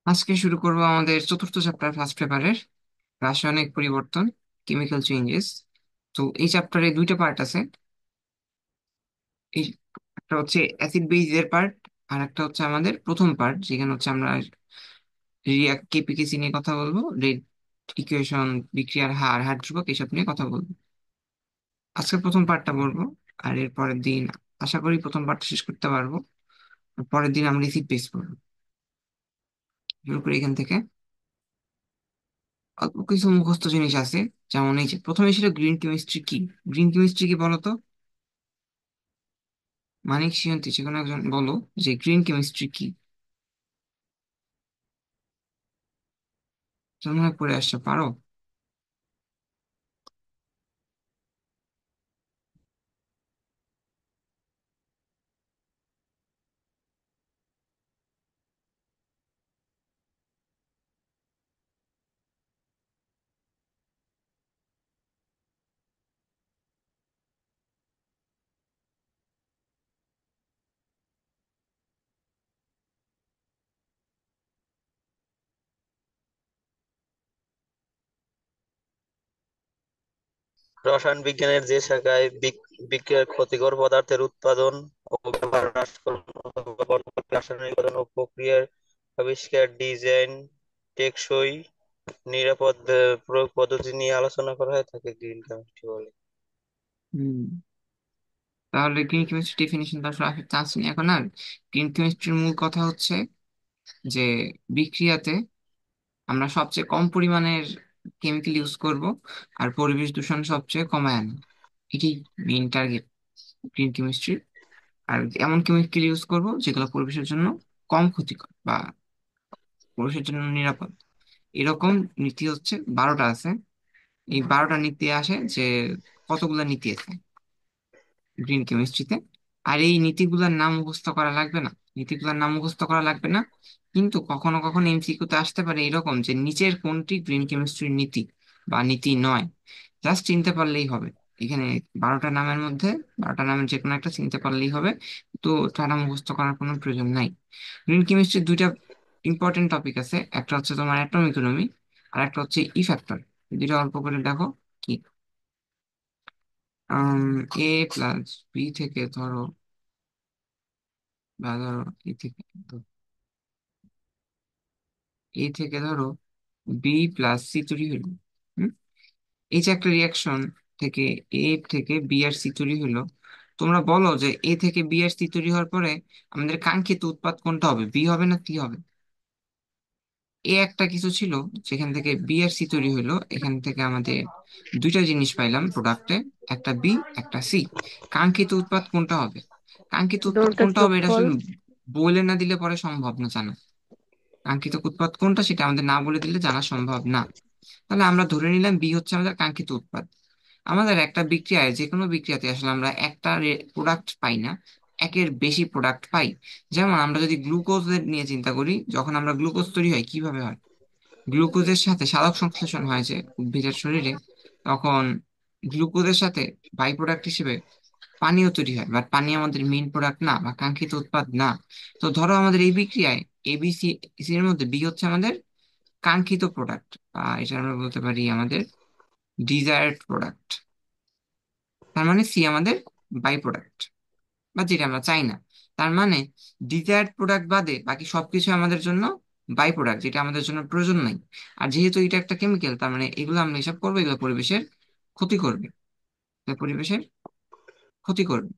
আজকে শুরু করব আমাদের চতুর্থ চ্যাপ্টার ফার্স্ট পেপারের রাসায়নিক পরিবর্তন, কেমিক্যাল চেঞ্জেস। তো এই চ্যাপ্টারে দুইটা পার্ট আছে। এই একটা হচ্ছে অ্যাসিড বেস এর পার্ট, আর একটা হচ্ছে আমাদের প্রথম পার্ট, যেখানে হচ্ছে আমরা কেপিকেসি নিয়ে কথা বলবো, রেট ইকুয়েশন, বিক্রিয়ার হার, হার ধ্রুবক, এসব নিয়ে কথা বলবো। আজকে প্রথম পার্টটা বলবো, আর এর পরের দিন আশা করি প্রথম পার্টটা শেষ করতে পারবো। আর পরের দিন আমরা অ্যাসিড বেস পড়বো। শুরু করি এখান থেকে। অল্প কিছু মুখস্থ জিনিস আছে, যেমন এই যে প্রথমে ছিল গ্রিন কেমিস্ট্রি কি। গ্রিন কেমিস্ট্রি কি বলতো? মানিক সিয়ন্তি, যে কোনো একজন বলো যে গ্রিন কেমিস্ট্রি কি। মনে হয় পড়ে আসছে, পারো? রসায়ন বিজ্ঞানের যে শাখায় বিক্রিয়ার ক্ষতিকর পদার্থের উৎপাদন ও ব্যবহার হ্রাসকরণ অথবা বন্ধ করে রাসায়নিক উপাদান ও প্রক্রিয়ার আবিষ্কার, ডিজাইন, টেকসই নিরাপদ প্রয়োগ পদ্ধতি নিয়ে আলোচনা করা হয় তাকে গ্রিন কেমিস্ট্রি বলে। হুম। তাহলে গ্রিন কেমিস্ট্রি ডেফিনিশন তো আসলে আসার চান্স নেই এখন আর। গ্রিন কেমিস্ট্রির মূল কথা হচ্ছে যে বিক্রিয়াতে আমরা সবচেয়ে কম পরিমাণের কেমিক্যাল ইউজ করব, আর পরিবেশ দূষণ সবচেয়ে কমায় আনা। এটি মেইন টার্গেট গ্রিন কেমিস্ট্রি। আর এমন কেমিক্যাল ইউজ করব যেগুলো পরিবেশের জন্য কম ক্ষতিকর বা পরিবেশের জন্য নিরাপদ। এরকম নীতি হচ্ছে 12টা আছে। এই 12টা নীতি আসে যে কতগুলা নীতি আছে গ্রিন কেমিস্ট্রিতে। আর এই নীতিগুলোর নাম মুখস্থ করা লাগবে না। নীতিগুলোর নাম মুখস্থ করা লাগবে না, কিন্তু কখনো কখনো এমসিকিউতে আসতে পারে এরকম যে নিচের কোনটি গ্রিন কেমিস্ট্রির নীতি বা নীতি নয়। জাস্ট চিনতে পারলেই হবে। এখানে 12টা নামের মধ্যে 12টা নামের যে কোনো একটা চিনতে পারলেই হবে। তো তারা মুখস্থ করার কোনো প্রয়োজন নাই। গ্রিন কেমিস্ট্রির দুইটা ইম্পর্টেন্ট টপিক আছে, একটা হচ্ছে তোমার অ্যাটম ইকোনমি, আর একটা হচ্ছে ই ফ্যাক্টর। দুইটা অল্প করে দেখো কি। এ প্লাস বি থেকে ধরো, বা ধরো এ থেকে ধরো বি প্লাস সি তৈরি হইলো। হুম? এই যে একটা রিয়াকশন থেকে এ থেকে বি আর সি তৈরি হইলো, তোমরা বলো যে এ থেকে বি আর সি তৈরি হওয়ার পরে আমাদের কাঙ্ক্ষিত উৎপাদ কোনটা হবে, বি হবে না সি হবে? এ একটা কিছু ছিল যেখান থেকে বি আর সি তৈরি হইলো, এখান থেকে আমাদের দুইটা জিনিস পাইলাম প্রোডাক্টে, একটা বি একটা সি। কাঙ্ক্ষিত উৎপাদ কোনটা হবে? কাঙ্ক্ষিত উৎপাদ দুটার কোনটা হবে এটা যোগফল। আসলে বলে না দিলে পরে সম্ভব না জানা। কাঙ্ক্ষিত উৎপাদ কোনটা সেটা আমাদের না বলে দিলে জানা সম্ভব না। তাহলে আমরা ধরে নিলাম বি হচ্ছে আমাদের কাঙ্ক্ষিত উৎপাদ। আমাদের একটা বিক্রিয়ায়, যে কোনো বিক্রিয়াতে আসলে আমরা একটা প্রোডাক্ট পাই না, একের বেশি প্রোডাক্ট পাই। যেমন আমরা যদি গ্লুকোজের নিয়ে চিন্তা করি, যখন আমরা গ্লুকোজ তৈরি হয় কিভাবে হয়? গ্লুকোজের সাথে সালোক সংশ্লেষণ হয় যে উদ্ভিদের শরীরে, তখন গ্লুকোজের সাথে বাই প্রোডাক্ট হিসেবে পানীয় তৈরি হয়। বাট পানি আমাদের মেইন প্রোডাক্ট না বা কাঙ্ক্ষিত উৎপাদ না। তো ধরো আমাদের এই বিক্রিয়ায় এবিসি এর মধ্যে বি হচ্ছে আমাদের কাঙ্ক্ষিত প্রোডাক্ট, বা এটা আমরা বলতে পারি আমাদের ডিজায়ার্ড প্রোডাক্ট। তার মানে সি আমাদের বাই প্রোডাক্ট, বা যেটা আমরা চাই না। তার মানে ডিজায়ার্ড প্রোডাক্ট বাদে বাকি সবকিছু আমাদের জন্য বাই প্রোডাক্ট, যেটা আমাদের জন্য প্রয়োজন নাই। আর যেহেতু এটা একটা কেমিক্যাল, তার মানে এগুলো আমরা হিসাব করবো, এগুলো পরিবেশের ক্ষতি করবে। এটা পরিবেশের ক্ষতি করবে।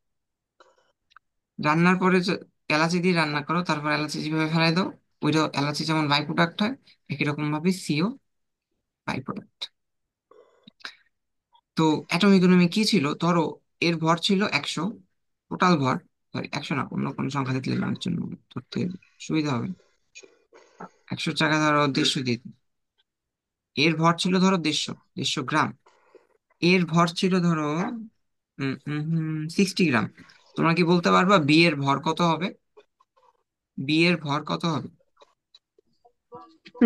রান্নার পরে এলাচি দিয়ে রান্না করো, তারপর এলাচি যেভাবে ফেলাই দাও, ওইটা এলাচি যেমন বাই প্রোডাক্ট হয়, একই রকম ভাবে সিও বাই প্রোডাক্ট। তো অ্যাটম ইকোনমি কি ছিল? ধরো এর ভর ছিল 100, টোটাল ভর, সরি 100 না, অন্য কোনো সংখ্যা দিতে আমার জন্য ধরতে সুবিধা হবে। 100 টাকা ধরো 150 দিয়ে দিই। এর ভর ছিল ধরো 150 গ্রাম। এর ভর ছিল ধরো 60 গ্রাম। তোমরা কি বলতে পারবা বি এর ভর কত হবে? বি এর ভর কত হবে?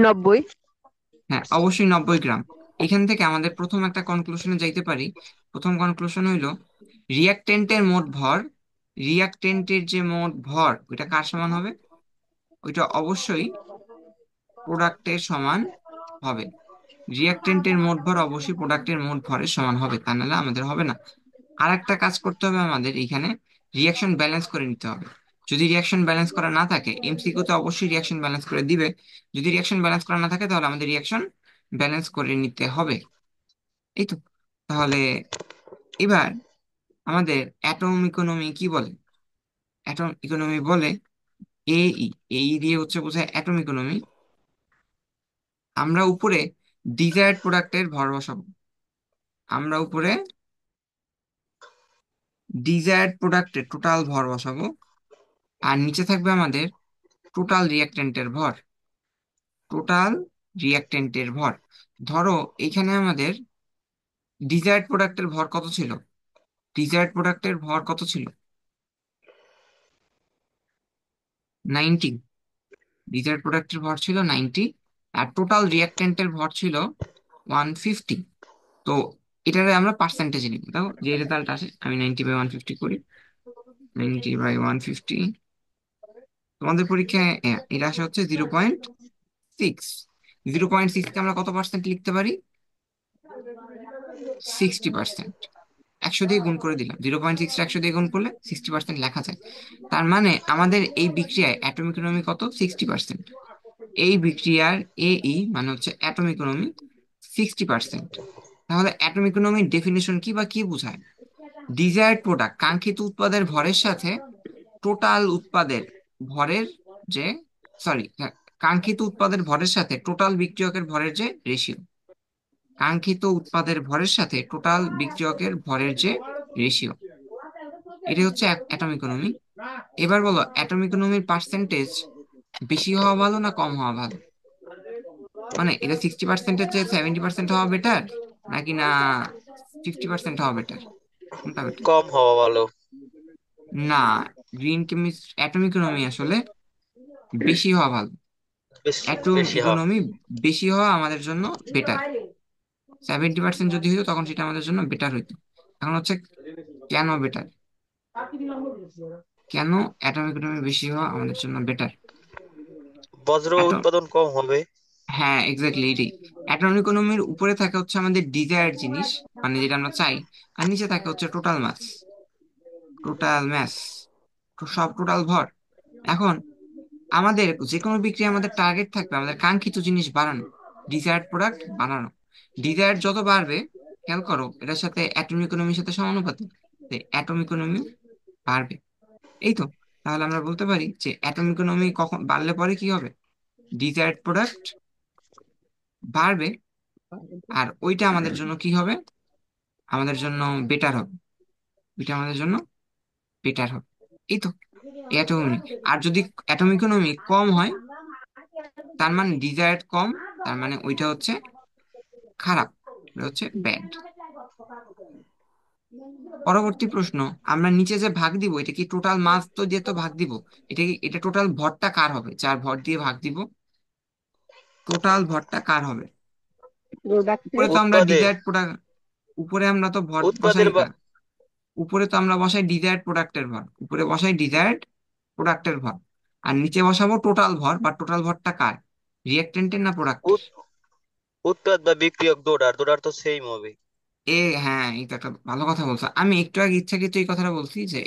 90। হ্যাঁ, অবশ্যই 90 গ্রাম। এখান থেকে আমাদের প্রথম একটা কনক্লুশনে যাইতে পারি। প্রথম কনক্লুশন হইলো রিয়াকটেন্টের মোট ভর, রিয়াকটেন্টের যে মোট ভর ওইটা কার সমান হবে? ওইটা অবশ্যই প্রোডাক্টের সমান হবে। রিয়াক্টেন্টের মোট ভর অবশ্যই প্রোডাক্টের মোট ভরের সমান হবে, তা নাহলে আমাদের হবে না। আর একটা কাজ করতে হবে আমাদের এইখানে, রিয়াকশন ব্যালেন্স করে নিতে হবে। যদি রিয়াকশন ব্যালেন্স করা না থাকে, এমসিকিউ তো অবশ্যই রিয়াকশন ব্যালেন্স করে দিবে। যদি রিয়াকশন ব্যালেন্স করা না থাকে তাহলে আমাদের রিয়াকশন ব্যালেন্স করে নিতে হবে। এই তো। তাহলে এবার আমাদের অ্যাটম ইকোনমি কি বলে? অ্যাটম ইকোনমি বলে এই, এই দিয়ে হচ্ছে বোঝায় অ্যাটম ইকোনমি। আমরা উপরে ডিজায়ার্ড প্রোডাক্টের ভর বসাবো। আমরা উপরে ডিজায়ার্ড প্রোডাক্টের টোটাল ভর বসাবো, আর নিচে থাকবে আমাদের টোটাল রিয়াক্টেন্টের ভর। টোটাল রিয়াক্টেন্টের ভর, ধরো এখানে আমাদের ডিজায়ার্ড প্রোডাক্টের ভর কত ছিল? ডিজায়ার্ড প্রোডাক্টের ভর কত ছিল? 90। ডিজায়ার্ড প্রোডাক্টের ভর ছিল 90, আর টোটাল রিয়াক্টেন্টের ভর ছিল 150। তো এটারে আমরা পার্সেন্টেজে নিব, দেখো যে রেজাল্ট আসে। আমি 90/150 করি, 90/150। তোমাদের পরীক্ষায় এটা আসে হচ্ছে 0.6। 0.6কে আমরা কত পার্সেন্ট লিখতে পারি? 60%। 100 দিয়ে গুণ করে দিলাম, 0.6 100 দিয়ে গুণ করলে 60% লেখা যায়। তার মানে আমাদের এই বিক্রিয়ায় অ্যাটম ইকোনমি কত? 60%। এই বিক্রিয়ার এই মানে হচ্ছে অ্যাটম ইকোনমি 60%। তাহলে অ্যাটম ইকোনমির ডেফিনিশন কি বা কি বোঝায়? ডিজায়ার্ড প্রোডাক্ট, কাঙ্ক্ষিত উৎপাদের ভরের সাথে টোটাল উৎপাদের ভরের যে, সরি, কাঙ্ক্ষিত উৎপাদের ভরের সাথে টোটাল বিক্রিয়কের ভরের যে রেশিও। কাঙ্ক্ষিত উৎপাদের ভরের সাথে টোটাল বিক্রিয়কের ভরের যে রেশিও, এটা হচ্ছে অ্যাটম ইকোনমি। এবার বলো, অ্যাটম ইকোনমির পার্সেন্টেজ বেশি হওয়া ভালো না কম হওয়া ভালো? মানে এটা 60%-এর চেয়ে 70% হওয়া বেটার, নাকি না 50% হওয়া বেটার? কোনটা বেটার? কম হওয়া ভালো। না, গ্রিন কেমিস্ট অ্যাটম ইকোনমি আসলে বেশি হওয়া ভালো। বেশি অ্যাটম বেশি হওয়া। ইকোনমি বেশি হওয়া আমাদের জন্য বেটার। 70% যদি হইতো তখন সেটা আমাদের জন্য বেটার হইতো। এখন হচ্ছে কেন বেটার, কেন অ্যাটম ইকোনমি বেশি হওয়া আমাদের জন্য বেটার? বজ্র অ্যাটম, উৎপাদন কম হবে। হ্যাঁ এক্স্যাক্টলি এটাই। অ্যাটম ইকোনমির উপরে থাকে হচ্ছে আমাদের ডিজায়ার্ড জিনিস, মানে যেটা আমরা চাই। আর নিচে থাকে হচ্ছে টোটাল মাস। টোটাল ম্যাস, সব টোটাল ভর। এখন আমাদের যে কোনো বিক্রিয়া আমাদের টার্গেট থাকবে আমাদের কাঙ্ক্ষিত জিনিস বাড়ানো, ডিজায়ার্ড প্রোডাক্ট বানানো। ডিজায়ার্ড যত বাড়বে, খেয়াল করো এটার সাথে অ্যাটম ইকোনমির সাথে সমানুপাতিক, অ্যাটম ইকোনমি বাড়বে। এই তো। তাহলে আমরা বলতে পারি যে অ্যাটম ইকোনমি কখন বাড়লে পরে কি হবে? ডিজায়ার্ড প্রোডাক্ট বাড়বে, আর ওইটা আমাদের জন্য কি হবে? আমাদের জন্য বেটার হবে। ওইটা আমাদের জন্য বেটার হবে। এই তো, অ্যাটম। আর যদি অ্যাটম ইকোনমি কম হয়, তার মানে ডিজায়ার্ড কম, তার মানে ওইটা হচ্ছে খারাপ, ওটা হচ্ছে ব্যাড। পরবর্তী প্রশ্ন, আমরা নিচে যে ভাগ দিব এটা কি টোটাল মাস তো দিয়ে তো ভাগ দিব? এটা কি, এটা টোটাল ভরটা কার হবে যার ভর দিয়ে ভাগ দিব? টোটাল ভরটা কার হবে? উপরে তো আমরা উৎপাদে ডিজায়ার্ড প্রোডাক্ট, উপরে আমরা তো ভর উৎপাদের বসাই উপরে তো আমরা বসাই ডিজায়ার্ড প্রোডাক্টের ভর, উপরে বসাই ডিজায়ার্ড প্রোডাক্টের ভর। আর নিচে বসাবো টোটাল ভর, বা টোটাল ভরটা কার? রিয়াক্টেন্টের না প্রোডাক্টের? উৎপাদ বা বিক্রিয়ক দৌড়ার দৌড়ার তো সেম হবে। এ, হ্যাঁ এই তো একটা ভালো কথা বলছো। আমি একটু আগে ইচ্ছাকৃত এই কথাটা বলছি যে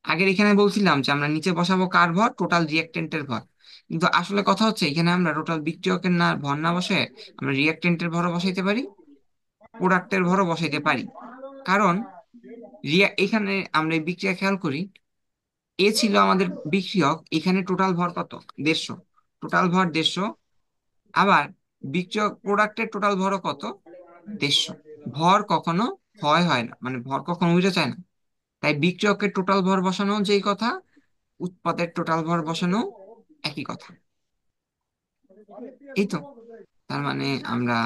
আগের এখানে বলছিলাম যে আমরা নিচে বসাবো কার ভর? টোটাল রিয়াক্টেন্টের ভর। কিন্তু আসলে কথা হচ্ছে এখানে আমরা টোটাল বিক্রিয়কের না ভর না বসে আমরা রিয়াক্টেন্টের ভরও বসাইতে পারি, প্রোডাক্টের ভরও বসাইতে পারি। কারণ এখানে আমরা এই বিক্রিয়া খেয়াল করি, এ ছিল আমাদের বিক্রিয়ক, এখানে টোটাল ভর কত? 150। টোটাল ভর 150। আবার বিক্রিয়ক প্রোডাক্টের টোটাল ভরও কত? 150। ভর কখনো ক্ষয় হয় না, মানে ভর কখনো উঠে যায় না। তাই বিক্রিয়কের টোটাল ভর বসানো যেই কথা, উৎপাদের টোটাল ভর বসানো একই কথা। এই তো। তার মানে আমরা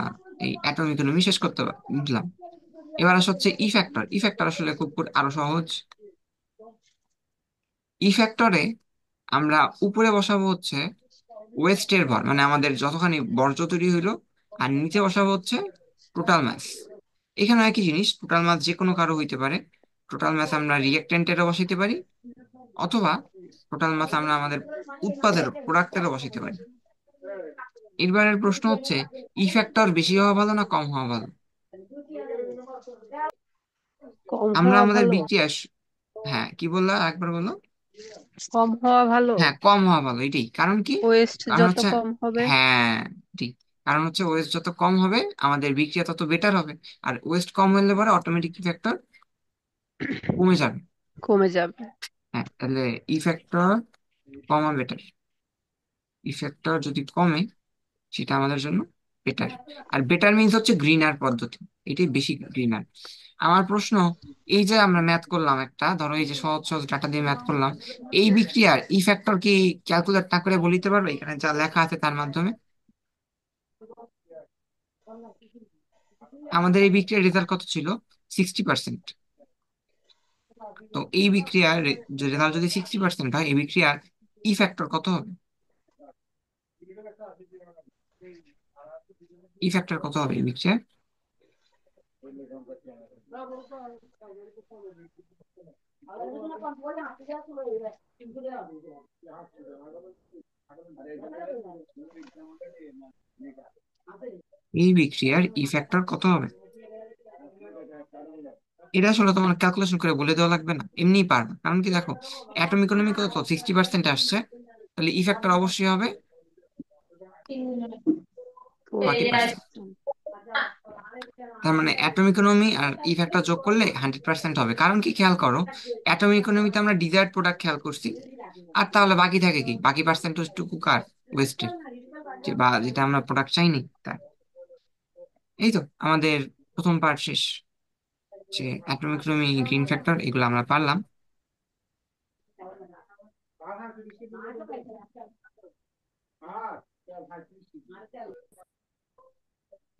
এই অ্যাটম ইকোনমি শেষ করতে বুঝলাম। এবার আসা হচ্ছে ই ফ্যাক্টর। ই ফ্যাক্টর আসলে খুব আরো সহজ। ই ফ্যাক্টরে আমরা উপরে বসাবো হচ্ছে ওয়েস্টের ভর, মানে আমাদের যতখানি বর্জ্য তৈরি হইলো, আর নিচে বসাবো হচ্ছে টোটাল মাস। এখানে একই জিনিস, টোটাল মাস যে কোনো কারো হইতে পারে। টোটাল মাস আমরা রিয়েক্টেন্টেরও বসাইতে পারি, অথবা টোটাল মাস আমরা আমাদের উৎপাদের প্রোডাক্টেরও বসাইতে পারি। এবারের প্রশ্ন হচ্ছে, ই ফ্যাক্টর বেশি হওয়া ভালো না কম হওয়া ভালো? কম আমরা হওয়া আমাদের ভালো। বিক্রিয়া হ্যাঁ, কি বললা একবার বলো। কম হওয়া ভালো। হ্যাঁ, কম হওয়া ভালো, এটাই কারণ কি? ওয়েস্ট কারণ যত হচ্ছে, কম হবে। হ্যাঁ ঠিক, কারণ হচ্ছে ওয়েস্ট যত কম হবে আমাদের বিক্রিয়া তত বেটার হবে। আর ওয়েস্ট কম হলে পরে অটোমেটিক ফ্যাক্টর কমে যাবে। কমে যাবে। হ্যাঁ, তাহলে ই ফ্যাক্টর কমা বেটার। ই ফ্যাক্টর যদি কমে সেটা আমাদের জন্য বেটার। আর বেটার মিন্স হচ্ছে গ্রিনার পদ্ধতি, এটাই বেশি গ্রিনার। আমার প্রশ্ন, এই যে আমরা ম্যাথ করলাম একটা, ধরো এই যে সহজ সহজ ডাটা দিয়ে ম্যাথ করলাম, এই বিক্রিয়ার ই ফ্যাক্টর কি ক্যালকুলেট না করে বলিতে পারবে এখানে যা লেখা আছে তার মাধ্যমে? আমাদের এই বিক্রিয়ার রেজাল্ট কত ছিল? 60%। তো এই বিক্রিয়ার যে রেজাল্ট যদি 60% হয়, এই বিক্রিয়ার ই ফ্যাক্টর কত হবে? ই ফ্যাক্টর কত হবে এই বিক্রিয়ার? এই বিক্রিয়ার ই ফ্যাক্টর কত হবে? এটা আসলে তোমার ক্যালকুলেশন করে বলে দেওয়া লাগবে না, এমনিই পারবে। কারণ কি দেখো, অ্যাটম ইকোনমি কত, 60% আসছে, তাহলে ই ফ্যাক্টর অবশ্যই হবে 40%। তার মানে অ্যাটম ইকোনমি আর ই ফ্যাক্টর যোগ করলে 100% হবে। কারণ কি, খেয়াল করো, অ্যাটম ইকোনমিতে আমরা ডিজায়ার্ড প্রোডাক্ট খেয়াল করছি, আর তাহলে বাকি থাকে কি, বাকি পার্সেন্টেজটুকু কার? ওয়েস্টের, যে বা যেটা আমরা প্রোডাক্ট চাইনি তার। এই তো আমাদের প্রথম পার্ট শেষ, যে অ্যাটম ইকোনমি, গ্রিন ফ্যাক্টর, এগুলো আমরা পারলাম।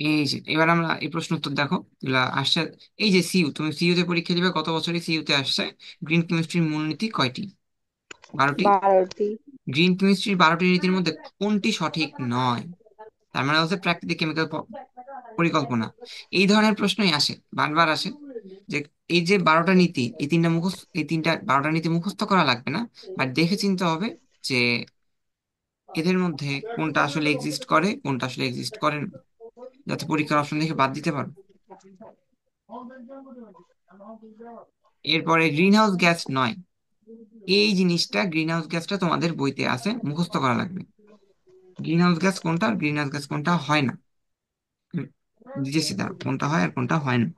এই যে এবার আমরা এই প্রশ্ন উত্তর দেখো, এগুলা আসছে। এই যে সিইউ, তুমি সিইউ তে পরীক্ষা দিবে, গত বছরই সিইউ তে আসছে, গ্রিন কেমিস্ট্রির মূলনীতি কয়টি? 12টি। 12টি। গ্রিন কেমিস্ট্রির 12টি নীতির মধ্যে কোনটি সঠিক নয়? তার মানে হচ্ছে প্রাকৃতিক কেমিক্যাল পরিকল্পনা। এই ধরনের প্রশ্নই আসে, বারবার আসে, যে এই যে 12টা নীতি, এই তিনটা মুখস্থ, এই তিনটা 12টা নীতি মুখস্থ করা লাগবে না, বাট দেখে চিনতে হবে যে এদের মধ্যে কোনটা আসলে এক্সিস্ট করে, কোনটা আসলে এক্সিস্ট করে না, যাতে পরীক্ষার অপশন দেখে বাদ দিতে পারো। এরপরে গ্রিন হাউস গ্যাস নয়, এই জিনিসটা, গ্রিন হাউস গ্যাসটা তোমাদের বইতে আছে, মুখস্থ করা লাগবে। গ্রিন হাউস গ্যাস কোনটা, গ্রিন হাউস গ্যাস কোনটা হয় না, দিতেছি দাঁড়াও, কোনটা হয় আর কোনটা হয় না।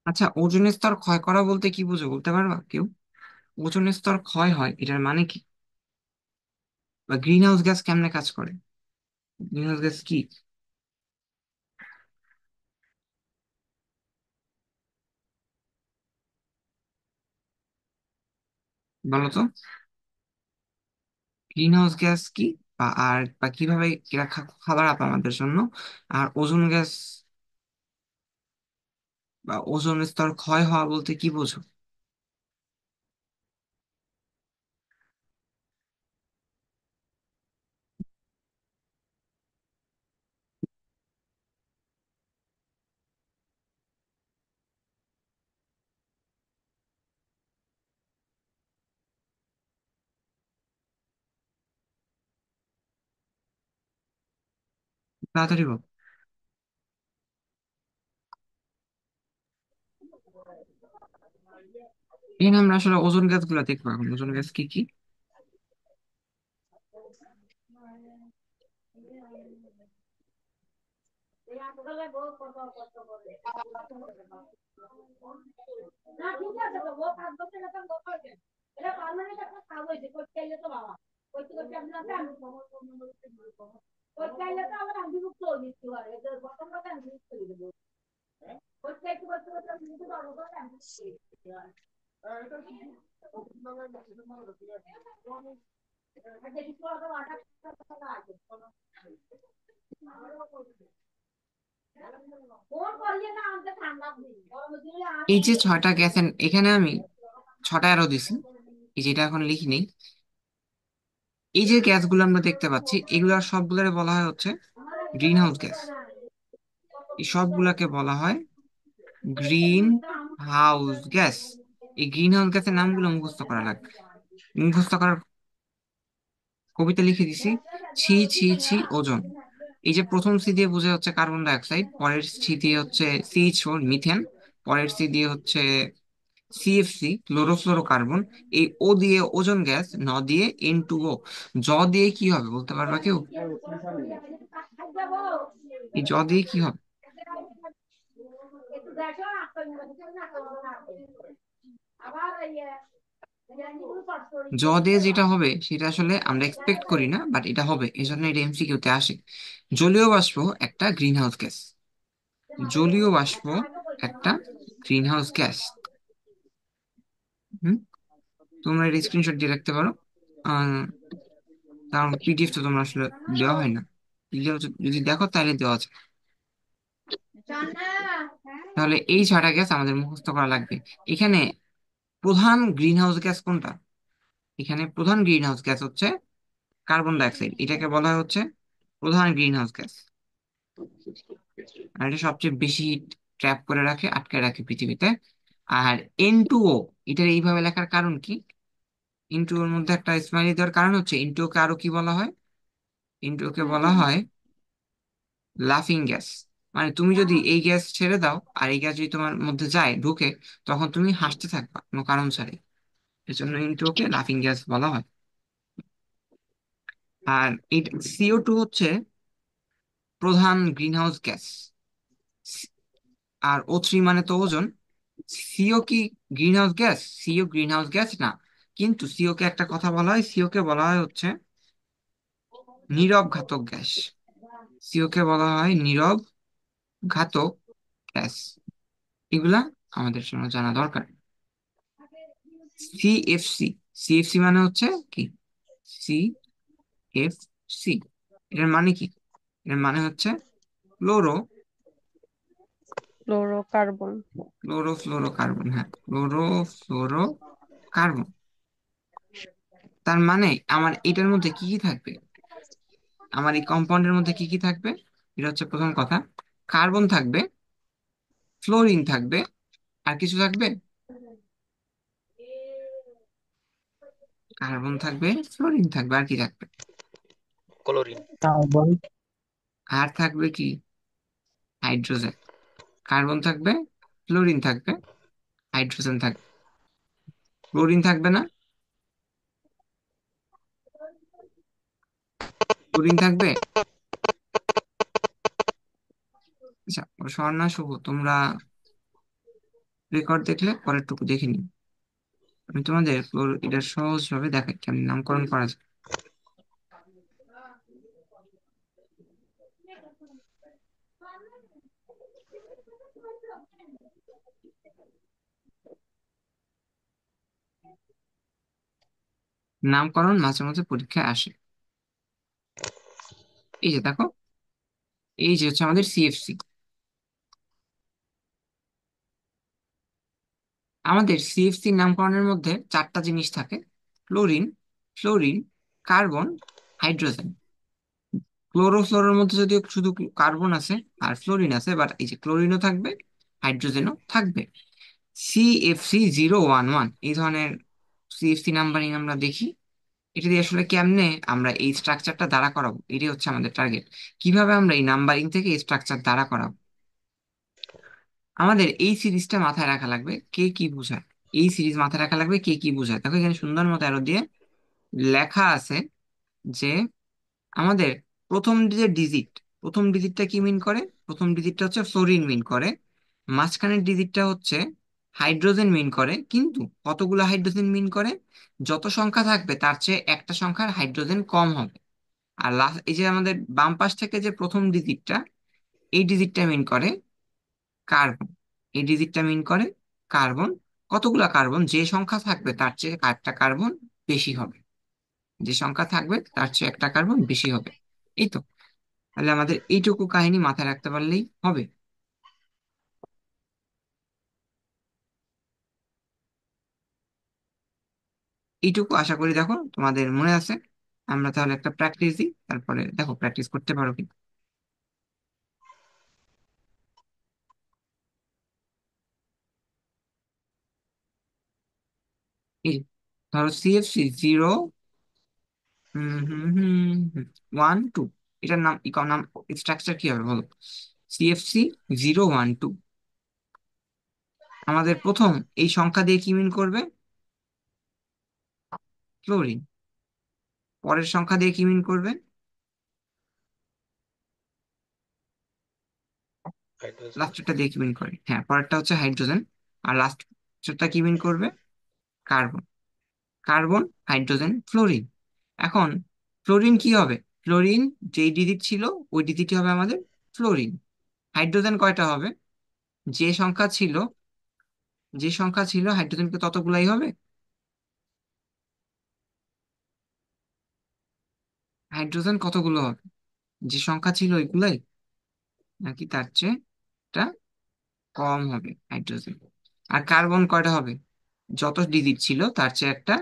আচ্ছা, ওজোন স্তর ক্ষয় করা বলতে কি বুঝো, বলতে পারবা কেউ? ওজোন স্তর ক্ষয় হয় এটার মানে কি? বা গ্রিন হাউস গ্যাস কেমনে কাজ করে? গ্রিন হাউস গ্যাস কি, বলো তো? গ্রিন হাউস গ্যাস কি, বা কিভাবে এরা খাবার আপে আমাদের জন্য? আর ওজোন গ্যাস বা ওজোন স্তর ক্ষয় হওয়া বলতে কি বোঝো? তাড়াতাড়ি বল। এখানে আমরা আসলে ওজোন গ্যাস গুলা দেখবো এখন, ওজোন গ্যাস কি কি। এই যে ছয়টা গ্যাস, এখানে আমি ছটা অ্যারো দিছি, এই যেটা এখন লিখি নেই। এই যে গ্যাসগুলো আমরা দেখতে পাচ্ছি, এগুলা সবগুলোরে বলা হয় হচ্ছে গ্রিন হাউস গ্যাস। এই সবগুলাকে বলা হয় গ্রিন হাউস গ্যাস। এই গ্রিন হাউস গ্যাসের নামগুলো মুখস্থ করা লাগবে। মুখস্থ করার কবিতা লিখে দিছি। ছি ছি ছি ওজন। এই যে প্রথম সি দিয়ে বোঝা হচ্ছে কার্বন ডাই অক্সাইড, পরের সি দিয়ে হচ্ছে CH4 মিথেন, পরের সি দিয়ে হচ্ছে CFC ক্লোরোফ্লোরোকার্বন, এই ও দিয়ে ওজোন গ্যাস, ন দিয়ে N2O। জ দিয়ে কি হবে বলতে পারবা কেউ? এই জ দিয়ে কি হবে? জ দিয়ে যেটা হবে সেটা আসলে আমরা এক্সপেক্ট করি না, বাট এটা হবে, এই জন্য এটা MCQ তে আসে। জলীয় বাষ্প একটা গ্রিন হাউস গ্যাস। জলীয় বাষ্প একটা গ্রিন হাউস গ্যাস। হুম, তোমরা এটা স্ক্রিনশট দিয়ে রাখতে পারো। আহ, কারণ PDF তো তোমরা আসলে দেওয়া হয় না। PDF যদি দেখো তাহলে দেওয়া আছে। তাহলে এই ছয়টা গ্যাস আমাদের মুখস্থ করা লাগবে। এখানে প্রধান গ্রিন হাউস গ্যাস কোনটা? এখানে প্রধান গ্রিন হাউস গ্যাস হচ্ছে কার্বন ডাই অক্সাইড, এটাকে বলা হয় হচ্ছে প্রধান গ্রিন হাউস গ্যাস। আর এটা সবচেয়ে বেশি ট্র্যাপ করে রাখে, আটকে রাখে পৃথিবীতে। আর N2O, এটা এইভাবে লেখার কারণ কি? N2O এর মধ্যে একটা স্মাইলি দেওয়ার কারণ হচ্ছে N2O কে আরো কি বলা হয়? N2O কে বলা হয় লাফিং গ্যাস। মানে তুমি যদি এই গ্যাস ছেড়ে দাও আর এই গ্যাস যদি তোমার মধ্যে যায় ঢুকে, তখন তুমি হাসতে থাকবা কোনো কারণ ছাড়াই। এর জন্য N2O কে লাফিং গ্যাস বলা হয়। আর এই CO2 হচ্ছে প্রধান গ্রিন হাউস গ্যাস। আর O3 মানে তো ওজন। সিও কি greenhouse gas? CO greenhouse gas না। কিন্তু সিও কে একটা কথা বলা হয়, সিও কে বলা হয় হচ্ছে নীরব ঘাতক গ্যাস। সিও কে বলা হয় নীরব ঘাতক গ্যাস। এগুলা আমাদের জন্য জানা দরকার। CFC, CFC মানে হচ্ছে কি? CFC এর মানে কি? এর মানে হচ্ছে ক্লোরো ফ্লোরোকার্বন। ক্লোরোফ্লোরোকার্বন। হ্যাঁ, ক্লোরোফ্লোরোকার্বন। তার মানে আমার এটার মধ্যে কি কি থাকবে? আমার এই কম্পাউন্ডের মধ্যে কি কি থাকবে? এটা হচ্ছে প্রথম কথা। কার্বন থাকবে, ফ্লোরিন থাকবে, আর কিছু থাকবে? কার্বন থাকবে, ফ্লোরিন থাকবে, আর কি থাকবে? ক্লোরিন। কার্বন। আর থাকবে কি? হাইড্রোজেন। কার্বন থাকবে, ফ্লোরিন থাকবে, হাইড্রোজেন থাকবে। ক্লোরিন থাকবে না? ক্লোরিন থাকবে। আচ্ছা, স্বর্ণা, শুভ, তোমরা রেকর্ড দেখলে পরের টুকু দেখে নিও। আমি তোমাদের এটা সহজ ভাবে দেখাই কেমন নামকরণ করা যায়। নামকরণ মাঝে মাঝে পরীক্ষায় আসে। এই যে দেখো, এই যে হচ্ছে আমাদের CFC। আমাদের সিএফসি নামকরণের মধ্যে চারটা জিনিস থাকে: ক্লোরিন, ফ্লোরিন, কার্বন, হাইড্রোজেন। ক্লোরোফ্লোরের মধ্যে যদিও শুধু কার্বন আছে আর ফ্লোরিন আছে, বাট এই যে ক্লোরিনও থাকবে, হাইড্রোজেনও থাকবে। CFC011 এই ধরনের সিএফসি নাম্বারিং আমরা দেখি। এটা দিয়ে আসলে কেমনে আমরা এই স্ট্রাকচারটা দাঁড়া করাবো, এটাই হচ্ছে আমাদের টার্গেট। কিভাবে আমরা এই নাম্বারিং থেকে এই স্ট্রাকচার দাঁড়া করাবো, আমাদের এই সিরিজটা মাথায় রাখা লাগবে কে কি বোঝায়। এই সিরিজ মাথায় রাখা লাগবে কে কি বোঝায়। দেখো এখানে সুন্দর মতো অ্যারো দিয়ে লেখা আছে যে আমাদের প্রথম যে ডিজিট, প্রথম ডিজিটটা কি মিন করে? প্রথম ডিজিটটা হচ্ছে ফ্লোরিন মিন করে। মাঝখানের ডিজিটটা হচ্ছে হাইড্রোজেন মিন করে, কিন্তু কতগুলো হাইড্রোজেন মিন করে? যত সংখ্যা থাকবে তার চেয়ে একটা সংখ্যার হাইড্রোজেন কম হবে। আর লাস্ট এই যে আমাদের বাম পাশ থেকে যে প্রথম ডিজিটটা, এই ডিজিটটা মিন করে কার্বন। এই ডিজিটটা মিন করে কার্বন। কতগুলা কার্বন? যে সংখ্যা থাকবে তার চেয়ে একটা কার্বন বেশি হবে। যে সংখ্যা থাকবে তার চেয়ে একটা কার্বন বেশি হবে। এই তো। তাহলে আমাদের এইটুকু কাহিনী মাথায় রাখতে পারলেই হবে। এইটুকু আশা করি দেখো তোমাদের মনে আছে। আমরা তাহলে একটা প্র্যাকটিস দিই, তারপরে দেখো প্র্যাকটিস করতে পারো কি। এই যে, ধরো CFC0 1 2, এটার নাম নাম স্ট্রাকচার কি হবে বলো? CFC012। আমাদের প্রথম এই সংখ্যা দিয়ে কি মিন করবে? ক্লোরিন। পরের সংখ্যা দিয়ে কি মিন করবে? হাইড্রোজেন। লাস্টেরটা দিয়ে কি মিন করে? হ্যাঁ, পরেরটা হচ্ছে হাইড্রোজেন। আর লাস্টটা কি মিন করবে? কার্বন। Carbon, hydrogen, fluorine. এখন ফ্লোরিন কি হবে? ফ্লোরিন যেই ডিজিট ছিল ওই ডিজিটই হবে আমাদের ফ্লোরিন। হাইড্রোজেন কয়টা হবে? যে সংখ্যা ছিল, যে সংখ্যা ছিল হাইড্রোজেনকে ততগুলাই হবে। হাইড্রোজেন কতগুলো হবে? যে সংখ্যা ছিল ওইগুলাই, নাকি তার চেয়ে একটা কম হবে হাইড্রোজেন? আর কার্বন কয়টা হবে? যত ডিজিট ছিল তার চেয়ে একটা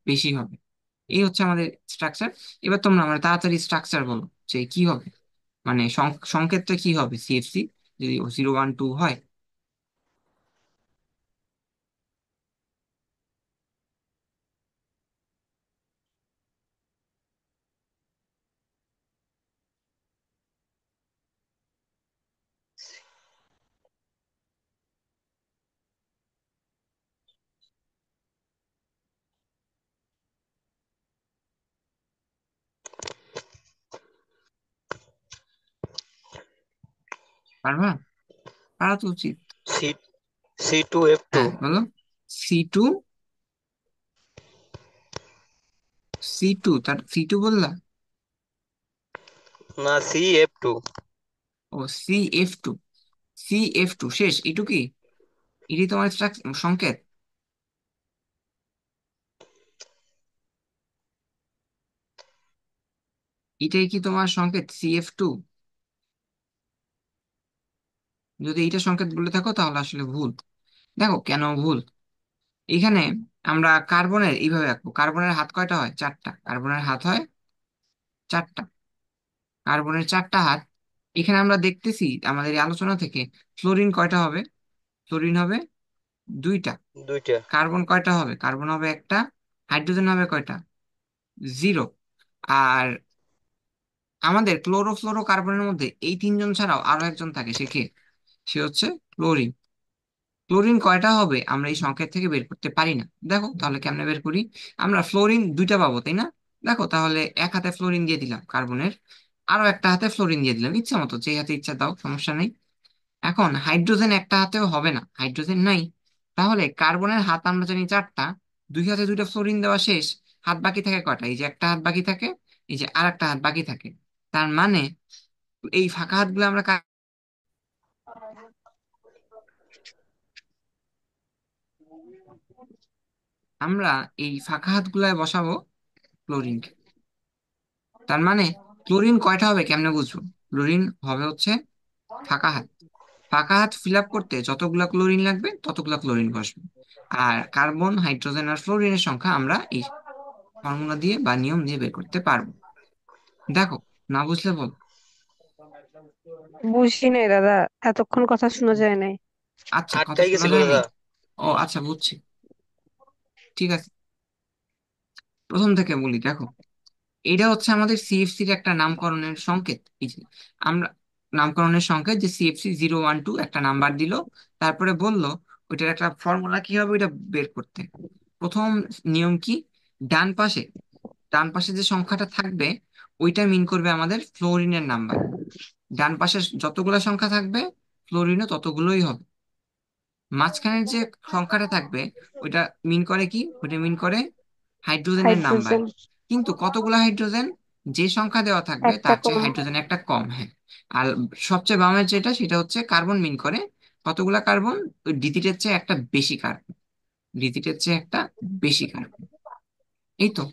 বেশি হবে। এই হচ্ছে আমাদের স্ট্রাকচার। এবার তোমরা আমার তাড়াতাড়ি স্ট্রাকচার বলো যে কি হবে, মানে সংকেতটা কি হবে সিএফসি যদি 012 হয়। পারবা? পারা তো উচিত। C C2F2। হ্যাঁ বলো। C2, C2, তার C2 বললা? না, CF2। ও CF2। CF2 শেষ এটুকুই? এটি তোমার সংকেত? এটাই কি তোমার সংকেত CF2? যদি এটা সংকেত বলে থাকো তাহলে আসলে ভুল। দেখো কেন ভুল। এখানে আমরা কার্বনের এইভাবে রাখবো। কার্বনের হাত কয়টা হয়? চারটা। কার্বনের হাত হয় চারটা। কার্বনের চারটা হাত। এখানে আমরা দেখতেছি আমাদের এই আলোচনা থেকে ফ্লোরিন কয়টা হবে? ফ্লোরিন হবে দুইটা। দুইটা। কার্বন কয়টা হবে? কার্বন হবে একটা। হাইড্রোজেন হবে কয়টা? জিরো। আর আমাদের ক্লোরোফ্লোরো কার্বনের মধ্যে এই তিনজন ছাড়াও আরো একজন থাকে, সে কে? সে হচ্ছে ক্লোরিন। ক্লোরিন কয়টা হবে আমরা এই সংকেত থেকে বের করতে পারি না। দেখো তাহলে কেমনে বের করি। আমরা ফ্লোরিন দুইটা পাবো, তাই না? দেখো তাহলে এক হাতে ফ্লোরিন দিয়ে দিলাম কার্বনের, আরো একটা হাতে ফ্লোরিন দিয়ে দিলাম, ইচ্ছা মতো যে হাতে ইচ্ছা দাও, সমস্যা নেই। এখন হাইড্রোজেন একটা হাতেও হবে না, হাইড্রোজেন নাই। তাহলে কার্বনের হাত আমরা জানি চারটা, দুই হাতে দুইটা ফ্লোরিন দেওয়া শেষ। হাত বাকি থাকে কয়টা? এই যে একটা হাত বাকি থাকে, এই যে আর একটা হাত বাকি থাকে। তার মানে এই ফাঁকা হাতগুলো আমরা আমরা এই ফাঁকা হাতগুলায় বসাবো ক্লোরিনকে। তার মানে ক্লোরিন কয়টা হবে কেমনে বুঝবো? ক্লোরিন হবে হচ্ছে ফাঁকা হাত। ফাঁকা হাত ফিল আপ করতে যতগুলা ক্লোরিন লাগবে ততগুলা ক্লোরিন বসবে। আর কার্বন, হাইড্রোজেন আর ফ্লোরিনের সংখ্যা আমরা এই ফর্মুলা দিয়ে বা নিয়ম দিয়ে বের করতে পারবো। দেখো, না বুঝলে বল। বুঝি নাই দাদা, এতক্ষণ কথা শোনা যায় নাই। আচ্ছা, কথা আটকাই শোনা গেছিল যায় দাদা। নাই। ও আচ্ছা, বুঝছি। ঠিক আছে, প্রথম থেকে বলি। দেখো, এটা হচ্ছে আমাদের সিএফসির একটা নামকরণের সংকেত। এই যে আমরা নামকরণের সংকেত, যে সিএফসি 012 একটা নাম্বার দিল, তারপরে বলল ওইটার একটা ফর্মুলা কি হবে ওইটা বের করতে। প্রথম নিয়ম কি, ডান পাশে ডান পাশে যে সংখ্যাটা থাকবে ওইটা মিন করবে আমাদের ফ্লোরিনের নাম্বার। ডান পাশে যতগুলো সংখ্যা থাকবে ফ্লোরিনও ততগুলোই হবে। মাঝখানের যে সংখ্যাটা থাকবে ওইটা মিন করে কি, ওইটা মিন করে হাইড্রোজেনের নাম্বার। হাইড্রোজেন। কিন্তু কতগুলো হাইড্রোজেন, যে সংখ্যা দেওয়া থাকবে একটা তার চেয়ে কম। হাইড্রোজেন একটা কম, হ্যাঁ। আর সবচেয়ে বামের যেটা, সেটা হচ্ছে কার্বন মিন করে কতগুলা কার্বন, ওই ডিজিটের চেয়ে একটা বেশি কার্বন, ডিজিটের চেয়ে একটা বেশি কার্বন। এই তো।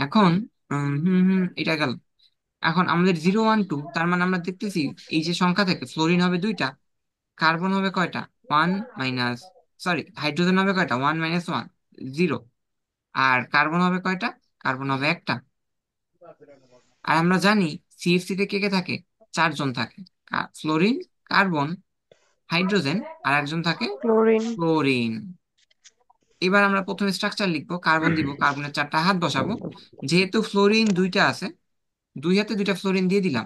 এখন এটা গেল। এখন আমাদের 012, তার মানে আমরা দেখতেছি এই যে সংখ্যা থেকে ফ্লোরিন হবে দুইটা, কার্বন হবে কয়টা, ওয়ান মাইনাস, সরি, হাইড্রোজেন হবে কয়টা, 1 - 1, 0। আর কার্বন হবে কয়টা, কার্বন হবে একটা। আর আমরা জানি সিএফসি তে কে কে থাকে, চারজন থাকে, ফ্লোরিন, কার্বন, হাইড্রোজেন, আর একজন থাকে ক্লোরিন। ক্লোরিন। এবার আমরা প্রথমে স্ট্রাকচার লিখবো, কার্বন দিব, কার্বনের চারটা হাত বসাবো। যেহেতু ফ্লোরিন দুইটা আছে, দুই হাতে দুইটা ফ্লোরিন দিয়ে দিলাম।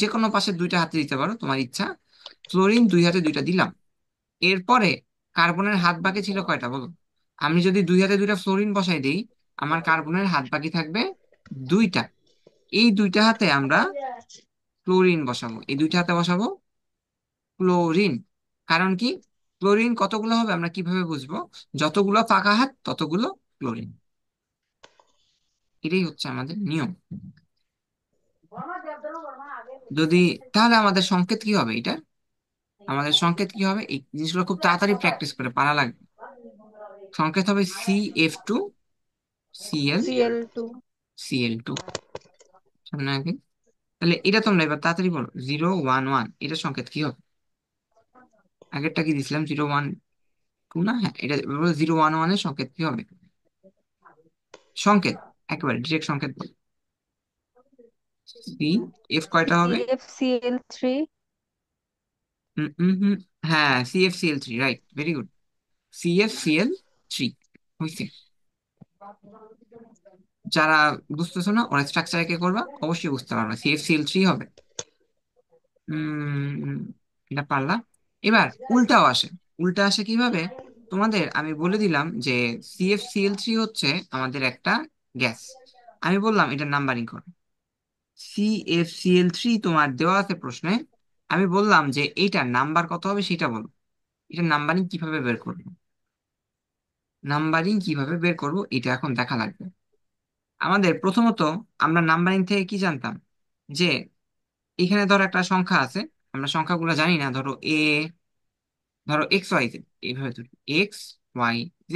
যে কোনো পাশে দুইটা হাতে দিতে পারো, তোমার ইচ্ছা। ফ্লোরিন দুই হাতে দুইটা দিলাম। এরপরে কার্বনের হাত বাকি ছিল কয়টা বলো। আমি যদি দুই হাতে দুইটা ফ্লোরিন বসাই দিই, আমার কার্বনের হাত বাকি থাকবে দুইটা। এই দুইটা হাতে আমরা ক্লোরিন বসাবো, এই দুইটা হাতে বসাবো ক্লোরিন। কারণ কি, ক্লোরিন কতগুলো হবে আমরা কিভাবে বুঝবো, যতগুলো ফাঁকা হাত ততগুলো ক্লোরিন। এটাই হচ্ছে আমাদের নিয়ম। যদি, তাহলে আমাদের সংকেত কি হবে এটা, আমাদের সংকেত কি হবে, এই জিনিসগুলো খুব তাড়াতাড়ি প্র্যাকটিস করে পারা লাগবে। সংকেত হবে CF2 Cl Cl2। Cl2। সামনে আগে, তাহলে এটা তোমরা এবার তাড়াতাড়ি বলো, 011 এটা সংকেত কি হবে। আগেরটা কি দিছিলাম, 012 না, হ্যাঁ এটা 011 এর সংকেত কি হবে। সংকেত, একেবারে ডিরেক্ট সংকেত বল। সি, এফ কয়টা হবে। CFCl3। হুম হুম হুম, হ্যাঁ CFCl3, right, very good. CFCl3 হয়েছে। যারা বুঝতেছো না ওরা স্ট্রাকচার একে করবা, অবশ্যই বুঝতে পারবা, CFCl3 হবে। উম এটা পারলা। এবার উল্টাও আসে। উল্টা আসে কিভাবে, তোমাদের আমি বলে দিলাম যে CFCl3 হচ্ছে আমাদের একটা গ্যাস। আমি বললাম এটা নাম্বারিং করো। CFCl3 তোমার দেওয়া আছে প্রশ্নে। আমি বললাম যে এইটার নাম্বার কত হবে সেটা বলো। এটা নাম্বারিং কিভাবে বের করবো, নাম্বারিং কিভাবে বের করবো এটা এখন দেখা লাগবে। আমাদের প্রথমত, আমরা নাম্বারিং থেকে কি জানতাম, যে এখানে ধরো একটা সংখ্যা আছে, আমরা সংখ্যাগুলো জানি না, ধরো XYZ, এইভাবে ধরি XYZ।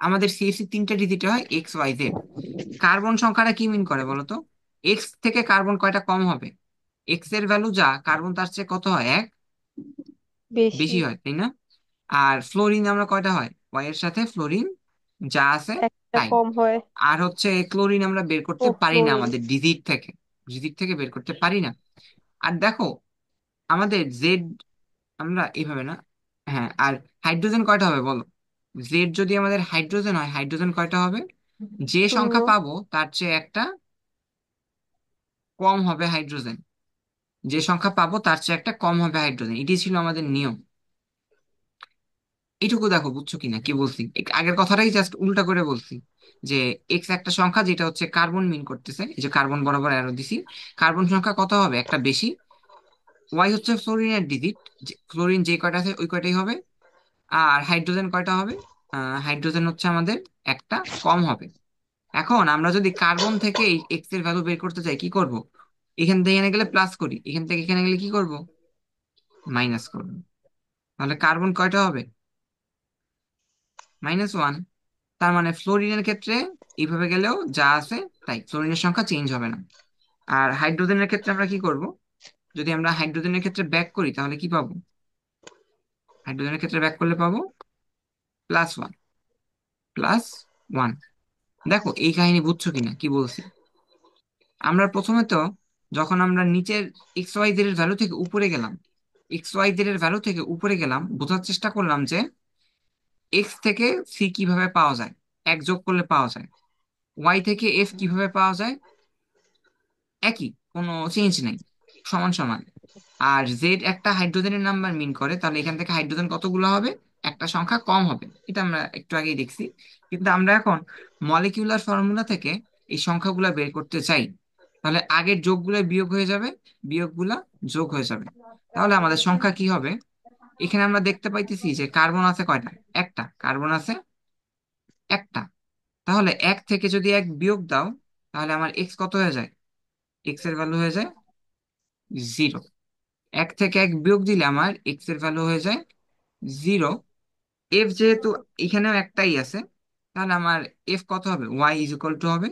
আমাদের সিএফসি তিনটা ডিজিটে হয় XYZ। কার্বন সংখ্যাটা কি মিন করে বলো তো, এক্স থেকে কার্বন কয়টা কম হবে, এক্স এর ভ্যালু যা, কার্বন তার চেয়ে কত হয়, এক বেশি। বেশি হয়, তাই না। আর ফ্লোরিন আমরা কয়টা হয়, ওয়াই এর সাথে ফ্লোরিন যা আছে একটা তাই। কম হয়। আর হচ্ছে ক্লোরিন আমরা বের ও করতে পারি না ফ্লোরিন। আমাদের ডিজিট থেকে, ডিজিট থেকে বের করতে পারি না। আর দেখো, আমাদের জেড, আমরা এইভাবে না, হ্যাঁ। আর হাইড্রোজেন কয়টা হবে বলো, জেড যদি আমাদের হাইড্রোজেন হয়, হাইড্রোজেন কয়টা হবে, যে শূন্য। সংখ্যা পাবো তার চেয়ে একটা কম হবে হাইড্রোজেন, যে সংখ্যা পাবো তার চেয়ে একটা কম হবে হাইড্রোজেন। এটি ছিল আমাদের নিয়ম। এইটুকু দেখো বুঝছো কিনা কি বলছি, আগের কথাটাই জাস্ট উল্টা করে বলছি। যে এক্স একটা সংখ্যা যেটা হচ্ছে কার্বন মিন করতেছে, এই যে কার্বন বরাবর অ্যারো দিছি, কার্বন সংখ্যা কত হবে, একটা বেশি। ওয়াই হচ্ছে ফ্লোরিনের ডিজিট, ফ্লোরিন যে কয়টা আছে ওই কয়টাই হবে। আর হাইড্রোজেন কয়টা হবে, হাইড্রোজেন হচ্ছে আমাদের একটা কম হবে। এখন আমরা যদি কার্বন থেকে এই এক্স এর ভ্যালু বের করতে চাই কি করব, এখান থেকে এখানে গেলে প্লাস করি, এখান থেকে এখানে গেলে কি করব, মাইনাস করব। তাহলে কার্বন কয়টা হবে, -1। তার মানে ফ্লোরিনের ক্ষেত্রে এইভাবে গেলেও যা আছে তাই, ফ্লোরিনের সংখ্যা চেঞ্জ হবে না। আর হাইড্রোজেনের ক্ষেত্রে আমরা কি করব, যদি আমরা হাইড্রোজেনের ক্ষেত্রে ব্যাক করি তাহলে কি পাবো? হাইড্রোজেনের ক্ষেত্রে ব্যাক করলে পাবো +1, +1। দেখো এই কাহিনী বুঝছো কিনা কি বলছি? আমরা প্রথমে তো যখন আমরা নিচের এক্স ওয়াই জেড এর ভ্যালু থেকে উপরে গেলাম, এক্স ওয়াই জেড এর ভ্যালু থেকে উপরে গেলাম, বোঝার চেষ্টা করলাম যে এক্স থেকে সি কিভাবে পাওয়া যায়, এক যোগ করলে পাওয়া যায়। ওয়াই থেকে এফ কিভাবে পাওয়া যায়, একই, কোনো চেঞ্জ নেই, সমান সমান। আর জেড একটা হাইড্রোজেনের নাম্বার মিন করে, তাহলে এখান থেকে হাইড্রোজেন কতগুলো হবে? একটা সংখ্যা কম হবে, এটা আমরা একটু আগেই দেখছি। কিন্তু আমরা এখন মলিকিউলার ফর্মুলা থেকে এই সংখ্যাগুলো বের করতে চাই, তাহলে আগের যোগগুলো বিয়োগ হয়ে যাবে, বিয়োগগুলা যোগ হয়ে যাবে। তাহলে আমাদের সংখ্যা কি হবে? এখানে আমরা দেখতে পাইতেছি যে কার্বন আছে কয়টা? একটা কার্বন আছে, একটা। তাহলে এক থেকে যদি এক বিয়োগ দাও, তাহলে আমার এক্স কত হয়ে যায়? এক্স এর ভ্যালু হয়ে যায় 0। এক থেকে এক বিয়োগ দিলে আমার এক্স এর ভ্যালু হয়ে যায় 0। এফ যেহেতু এখানেও একটাই আছে, তাহলে আমার এফ কত হবে? ওয়াই ইজ ইকুয়াল টু হবে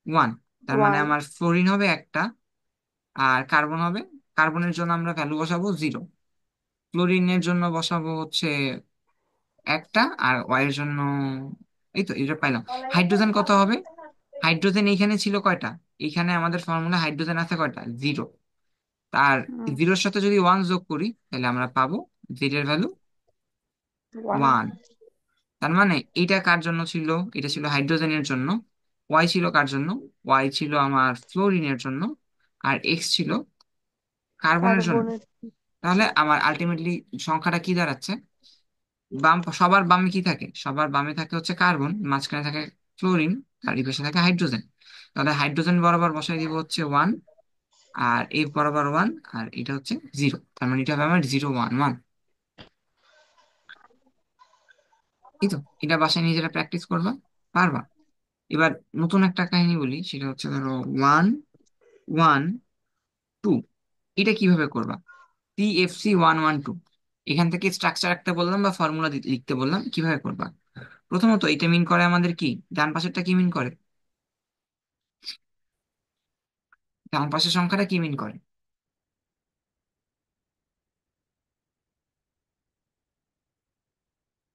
1। তার মানে 1। আমার ফ্লোরিন হবে একটা, আর কার্বন হবে, কার্বনের জন্য আমরা ভ্যালু বসাবো 0, ফ্লোরিনের জন্য বসাবো হচ্ছে একটা, আর ওয়াই এর জন্য এই তো এটা পাইলাম। হাইড্রোজেন কত হবে? হাইড্রোজেন এইখানে ছিল কয়টা? এইখানে আমাদের ফর্মুলা হাইড্রোজেন আছে কয়টা? 0। তার হুম, 0-এর সাথে যদি 1 যোগ করি তাহলে আমরা পাবো জেড এর ভ্যালু 1। 1। তার মানে এটা কার জন্য ছিল? এটা ছিল হাইড্রোজেনের জন্য। ওয়াই ছিল কার জন্য? ওয়াই ছিল আমার ফ্লোরিনের জন্য। আর এক্স ছিল কার্বনের জন্য। কার্বনের। তাহলে আমার আলটিমেটলি সংখ্যাটা কি দাঁড়াচ্ছে? সবার বামে কি থাকে? সবার বামে থাকে হচ্ছে কার্বন, মাঝখানে থাকে ফ্লোরিন, আর এই পাশে থাকে হাইড্রোজেন। তাহলে হাইড্রোজেন বরাবর বসাই দিব হচ্ছে 1, আর এই বরাবর 1, আর এটা হচ্ছে 0। তার মানে এটা হবে আমার 0 1 1। এই তো, এটা বাসায় নিজেরা প্র্যাকটিস করবা, পারবা। এবার নতুন একটা কাহিনী বলি, সেটা হচ্ছে ধরো 1 1 2। এটা কিভাবে করবা? CFC 1 1 2, এখান থেকে স্ট্রাকচার রাখতে বললাম বা ফর্মুলা লিখতে বললাম, কিভাবে করবা? প্রথমত এটা মিন করে আমাদের কি, ডান পাশেরটা কি মিন করে? ডান পাশের সংখ্যাটা কি মিন করে?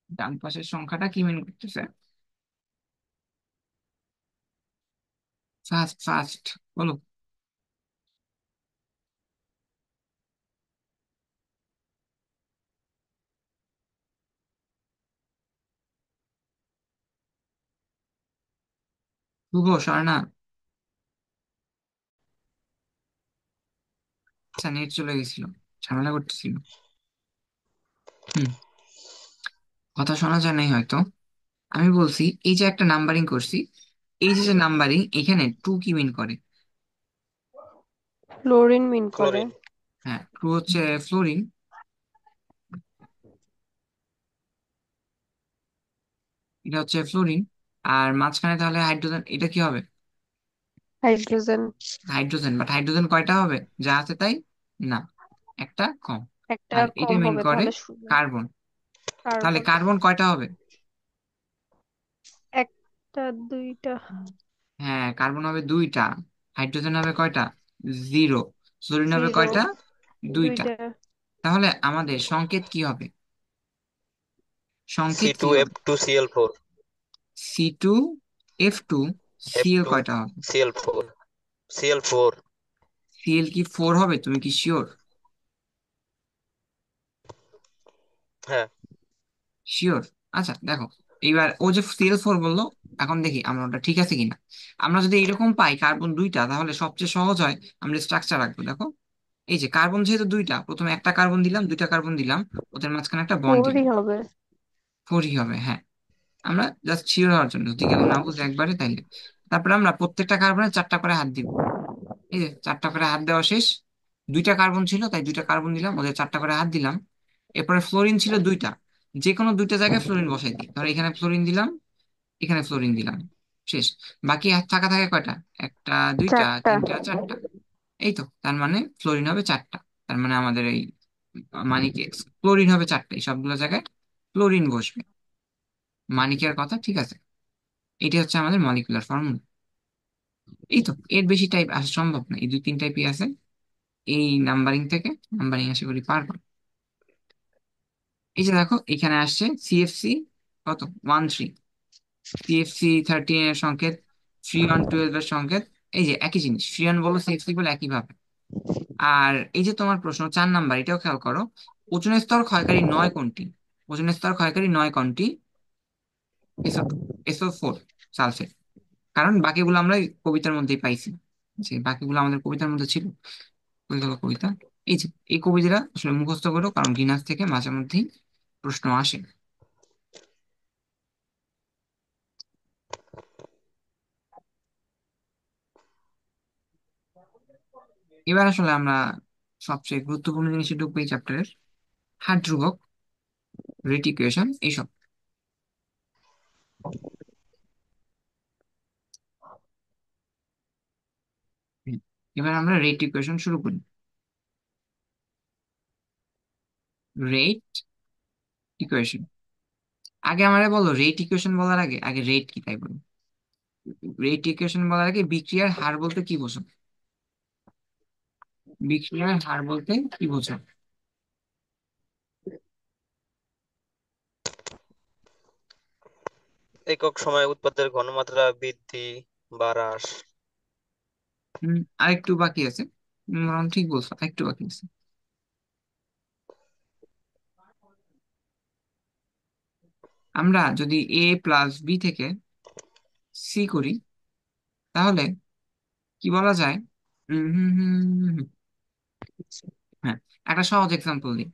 ডান পাশের সংখ্যাটা কি মিন করতেছে? ফার্স্ট ফার্স্ট বলো। শুভ, স্বর্ণা। আচ্ছা, নেট চলে গেছিল, ঝামেলা করতেছিল। হুম, কথা শোনা যায় নাই হয়তো। আমি বলছি, এই যে একটা নাম্বারিং করছি, এই যে যে নাম্বারিং, এখানে 2 কি মিন করে? ফ্লোরিন মিন করে। ক্লোরিন। হ্যাঁ, 2 হচ্ছে ফ্লোরিন, এটা হচ্ছে ফ্লোরিন। আর মাঝখানে তাহলে হাইড্রোজেন, এটা কি হবে? হাইড্রোজেন। হাইড্রোজেন, বাট হাইড্রোজেন কয়টা হবে? যা আছে তাই? না, একটা কম। একটা আর এটা কম মিন হবে, করে তাহলে শুধু কার্বন। তাহলে কার্বন। কার্বন কয়টা হবে? একটা, দুইটা। হ্যাঁ, কার্বন হবে 2টা। হাইড্রোজেন হবে কয়টা? 0। ফ্লোরিন হবে 0। কয়টা? 2টা। দুইটা। তাহলে আমাদের সংকেত কি হবে? সি সংকেত টু কি এফ হবে? Two Cl four C2F2, F Cl two কয়টা হবে? Cl four Cl four Cl কি 4 হবে? তুমি কি শিওর? হ্যাঁ। শিওর? আচ্ছা দেখো, এইবার ও যে Cl4 বললো, এখন দেখি আমরা ওটা ঠিক আছে কিনা। আমরা যদি এরকম পাই কার্বন 2টা, তাহলে সবচেয়ে সহজ হয় আমরা স্ট্রাকচার রাখবো। দেখো, এই যে কার্বন যেহেতু 2টা, প্রথমে একটা কার্বন দিলাম, 2টা কার্বন দিলাম, ওদের মাঝখানে একটা বন্ড 4ই দিলাম। হবে। 4ই হবে, হ্যাঁ। আমরা জাস্ট শিওর হওয়ার জন্য, যদি কেউ না বুঝে একবারে তাইলে। তারপরে আমরা প্রত্যেকটা কার্বনে 4টা করে হাত দিব। এই যে 4টা করে হাত দেওয়া শেষ। 2টা কার্বন ছিল তাই 2টা কার্বন দিলাম, ওদের 4টা করে হাত দিলাম। এরপরে ফ্লোরিন ছিল 2টা, যে কোনো 2টা জায়গায় ফ্লোরিন বসাই দিই। ধর এখানে ফ্লোরিন দিলাম, এখানে ফ্লোরিন দিলাম, শেষ। বাকি হাত থাকা থাকে কয়টা? একটা, দুইটা, 4টা। তিনটা, 4টা। এই তো, তার মানে ফ্লোরিন হবে 4টা। তার মানে আমাদের এই মানিকে ক্লোরিন হবে 4টা, এই সবগুলো জায়গায় ক্লোরিন বসবে। মানিকের কথা ঠিক আছে। এটি হচ্ছে আমাদের মলিকুলার ফর্মুলা। এই তো, এর বেশি টাইপ আসা সম্ভব না, এই 2 3 টাইপই আছে। এই নাম্বারিং থেকে নাম্বারিং আশা করি পারবা। এই যে দেখো এখানে আসছে সিএফসি কত 13, সিএফসি 13 এর সংকেত, ফ্রিয়ন 12 এর সংকেত। এই যে একই জিনিস, ফ্রিয়ন বলো সিএফসি বলো একই ভাবে। আর এই যে তোমার প্রশ্ন 4 নাম্বার, এটাও খেয়াল করো। ওজোন স্তর ক্ষয়কারী নয় কোনটি? ওজোন স্তর ক্ষয়কারী নয় কোনটি? SO2, SO4 sulphate. কারণ বাকিগুলো আমরা এই কবিতার মধ্যেই পাইছি, যে বাকিগুলো আমাদের কবিতার মধ্যে ছিল। কবিতা বা কবিতা, এই যে এই কবিতাটা আসলে মুখস্থ করো, কারণ গিনাস থেকে মাঝে মধ্যেই প্রশ্ন আসে। এবার আসলে আমরা সবচেয়ে গুরুত্বপূর্ণ জিনিসে ঢুকবো এই চ্যাপ্টারের, হার ধ্রুবক, রেট ইকুয়েশন এইসব। হুম। এবার আমরা রেট ইকুয়েশন শুরু করি। রেট ইকুয়েশন, আগে আমারে বলো রেট ইকুয়েশন বলার আগে আগে রেট কি তাই বলো। রেট ইকুয়েশন বলার আগে বিক্রিয়ার হার বলতে কি বোঝো? বিক্রিয়ার হার বলতে কি বোঝো? একক সময়ে উৎপাদের ঘনমাত্রা বৃদ্ধি বা হ্রাস। আরেকটু বাকি আছে। ঠিক বলছো, আরেকটু বাকি আছে। আমরা যদি A+B থেকে সি করি, তাহলে কি বলা যায়? উম, হুম, হুম, হুম, হুম। হ্যাঁ, একটা সহজ এক্সাম্পল দিই।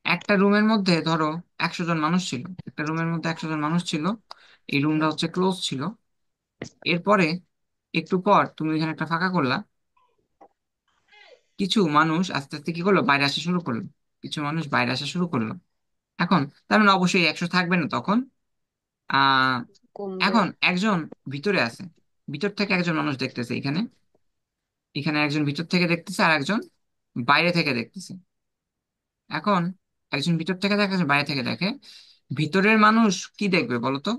একটা রুমের মধ্যে ধরো 100 জন মানুষ ছিল। একটা রুমের মধ্যে 100 জন মানুষ ছিল, এই রুমটা হচ্ছে ক্লোজ ছিল। এরপরে একটু পর তুমি এখানে একটা ফাঁকা করলা, কিছু মানুষ আস্তে আস্তে কি করলো, বাইরে আসা শুরু করলো। কিছু মানুষ বাইরে আসা শুরু করলো। এখন তার মানে অবশ্যই 100 থাকবে না তখন। আহ কমবে। এখন একজন ভিতরে আছে, ভিতর থেকে একজন মানুষ দেখতেছে এখানে। এখানে একজন ভিতর থেকে দেখতেছে আর একজন বাইরে থেকে দেখতেছে। এখন একজন ভিতর থেকে দেখে, একজন বাইরে থেকে দেখে। ভিতরের মানুষ কি দেখবে বলো তো?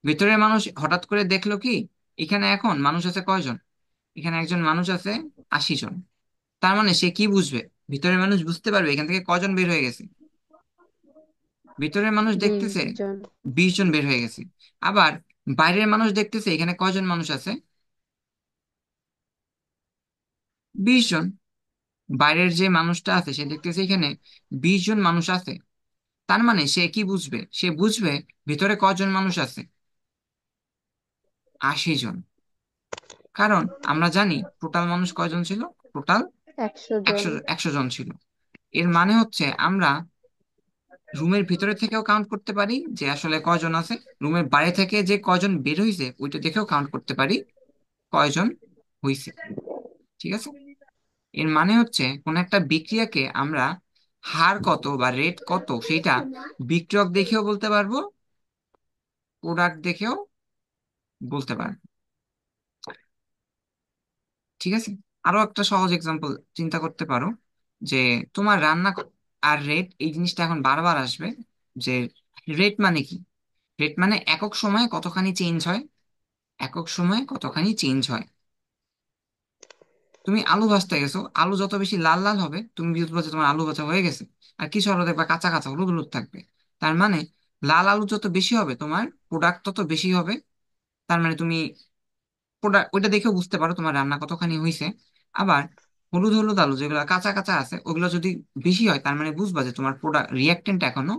ভিতরের মানুষ হঠাৎ করে দেখলো কি, এখানে এখন মানুষ আছে কয়জন? এখানে একজন মানুষ আছে 80 জন। তার মানে সে কি বুঝবে? ভিতরের মানুষ বুঝতে পারবে এখান থেকে কজন বের হয়ে গেছে। ভিতরের মানুষ বিশ দেখতেছে জন 20 জন বের হয়ে গেছে। আবার বাইরের মানুষ দেখতেছে এখানে কয়জন মানুষ আছে? 20 জন। বাইরের যে মানুষটা আছে সে দেখতেছে এখানে 20 জন মানুষ আছে। তার মানে সে কি বুঝবে? সে বুঝবে ভিতরে কয়জন মানুষ আছে? 80 জন। কারণ আমরা জানি টোটাল মানুষ কয়জন ছিল, টোটাল 100 জন। একশো 100 জন ছিল। এর মানে হচ্ছে আমরা রুমের ভিতরে থেকেও কাউন্ট করতে পারি যে আসলে কয়জন আছে, রুমের বাইরে থেকে যে কয়জন বের হইছে ওইটা দেখেও কাউন্ট করতে পারি কয়জন হইছে। ঠিক আছে? এর মানে হচ্ছে কোন একটা বিক্রিয়াকে আমরা হার কত বা রেট কত সেটা বিক্রিয়ক দেখেও বলতে পারবো, প্রোডাক্ট দেখেও বলতে পারবো। ঠিক আছে? আরো একটা সহজ এক্সাম্পল চিন্তা করতে পারো, যে তোমার আর রেট, এই জিনিসটা এখন বারবার আসবে, যে রেট মানে কি? রেট মানে একক সময়ে কতখানি চেঞ্জ হয়, একক সময়ে কতখানি চেঞ্জ হয়। তুমি আলু ভাজতে গেছো, আলু যত বেশি লাল লাল হবে তুমি বুঝবা যে তোমার আলু ভাজা হয়ে গেছে। আর কিছু আলু দেখবা কাঁচা কাঁচা হলুদ হলুদ থাকবে। তার মানে লাল আলু যত বেশি হবে তোমার প্রোডাক্ট তত বেশি হবে। তার মানে তুমি প্রোডাক্ট ওইটা দেখেও বুঝতে পারো তোমার রান্না কতখানি হয়েছে। আবার হলুদ হলুদ আলু যেগুলো কাঁচা কাঁচা আছে ওগুলো যদি বেশি হয় তার মানে বুঝবা যে তোমার প্রোডাক্ট রিয়াক্টেন্ট এখনো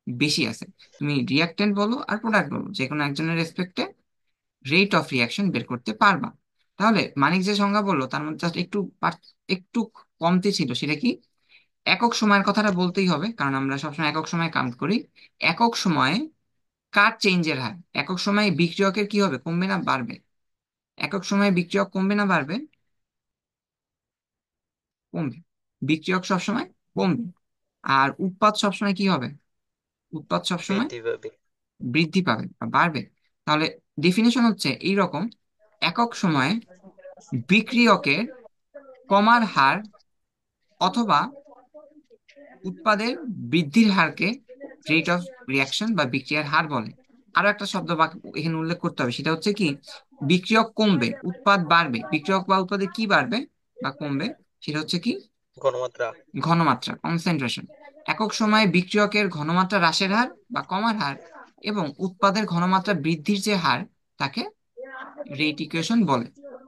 বেশি আছে। তুমি রিয়াক্টেন্ট বলো আর প্রোডাক্ট বলো, যে কোনো একজনের রেসপেক্টে রেট অফ রিয়াকশন বের করতে পারবা। তাহলে মানিক যে সংজ্ঞা বললো তার মধ্যে just একটু কমতি ছিল, সেটা কি? একক সময়ের কথাটা বলতেই হবে, কারণ আমরা সবসময় একক সময় কাউন্ট করি। একক সময়ে কার চেঞ্জের হার, একক সময়ে বিক্রিয়কের কি হবে, কমবে না বাড়বে? একক সময়ে বিক্রিয়ক কমবে না বাড়বে? কমবে। বিক্রিয়ক সবসময় কমবে। আর উৎপাদ সবসময় কি হবে? উৎপাদ সবসময় বৃদ্ধি পাবে। বৃদ্ধি পাবে বা বাড়বে। তাহলে ডেফিনেশন হচ্ছে এইরকম: একক সময়ে বিক্রিয়কের কমার হার অথবা উৎপাদের বৃদ্ধির হারকে রেট অফ রিয়াকশন বা বিক্রিয়ার হার বলে। আরো একটা শব্দ এখানে উল্লেখ করতে হবে, সেটা হচ্ছে কি, বিক্রিয়ক কমবে উৎপাদ বাড়বে, বিক্রিয়ক বা উৎপাদে কি বাড়বে বা কমবে, সেটা হচ্ছে কি, ঘনমাত্রা। ঘনমাত্রা কনসেন্ট্রেশন, একক সময়ে বিক্রিয়কের ঘনমাত্রা হ্রাসের হার বা কমার হার এবং উৎপাদের ঘনমাত্রা বৃদ্ধির যে হার তাকে রেট ইকুয়েশন বলে,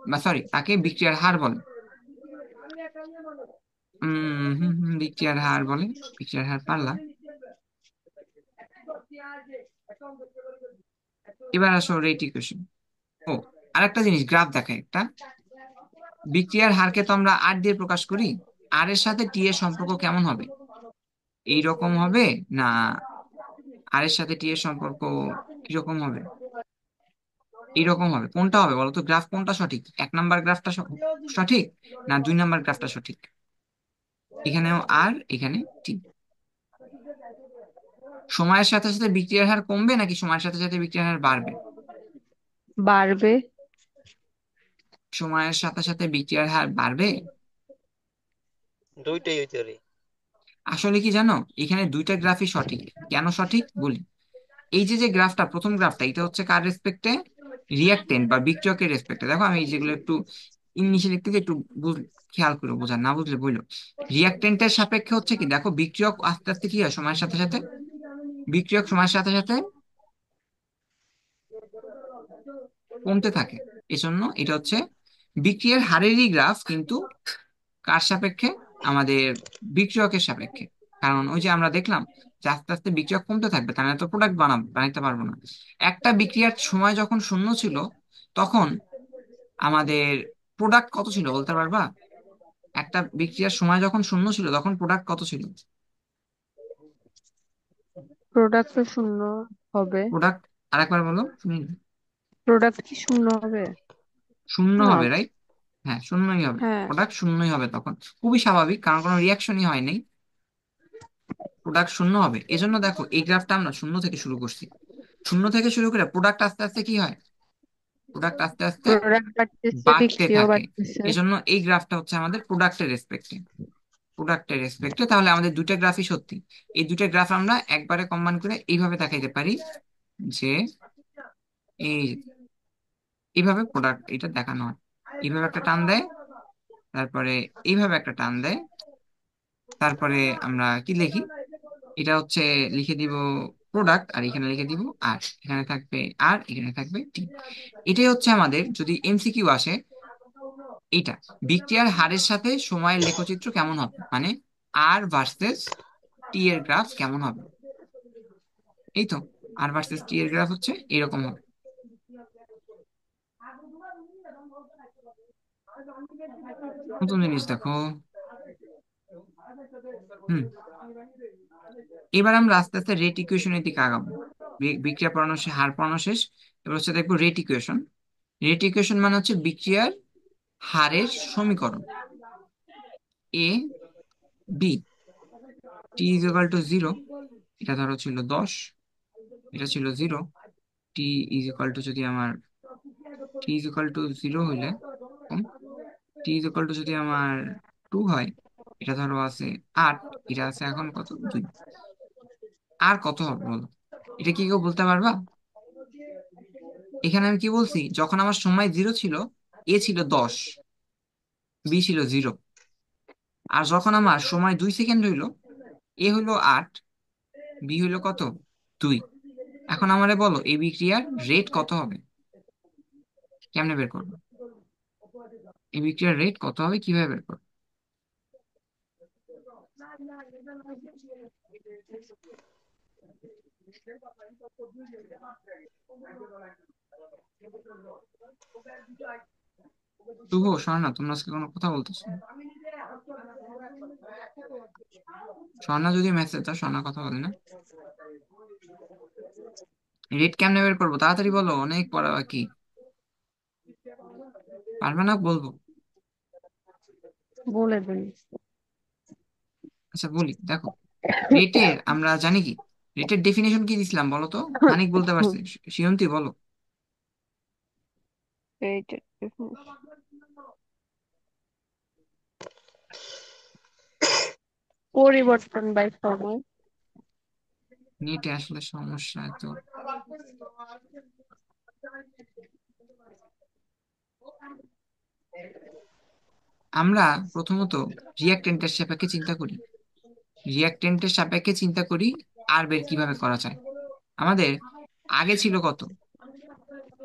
বা সরি তাকে বিক্রিয়ার হার বলে। বিক্রিয়ার হার বলে, বিক্রিয়ার হার পারলাম। এবার আসো রেট ইকুয়েশন। ও, আরেকটা জিনিস, গ্রাফ দেখায় একটা। বিক্রিয়ার হারকে তো আমরা আর দিয়ে প্রকাশ করি, আর এর সাথে টি এর সম্পর্ক কেমন হবে? এইরকম হবে, না আর এর সাথে টি এর সম্পর্ক কিরকম হবে? এইরকম হবে? কোনটা হবে বলো তো? গ্রাফ কোনটা সঠিক? 1 নাম্বার গ্রাফটা সঠিক, না 2 নাম্বার গ্রাফটা সঠিক? এখানেও আর এখানে টি। সময়ের সাথে সাথে বিক্রিয়ার হার কমবে নাকি সময়ের সাথে সাথে বিক্রিয়ার হার বাড়বে? বাড়বে। সময়ের সাথে সাথে বিক্রিয়ার হার বাড়বে। দুইটাই হইতে পারে। আসলে কি জানো, এখানে দুইটা গ্রাফই সঠিক। কেন সঠিক বলি। এই যে যে গ্রাফটা, প্রথম গ্রাফটা, এটা হচ্ছে কার রেসপেক্টে? রিয়াক্টেন্ট বা বিক্রিয়কের রেসপেক্টে। দেখো আমি যেগুলো একটু ইংলিশে লিখতে গিয়ে একটু খেয়াল করে বোঝার, না বুঝলে বললো। রিয়াক্টেন্টের সাপেক্ষে হচ্ছে কি, দেখো বিক্রিয়ক আস্তে আস্তে কি হয় সময়ের সাথে সাথে, বিক্রিয়ক সময়ের সাথে সাথে কমতে থাকে। এজন্য এটা হচ্ছে বিক্রিয়ার হারেরই গ্রাফ, কিন্তু কার সাপেক্ষে? আমাদের বিক্রিয়কের সাপেক্ষে। কারণ ওই যে আমরা দেখলাম যে আস্তে আস্তে বিক্রিয়ক কমতে থাকবে, তাহলে তো প্রোডাক্ট বানাইতে পারবো না। একটা বিক্রিয়ার সময় যখন শূন্য ছিল, তখন আমাদের প্রোডাক্ট কত ছিল বলতে পারবা? একটা বিক্রিয়ার সময় যখন শূন্য ছিল তখন প্রোডাক্ট কত ছিল? প্রোডাক্ট তো শূন্য হবে। প্রোডাক্ট আরেকবার বলো শুনি। প্রোডাক্ট কি শূন্য হবে? শূন্য না। হবে, রাইট। হ্যাঁ, শূন্যই হবে, হ্যাঁ। প্রোডাক্ট শূন্যই হবে তখন। খুবই স্বাভাবিক, কারণ কোনো রিয়াকশনই হয় নাই। প্রোডাক্ট শূন্য হবে। এজন্য দেখো এই গ্রাফটা আমরা শূন্য থেকে শুরু করছি। শূন্য থেকে শুরু করে প্রোডাক্ট আস্তে আস্তে কি হয়? প্রোডাক্ট আস্তে আস্তে প্রোডাক্ট বাড়তেছে, বাড়তে বিক্রিও থাকে। বাড়তেছে। এজন্য এই গ্রাফটা হচ্ছে আমাদের প্রোডাক্টের রেসপেক্টে। প্রোডাক্টের রেসপেক্টে তাহলে আমাদের দুইটা গ্রাফই সত্যি। এই দুইটা গ্রাফ আমরা একবারে কম্বাইন করে এইভাবে দেখাইতে পারি যে এই এইভাবে প্রোডাক্ট এটা দেখানো হয়। এইভাবে একটা টান দেয়, তারপরে এইভাবে একটা টান দেয়, তারপরে আমরা কি লিখি? এটা হচ্ছে লিখে দিব প্রোডাক্ট, আর এখানে লিখে দিব আর, এখানে থাকবে আর, এখানে থাকবে টি। এটাই হচ্ছে আমাদের যদি এমসিকিউ আসে, এটা বিক্রিয়ার হারের সাথে সময়ের লেখচিত্র কেমন হবে, মানে আর ভার্সেস টি এর গ্রাফ কেমন হবে। এই তো, আর ভার্সেস টি এর গ্রাফ হচ্ছে এরকম হবে। নতুন জিনিস দেখো। হুম, এবার আমরা আস্তে আস্তে রেট ইকুয়েশনের দিকে আগাবো। বিক্রিয়া পড়ানো শেষ, হার পড়ানো শেষ। এবার হচ্ছে দেখবো রেট ইকুয়েশন। রেট ইকুয়েশন মানে হচ্ছে বিক্রিয়ার হারের সমীকরণ। A B T is equal to 0, এটা ধরো ছিল 10, এটা ছিল 0। টি ইজ ইকুয়াল টু যদি আমার টি ইজ ইকুয়াল টু 0 হইলে, টি ইজ ইকুয়াল টু যদি আমার 2 হয়, এটা ধরো আছে 8, এটা আছে এখন কত, 2। আর কত হবে বলো? এটা কি কেউ বলতে পারবা? এখানে আমি কি বলছি, যখন আমার সময় 0 ছিল, এ ছিল 10, বি ছিল 0। আর যখন আমার সময় 2 সেকেন্ড হইলো, এ হইলো 8, বি হইলো কত, 2। এখন আমারে বলো এই বিক্রিয়ার রেট কত হবে? কেমনে বের করবো? এই বিক্রিয়ার রেট কত হবে কিভাবে বের করবো? শুভ, স্বর্ণা, তোমরা আজকে কোনো কথা বলতেছো না। স্বর্ণা যদি মেসেজ দাও, স্বর্ণা কথা বলে না। রেট কেমনে বের করবো তাড়াতাড়ি বলো, অনেক পড়া বাকি। পারবে না বলবো? বলে দিন। আচ্ছা বলি, দেখো রেটের আমরা জানি কি, রেটের ডেফিনেশন কি দিছিলাম বলো তো? হানিক বলতে পারছে, শিয়ন্তি বলো। এইটা পরিবর্তন বাই সময়। নেটে আসলে সমস্যা তো। আমরা প্রথমত রিয়াক্টেন্টের সাপেক্ষে চিন্তা করি। রিয়াক্টেন্টের সাপেক্ষে চিন্তা করি আর বের কিভাবে করা যায়। আমাদের আগে ছিল কত?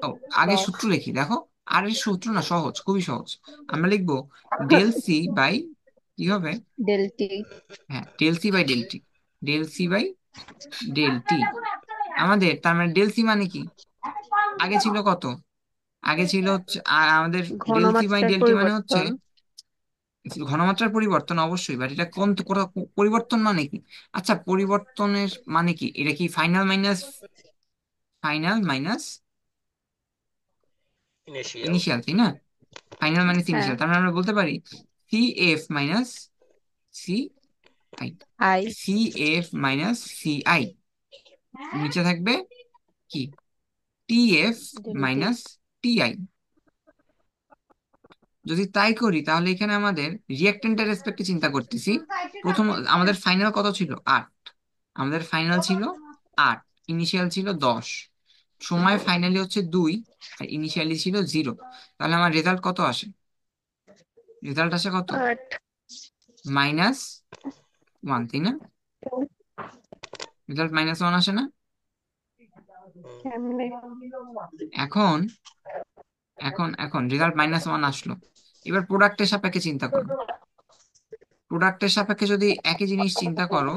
ও, আগে 10। সূত্র লিখি, দেখো। আর এর সূত্র না, সহজ, খুবই সহজ। আমরা লিখবো ডেল সি বাই, কি হবে? ডেল্টি। হ্যাঁ, del C by del T. Del C by del T. আমাদের তার মানে ডেল সি মানে কি? আগে ছিল কত? আগে ছিল হচ্ছে আমাদের ডেল সি বাই ঘনমাত্রার ডেল টি মানে হচ্ছে পরিবর্তন। ঘনমাত্রার পরিবর্তন, অবশ্যই, বাট এটা কোন পরিবর্তন মানে কি? আচ্ছা, পরিবর্তনের মানে কি? এটা কি ফাইনাল মাইনাস ইনিশিয়াল। ইনিশিয়াল, তাই না? ফাইনাল মাইনাস হ্যাঁ। ইনিশিয়াল, তার মানে আমরা বলতে পারি C F minus C I. I. C F minus C I, নিচে থাকবে কি? T F delta. Minus T I. যদি তাই করি তাহলে এখানে আমাদের রিয়াক্টেন্টের রেসপেক্টে চিন্তা করতেছি। প্রথম আমাদের ফাইনাল কত ছিল? 8। আমাদের ফাইনাল ছিল 8, ইনিশিয়াল ছিল 10। সময় ফাইনালি হচ্ছে 2 আর ইনিশিয়ালি ছিল 0। তাহলে আমার রেজাল্ট কত আসে? রেজাল্ট আসে কত? 8। -1, তাই না? রেজাল্ট -1 আসে না? কেমনে? এখন এখন রেজাল্ট -1 আসলো। এবার প্রোডাক্টের সাপেক্ষে চিন্তা করো। প্রোডাক্টের সাপেক্ষে যদি একই জিনিস চিন্তা করো,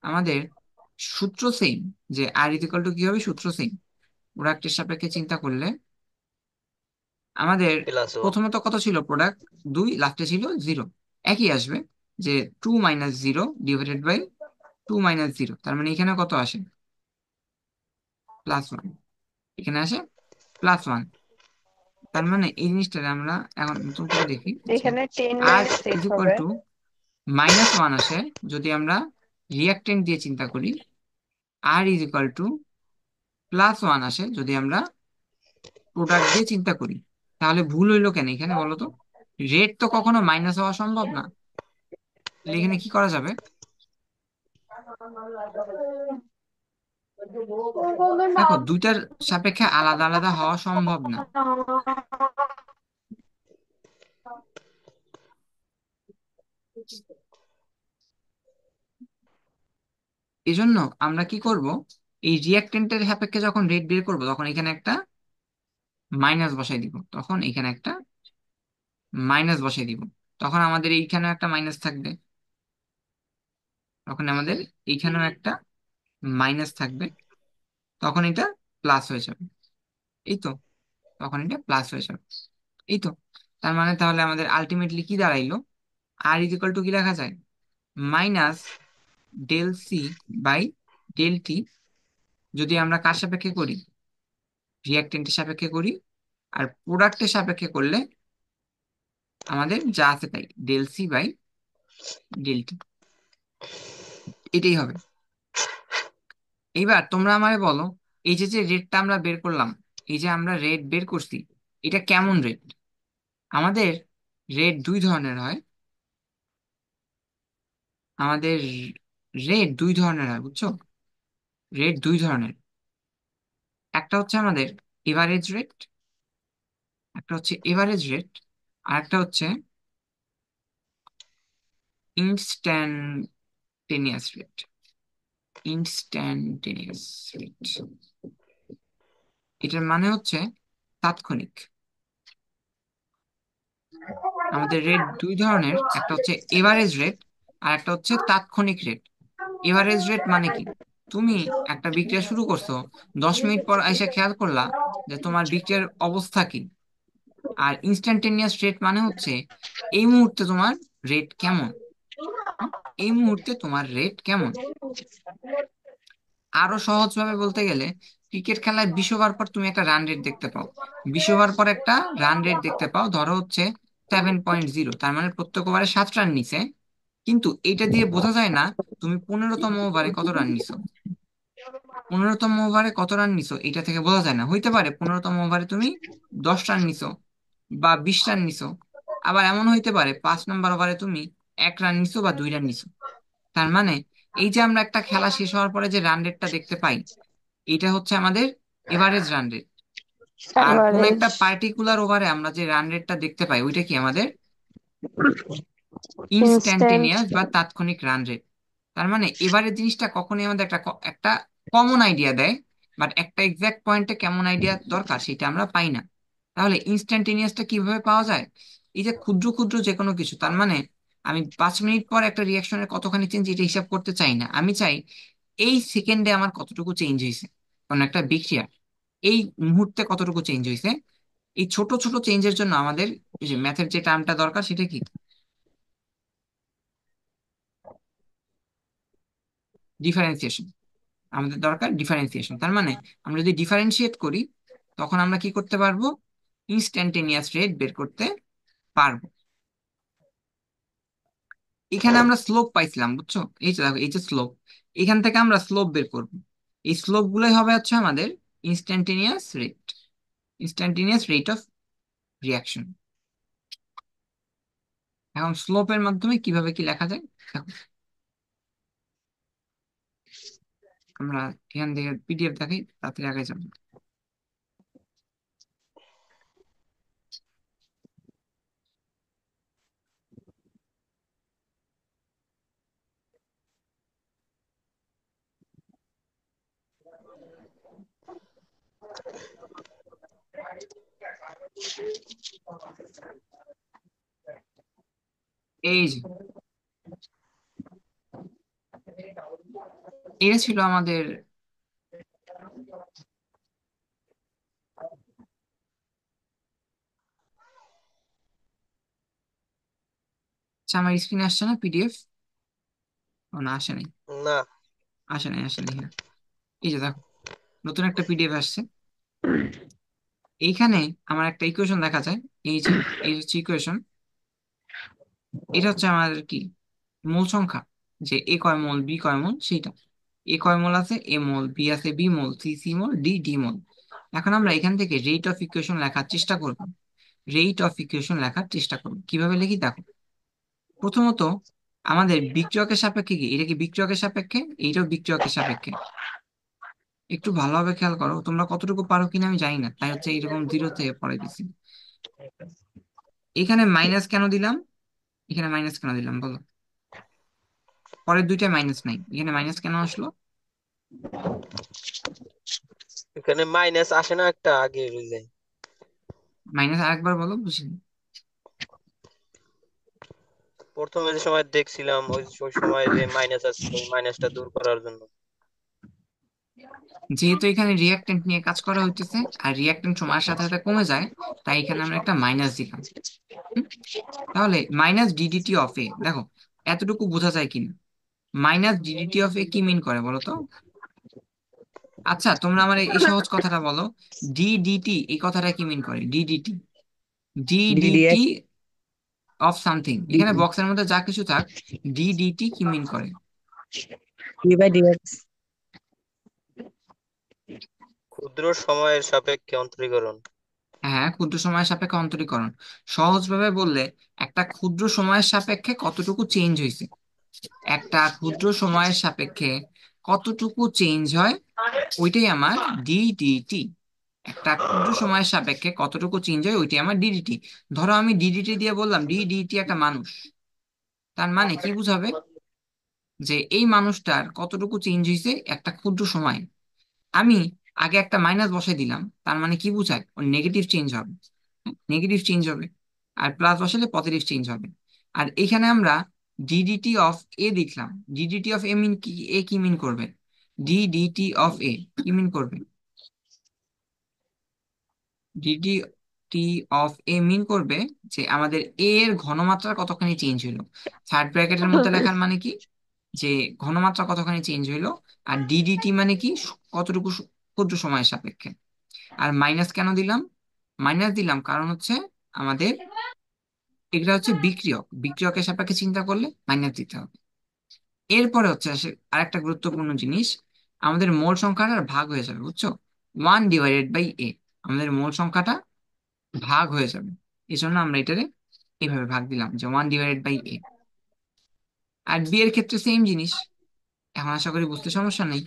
আমাদের সূত্র সেম, যে আর ইকুয়াল টু কি হবে, সূত্র সেম। প্রোডাক্টের সাপেক্ষে চিন্তা করলে আমাদের +1। প্রথমত কত ছিল? প্রোডাক্ট 2, লাস্টে ছিল 0। একই আসবে, যে 2 - 0 / 2 - 0, তার মানে এখানে কত আসে? +1। এখানে আসে +1। তার মানে এই জিনিসটা আমরা এখন নতুন করে দেখি, যে এখানে 10 আর মাইনাস 8 ইজ ইকুয়াল হবে। টু -1 আসে যদি আমরা রিয়াক্টেন্ট দিয়ে চিন্তা করি। আর ইজ ইকুয়াল টু +1 আসে যদি আমরা প্রোডাক্ট দিয়ে চিন্তা করি। তাহলে ভুল হইলো কেন এখানে, বলো তো? রেট তো কখনো মাইনাস হওয়া সম্ভব না। তাহলে এখানে কি করা যাবে? দেখো, দুইটার সাপেক্ষে আলাদা আলাদা হওয়া সম্ভব না। এজন্য আমরা কি করব? এই রিয়াক্টেন্টের সাপেক্ষে যখন রেট বের করব তখন এখানে একটা মাইনাস বসাই দিব, তখন এখানে একটা মাইনাস বসাই দিব। তখন আমাদের এইখানে একটা মাইনাস থাকবে, তখন আমাদের এইখানেও একটা মাইনাস থাকবে, তখন এটা প্লাস হয়ে যাবে। এই তো, তখন এটা প্লাস হয়ে যাবে। এই তো। তার মানে তাহলে আমাদের আলটিমেটলি কি দাঁড়াইলো? আর ইজ ইকুয়াল টু কি লেখা যায়? Minus del C by del T, যদি আমরা কার সাপেক্ষে করি? রিয়াক্টেন্টের সাপেক্ষে করি। আর প্রোডাক্টের সাপেক্ষে করলে আমাদের যা আছে তাই, del C by del T, এটাই হবে। এইবার তোমরা আমারে বলো, এই যে যে রেটটা আমরা বের করলাম, এই যে আমরা রেট বের করছি, এটা কেমন রেট? আমাদের রেট দুই ধরনের হয়। আমাদের রেট দুই ধরনের হয়, বুঝছো? রেট দুই ধরনের। একটা হচ্ছে আমাদের এভারেজ রেট, আর একটা হচ্ছে ইনস্ট্যান্টেনিয়াস রেট। ইনস্ট্যান্টেনিয়াস রেট, এটার মানে হচ্ছে তাৎক্ষণিক। আমাদের রেট দুই ধরনের, একটা হচ্ছে এভারেজ রেট আর একটা হচ্ছে তাৎক্ষণিক রেট। এভারেজ রেট মানে কি? তুমি একটা বিক্রিয়া শুরু করছো, 10 মিনিট পর এসে খেয়াল করলা যে তোমার বিক্রিয়ার অবস্থা কি। আর ইনস্ট্যান্টেনিয়াস রেট মানে হচ্ছে এই মুহূর্তে তোমার রেট কেমন। হুম? এই মুহূর্তে তোমার রেট কেমন। আরো সহজ ভাবে বলতে গেলে, ক্রিকেট খেলায় 20 ওভার পর তুমি একটা রান রেট দেখতে পাও। 20 ওভার পর একটা রান রেট দেখতে পাও, ধরো হচ্ছে 7.0, তার মানে প্রত্যেক ওভারে 7 রান নিছে। কিন্তু এটা দিয়ে বোঝা যায় না তুমি 15তম ওভারে কত রান নিছো। 15তম ওভারে কত রান নিছো এটা থেকে বোঝা যায় না। হইতে পারে 15তম ওভারে তুমি 10 রান নিছো বা 20 রান নিছো। আবার এমন হইতে পারে 5 নম্বর ওভারে তুমি 1 রান নিছো বা 2 রান নিছো। তার মানে এই যে আমরা একটা খেলা শেষ হওয়ার পরে যে রান রেটটা দেখতে পাই, এটা হচ্ছে আমাদের এভারেজ রান রেট। আর কোন অ্যাভারেজ, একটা পার্টিকুলার ওভারে আমরা যে রান রেটটা দেখতে পাই ওইটা কি আমাদের ইনস্ট্যান্ট। ইনস্ট্যান্টেনিয়াস বা তাৎক্ষণিক রান রেট। তার মানে এবারে জিনিসটা কখনই আমাদের একটা কমন আইডিয়া দেয়, বাট একটা এক্সাক্ট পয়েন্টে কেমন আইডিয়া দরকার সেটা আমরা পাই না। তাহলে ইনস্ট্যান্টেনিয়াসটা কিভাবে পাওয়া যায়? এই যে ক্ষুদ্র ক্ষুদ্র যে কোনো কিছু, তার মানে আমি 5 মিনিট পর একটা রিয়াকশনের কতখানি চেঞ্জ এটা হিসাব করতে চাই না, আমি চাই এই সেকেন্ডে আমার কতটুকু চেঞ্জ হয়েছে, কোন একটা বিক্রিয়া এই মুহূর্তে কতটুকু চেঞ্জ হয়েছে। এই ছোট ছোট চেঞ্জের জন্য আমাদের এই যে ম্যাথের যে টার্মটা দরকার সেটা কি? ডিফারেন্সিয়েশন। আমাদের দরকার ডিফারেন্সিয়েশন। তার মানে আমরা যদি ডিফারেন্সিয়েট করি তখন আমরা কি করতে পারবো? ইনস্ট্যান্টেনিয়াস রেট বের করতে পারবো। এখানে আমরা স্লোপ পাইছিলাম, বুঝছো? এই যে দেখো, এই যে স্লোপ, এখান থেকে আমরা স্লোপ বের করব। এই স্লোপ গুলোই হবে হচ্ছে আমাদের instantaneous rate, instantaneous rate of reaction. এখন স্লোপের মাধ্যমে কিভাবে কি লেখা যায় দেখো। আমরা এখান থেকে পিডিএফ দেখাই, তাড়াতাড়ি আগে যাবো। এই যে এটা ছিল আমাদের। আচ্ছা, আমার স্ক্রিনে আসছে না পিডিএফ? ও না, আসে নাই। না। আসে নাই, আসে নাই, হ্যাঁ। এই যে দেখো, নতুন একটা পিডিএফ আসছে। এইখানে আমার একটা ইকুয়েশন দেখা যায়। এই যে, এই হচ্ছে ইকুয়েশন। এটা হচ্ছে আমাদের কি মূল সংখ্যা, যে এ কয় মোল বি কয় মোল সেইটা। এ কয় মোল আছে, এ মোল, বি আছে বি মোল, সি সি মোল, ডি ডি মোল। এখন আমরা এখান থেকে রেট অফ ইকুয়েশন লেখার চেষ্টা করব। রেট অফ ইকুয়েশন লেখার চেষ্টা করব, কিভাবে লিখি দেখো। প্রথমত আমাদের বিক্রিয়কের সাপেক্ষে কি, এটা কি বিক্রিয়কের সাপেক্ষে, এইটাও বিক্রিয়কের সাপেক্ষে। একটু ভালোভাবে খেয়াল করো, তোমরা কতটুকু পারো কিনা আমি জানি না, তাই হচ্ছে এরকম জিরো থেকে পড়াই দিছি। এখানে মাইনাস কেন দিলাম? এখানে মাইনাস কেন দিলাম বলো? পরের দুইটা মাইনাস নাই, এখানে মাইনাস কেন আসলো? এখানে মাইনাস আসে না একটা আগে বুঝলে? মাইনাস আরেকবার বলো, বুঝিনি। প্রথমে যে সময় দেখছিলাম ওই ওই সময় যে মাইনাস আসছে, ওই মাইনাসটা দূর করার জন্য। যেহেতু এখানে রিয়াক্ট্যান্ট নিয়ে কাজ করা হইতেছে আর রিয়াক্ট্যান্ট সময়ের সাথে সাথে কমে যায়, তাই এখানে আমরা একটা মাইনাস দিলাম। হুম? তাহলে মাইনাস ডিডিটি অফ এ, দেখো এতটুকু বোঝা যায় কিনা। মাইনাস ডিডিটি অফ এ কি মিন করে বলো তো? আচ্ছা, তোমরা আমার এই সহজ কথাটা বলো, ডিডিটি এই কথাটা কি মিন করে? D dt, d dt d dx of something, এখানে ডি বক্সের মধ্যে যা কিছু থাক, ডিডিটি কি মিন করে? By dx. ক্ষুদ্র সময়ের সাপেক্ষে অন্তরীকরণ। হ্যাঁ, ক্ষুদ্র সময়ের সাপেক্ষে অন্তরীকরণ। সহজভাবে বললে একটা ক্ষুদ্র সময়ের সাপেক্ষে কতটুকু চেঞ্জ হয়েছে, একটা ক্ষুদ্র সময়ের সাপেক্ষে কতটুকু চেঞ্জ হয়, ওইটাই আমার ডিডিটি। একটা ক্ষুদ্র সময়ের সাপেক্ষে কতটুকু চেঞ্জ হয় ওইটাই আমার ডিডিটি। ধরো আমি ডিডিটি দিয়ে বললাম ডিডিটি একটা মানুষ, তার মানে কি বুঝাবে? যে এই মানুষটার কতটুকু চেঞ্জ হয়েছে একটা ক্ষুদ্র সময়। আমি আগে একটা মাইনাস বসাই দিলাম, তার মানে কি বুঝায়? ওর নেগেটিভ চেঞ্জ হবে, নেগেটিভ চেঞ্জ হবে। আর প্লাস বসালে পজিটিভ চেঞ্জ হবে। আর এখানে আমরা ডিডিটি অফ এ দেখলাম। ডিডিটি অফ এ মিন কি, এ কি মিন করবে? ডিডিটি অফ এ কি মিন করবে? ডিডিটি অফ এ মিন করবে যে আমাদের এ এর ঘনমাত্রা কতখানি চেঞ্জ হইলো। থার্ড ব্র্যাকেটের মধ্যে লেখার মানে কি, যে ঘনমাত্রা কতখানি চেঞ্জ হইলো। আর ডিডিটি মানে কি, কতটুকু ক্ষুদ্র সময়ের সাপেক্ষে। আর মাইনাস কেন দিলাম? মাইনাস দিলাম কারণ হচ্ছে আমাদের এগুলা হচ্ছে বিক্রিয়ক, বিক্রিয়কের সাপেক্ষে চিন্তা করলে মাইনাস দিতে হবে। এরপরে হচ্ছে আসে আরেকটা গুরুত্বপূর্ণ জিনিস, আমাদের মোল সংখ্যাটা ভাগ হয়ে যাবে, বুঝছো? 1/a, আমাদের মোল সংখ্যাটা ভাগ হয়ে যাবে। এই জন্য আমরা এটারে এইভাবে ভাগ দিলাম যে 1/a। আর বি এর ক্ষেত্রে সেম জিনিস। এখন আশা করি বুঝতে সমস্যা নেই।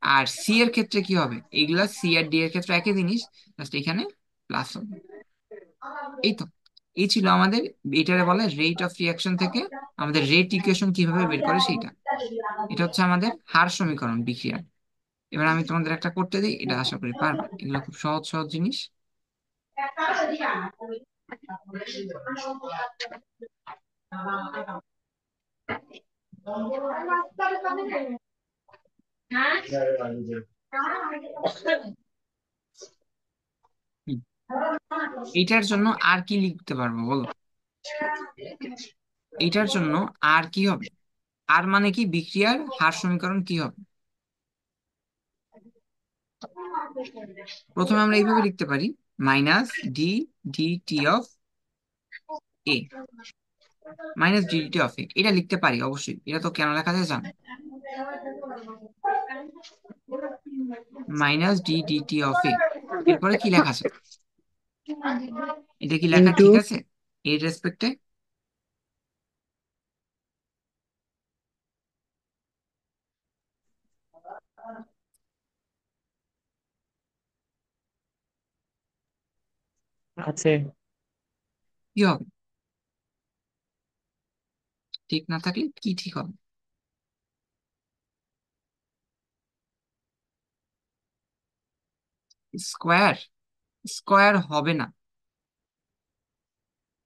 আর সি এর ক্ষেত্রে কি হবে, এইগুলা সি আর ডি এর ক্ষেত্রে একই জিনিস, জাস্ট এখানে প্লাস হবে। এই তো, এই ছিল আমাদের, এটারে বলে রেট অফ রিয়াকশন থেকে আমাদের রেট ইকুয়েশন কিভাবে বের করে সেইটা। এটা হচ্ছে আমাদের হার সমীকরণ বিক্রিয়ার। এবার আমি তোমাদের একটা করতে দিই, এটা আশা করি পারবা, এগুলো খুব সহজ সহজ জিনিস। হুম, এইটার জন্য আর কি লিখতে পারবো বলো? এইটার জন্য আর কি হবে? আর মানে কি, বিক্রিয়ার হার সমীকরণ কি হবে? প্রথমে আমরা এইভাবে লিখতে পারি, minus D DT of A, minus D D T of A, এটা লিখতে পারি অবশ্যই। এটা তো কেন লেখা যায় জানো, মাইনাস ডি ডিটি অফ এ, এরপরে কি লেখা আছে? এটা কি লেখা ইন্টু ঠিক আছে এর রেসপেক্টে? আছে। কি হবে? ঠিক না থাকলে কি ঠিক হবে? স্কোয়ার, স্কোয়ার হবে না।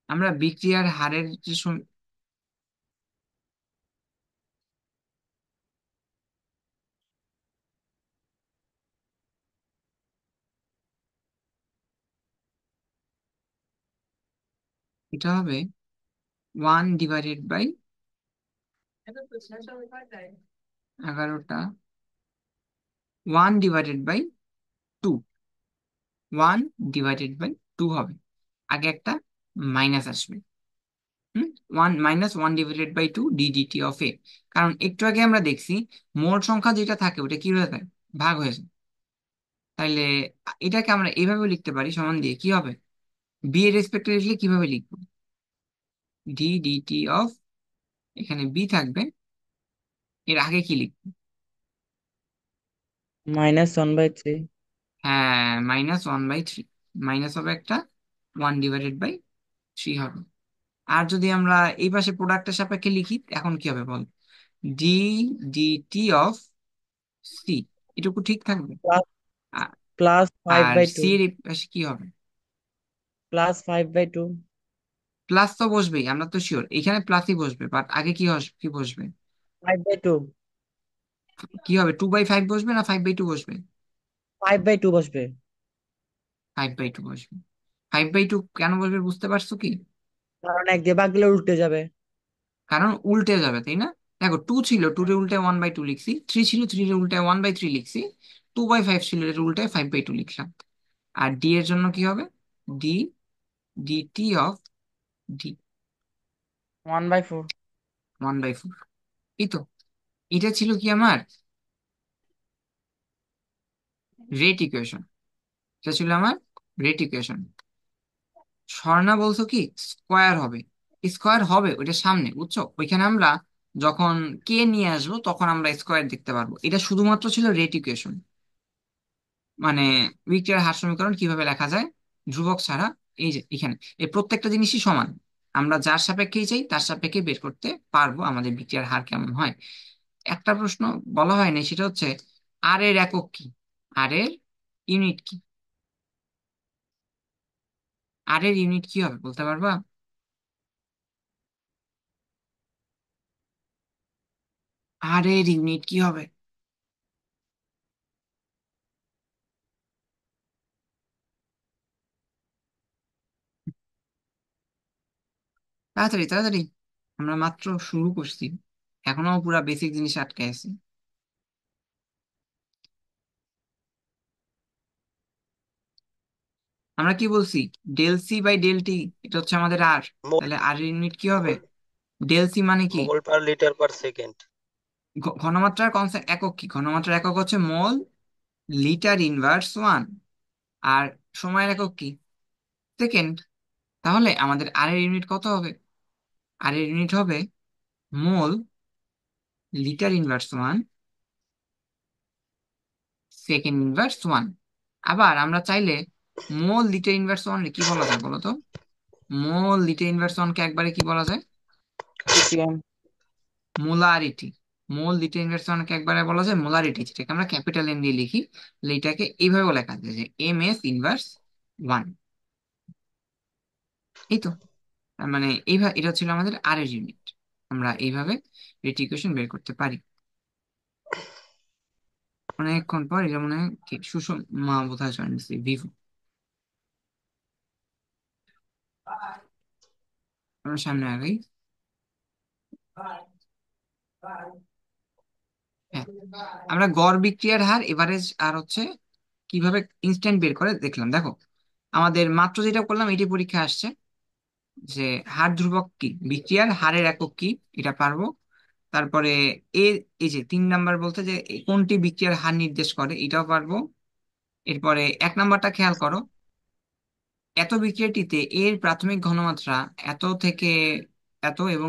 আমরা বিক্রিয়ার হারের যে এটা হবে 1/11টা, 1/2, 1/2 হবে। আগে একটা মাইনাস আসবে, হুম, 1 - 1/2 ডিডিটি অফ এ। কারণ একটু আগে আমরা দেখছি মোল সংখ্যা যেটা থাকে ওটা কি হয়ে যায়, ভাগ হয়ে যায়। তাইলে এটাকে আমরা এইভাবে লিখতে পারি, সমান দিয়ে কি হবে, বি এর রেসপেক্টে লিখলে কিভাবে লিখবো, ডিডিটি অফ, এখানে বি থাকবে, এর আগে কি লিখবো? -1/3। হ্যাঁ, -1/3, মাইনাস হবে একটা, 1/3 হবে। আর যদি আমরা এই পাশে প্রোডাক্টের সাপেক্ষে লিখি এখন কি হবে বল, ডি ডিটি অফ সি, এটুকু ঠিক থাকবে। প্লাস আ- plus five R by two C এর এই পাশে কি হবে? +5/2। প্লাস তো বসবেই, আমরা তো শিওর এখানে প্লাসই বসবে, বাট আগে কি কি বসবে? 5/2। কি হবে, 2/5 বসবে না 5/2 বসবে? 5/2 বসবে। 5/2 বসবে। 5/2 কেন বসবে বুঝতে পারছো কি? কারণ এক দিয়ে ভাগ দিলে উল্টে যাবে। কারণ উল্টে যাবে, তাই না? দেখো, 2 ছিল, 2 রে উল্টে 1/2 লিখছি, 3 ছিল, 3 রে উল্টে 1/3 লিখছি, 2/5 ছিল, এর উল্টে 5/2 লিখলাম। আর ডি এর জন্য কি হবে, ডি ডিটি অফ ডি, 1/4। 1/4। এই তো, এটা ছিল কি আমার রেট ইকুয়েশন, এটা ছিল আমার রেট ইকুয়েশন। স্বর্ণা বলছো কি স্কোয়ার হবে, স্কোয়ার হবে ওইটা সামনে, বুঝছো? ওইখানে আমরা যখন কে নিয়ে আসবো তখন আমরা স্কোয়ার দেখতে পারবো। এটা শুধুমাত্র ছিল রেট ইকুয়েশন, মানে বিক্রিয়ার হার সমীকরণ কিভাবে লেখা যায় ধ্রুবক ছাড়া। এই যে এখানে এই প্রত্যেকটা জিনিসই সমান, আমরা যার সাপেক্ষেই চাই তার সাপেক্ষে বের করতে পারবো আমাদের বিক্রিয়ার হার কেমন হয়। একটা প্রশ্ন বলা হয় না, সেটা হচ্ছে আর এর একক কি, আর এর ইউনিট কি? আর এর ইউনিট কি হবে বলতে পারবা? আর এর ইউনিট কি হবে? তাড়াতাড়ি তাড়াতাড়ি, আমরা মাত্র শুরু করছি, এখনো পুরা বেসিক জিনিস আটকে আছে। আমরা কি বলছি, del C by del T, এটা হচ্ছে আমাদের আর। মোল তাহলে আর ইউনিট কি হবে, মোল ডেল সি মানে কি? মোল পার লিটার পার সেকেন্ড। ঘনমাত্রার কনস্ট্যান্ট একক কি, ঘনমাত্রার একক হচ্ছে মোল লিটার ইনভার্স ওয়ান। আর সময়ের একক কি, সেকেন্ড। তাহলে আমাদের আর এর ইউনিট কত হবে, আর এর ইউনিট হবে মোল litre inverse one second inverse one. আবার আমরা চাইলে মোল লিটার ইনভার্স ওয়ান কি বলা যায় বলো তো? মোল লিটার ইনভার্স ওয়ানকে একবারে কি বলা যায়? পিসিএম। মোলারিটি। মোল লিটার ইনভার্স ওয়ানকে একবারে বলা যায় মোলারিটি, যেটাকে আমরা ক্যাপিটাল এম দিয়ে লিখি। তাহলে এটাকে এইভাবে লেখা যায় যে এম এস ইনভার্স ওয়ান। এই তো। তার মানে এইভাবে এটা ছিল আমাদের আর এর ইউনিট। আমরা এইভাবে রেট ইকুয়েশন বের করতে পারি। অনেকক্ষণ পর এটা মনে হয় কি সুষমা বোধহয় জয়েন দিচ্ছি ভিভো। আমরা সামনে আগাই। হ্যাঁ, আমরা গড় বিক্রিয়ার হার, এভারেজ আর হচ্ছে কিভাবে ইনস্ট্যান্ট বের করে দেখলাম। দেখো আমাদের মাত্র যেটা করলাম এটি পরীক্ষা আসছে যে হার ধ্রুবক কি, বিক্রিয়ার হারের একক কি, এটা পারবো। তারপরে এর এই যে 3 নাম্বার বলতে যে কোনটি বিক্রিয়ার হার নির্দেশ করে, এটাও পারবো। এরপরে 1 নাম্বারটা খেয়াল করো, এত বিক্রিয়াটিতে এর প্রাথমিক ঘনমাত্রা এত থেকে এত এবং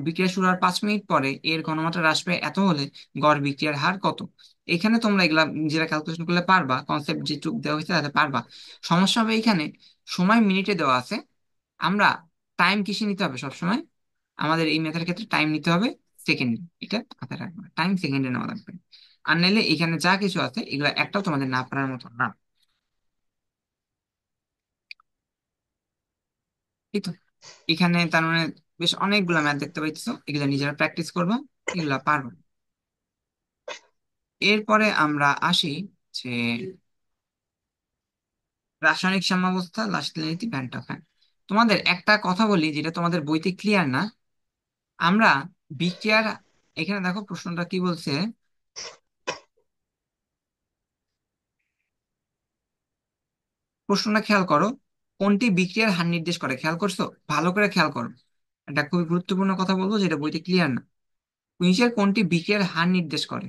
বিক্রিয়া শুরু হওয়ার 5 মিনিট পরে এর ঘনমাত্রা হ্রাস পেয়ে এত হলে গড় বিক্রিয়ার হার কত। এখানে তোমরা এগুলা নিজেরা ক্যালকুলেশন করলে পারবা, কনসেপ্ট যেটুকু দেওয়া হয়েছে তাতে পারবা। সমস্যা হবে এখানে, সময় মিনিটে দেওয়া আছে, আমরা টাইম কিসে নিতে হবে সবসময়? আমাদের এই মেথডের ক্ষেত্রে টাইম নিতে হবে সেকেন্ডে। এটা মাথায় রাখবে, টাইম সেকেন্ডে নেওয়া লাগবে। আর নাইলে এখানে যা কিছু আছে এগুলো একটাও তোমাদের না পারার মতো না। এই তো। এখানে তার মানে বেশ অনেকগুলা ম্যাথ দেখতে পাইতেছো, এগুলা নিজেরা প্র্যাকটিস করবা, এগুলা পারবা। এরপরে আমরা আসি যে রাসায়নিক সাম্যাবস্থা, লাসিথিয়ানিটি, ভ্যান ডার ভ্যান। তোমাদের একটা কথা বলি যেটা তোমাদের বইতে ক্লিয়ার না। আমরা বিক্রিয়ার, এখানে দেখো প্রশ্নটা কি বলছে, প্রশ্নটা খেয়াল করো, কোনটি বিক্রিয়ার হার নির্দেশ করে, খেয়াল করছো? ভালো করে খেয়াল করো, এটা খুবই গুরুত্বপূর্ণ কথা বলবো যেটা বইতে ক্লিয়ার না। নিচের কোনটি বিক্রিয়ার হার নির্দেশ করে?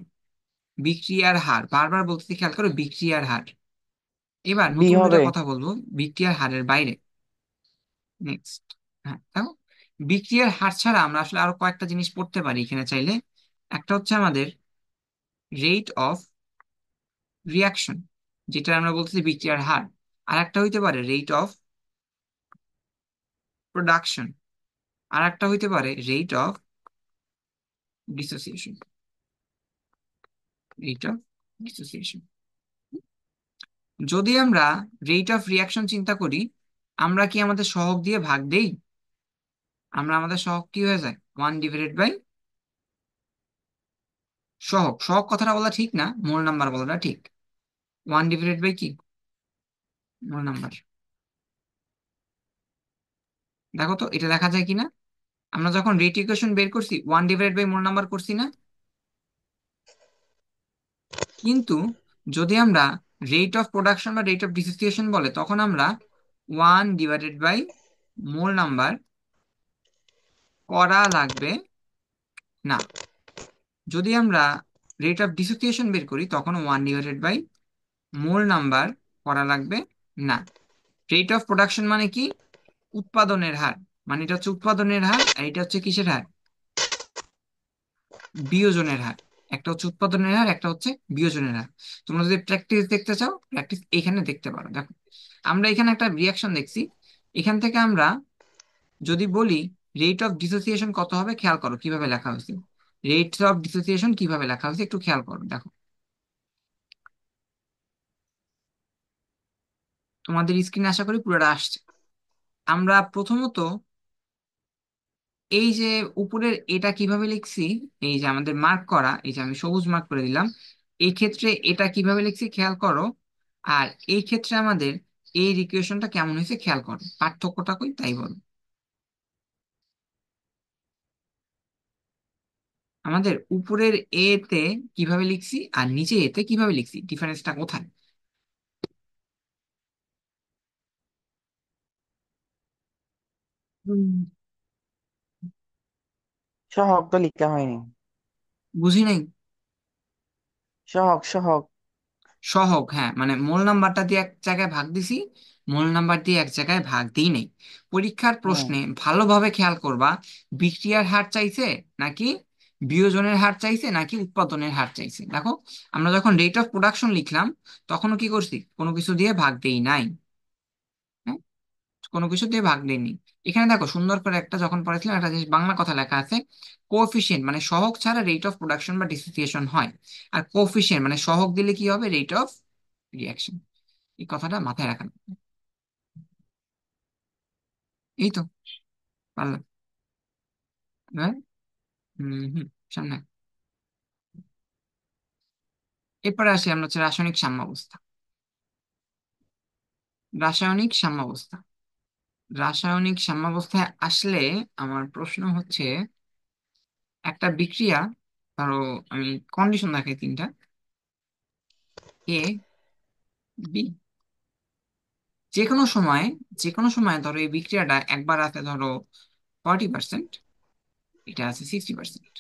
বিক্রিয়ার হার, বারবার বলতেছি, খেয়াল করো, বিক্রিয়ার হার। এবার বি নতুন দুইটা হবে। কথা বলবো বিক্রিয়ার হারের বাইরে। নেক্সট। হ্যাঁ দেখো, বিক্রিয়ার হার ছাড়া আমরা আসলে আরো কয়েকটা জিনিস পড়তে পারি এখানে চাইলে। একটা হচ্ছে আমাদের রেট অফ রিয়াকশন, যেটা আমরা বলতেছি বিক্রিয়ার হার। আর একটা হইতে পারে রেট অফ প্রোডাকশন। আর একটা হইতে পারে rate of dissociation. Rate of dissociation. যদি আমরা রেট অফ রিয়াকশন চিন্তা করি, আমরা কি আমাদের সহগ দিয়ে ভাগ দেই? আমরা আমাদের সহগ কি হয়ে যায়, 1/, সহগ সহগ কথাটা বলা ঠিক না, মোল নাম্বার বলাটা ঠিক। 1/, কি, মোল নাম্বার। দেখো তো এটা দেখা যায় কিনা। আমরা যখন রেট ইকুয়েশন বের করছি 1/, মোল নাম্বার করছি না? কিন্তু যদি আমরা রেট অফ প্রোডাকশন বা রেট অফ ডিসোসিয়েশন বলে তখন আমরা 1/, মোল নাম্বার করা লাগবে না। যদি আমরা রেট অফ ডিসোসিয়েশন বের করি তখন 1/, মোল নাম্বার করা লাগবে না। রেট অফ প্রোডাকশন মানে কি? উৎপাদনের হার। মানে এটা হচ্ছে উৎপাদনের হার, আর এটা হচ্ছে কিসের হার? বিয়োজনের হার। একটা হচ্ছে উৎপাদনের হার, একটা হচ্ছে বিয়োজনের হার। তোমরা যদি প্র্যাকটিস দেখতে চাও, প্র্যাকটিস এখানে দেখতে পারো। দেখো আমরা এখানে একটা রিয়াকশন দেখছি, এখান থেকে আমরা যদি বলি রেট অফ ডিসোসিয়েশন কত হবে, খেয়াল করো কিভাবে লেখা হয়েছে। রেট অফ ডিসোসিয়েশন কিভাবে লেখা হয়েছে একটু খেয়াল করো। দেখো তোমাদের স্ক্রিনে আশা করি পুরোটা আসছে। আমরা প্রথমত এই যে উপরের এটা কিভাবে লিখছি, এই যে আমাদের মার্ক করা, এই যে আমি সবুজ মার্ক করে দিলাম, এই ক্ষেত্রে এটা কিভাবে লিখছি খেয়াল করো। আর এই ক্ষেত্রে আমাদের এই ইকুয়েশনটা কেমন হয়েছে খেয়াল করো, পার্থক্যটা কই তাই বলো। আমাদের উপরের এ তে কিভাবে লিখছি আর নিচে এতে কিভাবে লিখছি, ডিফারেন্সটা কোথায়? হুম। সহগ তো লিখা হয়নি। বুঝি নাই। সহগ সহগ। সহগ, হ্যাঁ, মানে মোল নাম্বারটা দিয়ে এক জায়গায় ভাগ দিছি, মোল নাম্বার দিয়ে এক জায়গায় ভাগ দিই নেই। পরীক্ষার হুম। প্রশ্নে ভালোভাবে খেয়াল করবা, বিক্রিয়ার হার চাইছে নাকি বিয়োজনের হার চাইছে নাকি উৎপাদনের হার চাইছে? দেখো, আমরা যখন রেট অফ প্রোডাকশন লিখলাম তখনও কি করছি, কোনো কিছু দিয়ে ভাগ দেই নাই। হ্যাঁ, কোনো কিছু দিয়ে ভাগ দেয়নি। এখানে দেখো সুন্দর করে একটা যখন পড়েছিলাম একটা জিনিস বাংলা কথা লেখা আছে, কোএফিসিয়েন্ট মানে সহগ ছাড়া রেট অফ প্রোডাকশন বা ডিসোসিয়েশন হয়। আর কোএফিসিয়েন্ট মানে সহগ দিলে কি হবে, রেট অফ রিয়াকশন। এই কথাটা মাথায় রাখা। এই তো পারলাম। এবার হুম, সামনে। এরপরে আসি আমরা হচ্ছে রাসায়নিক সাম্যাবস্থা। রাসায়নিক সাম্যাবস্থা, রাসায়নিক সাম্যাবস্থায় আসলে আমার প্রশ্ন হচ্ছে, একটা বিক্রিয়া, ধরো আমি কন্ডিশন দেখাই তিনটা, এ, বি, যে কোনো সময়, যে কোনো সময় ধরো এই বিক্রিয়াটা একবার আছে ধরো 40%, এটা আছে 60%।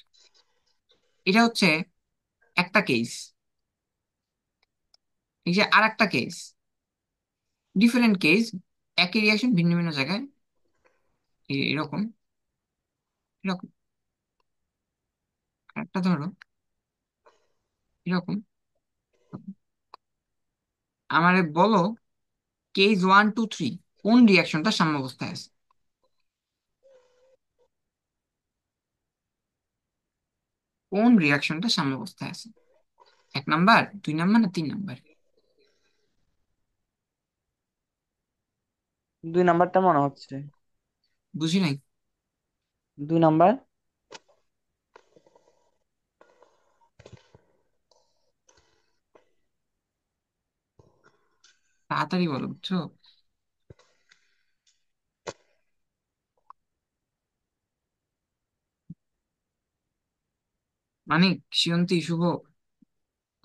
এটা হচ্ছে একটা কেস। এই যে আর একটা কেস, ডিফারেন্ট কেস, একই রিয়াকশন ভিন্ন ভিন্ন জায়গায়, এরকম এরকম। একটা ধরো এরকম। আমারে বলো কেস 1 2 3 কোন রিয়াকশনটা সাম্যাবস্থায় আছে? কোন রিয়াকশনটা সাম্যাবস্থায় আছে? 1 নাম্বার, 2 নাম্বার, না 3 নাম্বার? 2 নাম্বারটা মনে হচ্ছে। বুঝি নাই। 2 নাম্বার। তাড়াতাড়ি বলো, বুঝছো? মানে শিয়ন্তি, শুভ,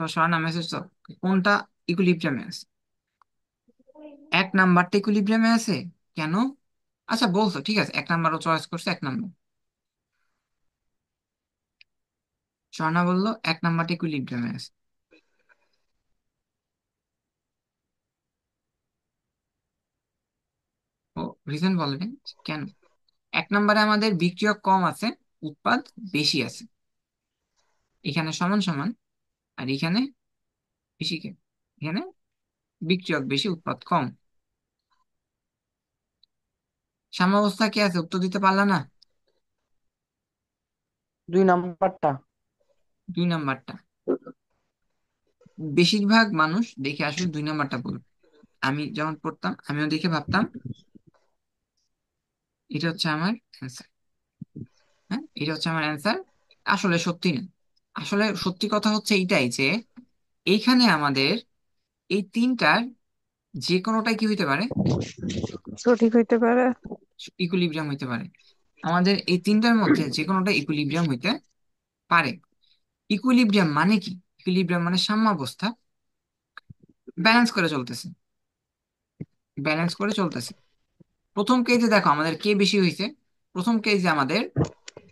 তো সরানা মেসেজ তো, কোনটা ইকুইলিব্রিয়ামে আছে? 1 নাম্বারটা ইকুইলিব্রিয়ামে আছে। কেন? আচ্ছা বলছো, ঠিক আছে, 1 নাম্বারও চয়েস করছে, 1 নাম্বার। স্বর্ণা বললো 1 নাম্বারটা ইকুইলিব্রিয়ামে আছে। ও, রিজন বলবেন কেন? 1 নাম্বারে আমাদের বিক্রিয়ক কম আছে, উৎপাদ বেশি আছে। এখানে সমান সমান, আর এখানে বেশি কে, এখানে বিক্রিয়ক বেশি, উৎপাদ কম। সাম্যাবস্থা কি আছে, উত্তর দিতে পারলা না? 2 নাম্বারটা। 2 নাম্বারটা। বেশিরভাগ মানুষ দেখে আসলে 2 নাম্বারটা বলবে। আমি যখন পড়তাম আমিও দেখে ভাবতাম এটা হচ্ছে আমার অ্যান্সার। হ্যাঁ, এটা হচ্ছে আমার অ্যান্সার। আসলে সত্যি না। আসলে সত্যি কথা হচ্ছে এইটাই যে এইখানে আমাদের এই তিনটার যে কোনোটাই কি হইতে পারে, সঠিক হইতে পারে। ইকুইলিব্রিয়াম হইতে পারে। আমাদের এই তিনটার মধ্যে যে কোনোটা ইকুইলিব্রিয়াম হইতে পারে। ইকুইলিব্রিয়াম মানে কি? ইকুইলিব্রিয়াম মানে সাম্যাবস্থা, ব্যালেন্স করে চলতেছে, ব্যালেন্স করে চলতেছে। প্রথম কেজে দেখো আমাদের কে বেশি হয়েছে, প্রথম কেজে আমাদের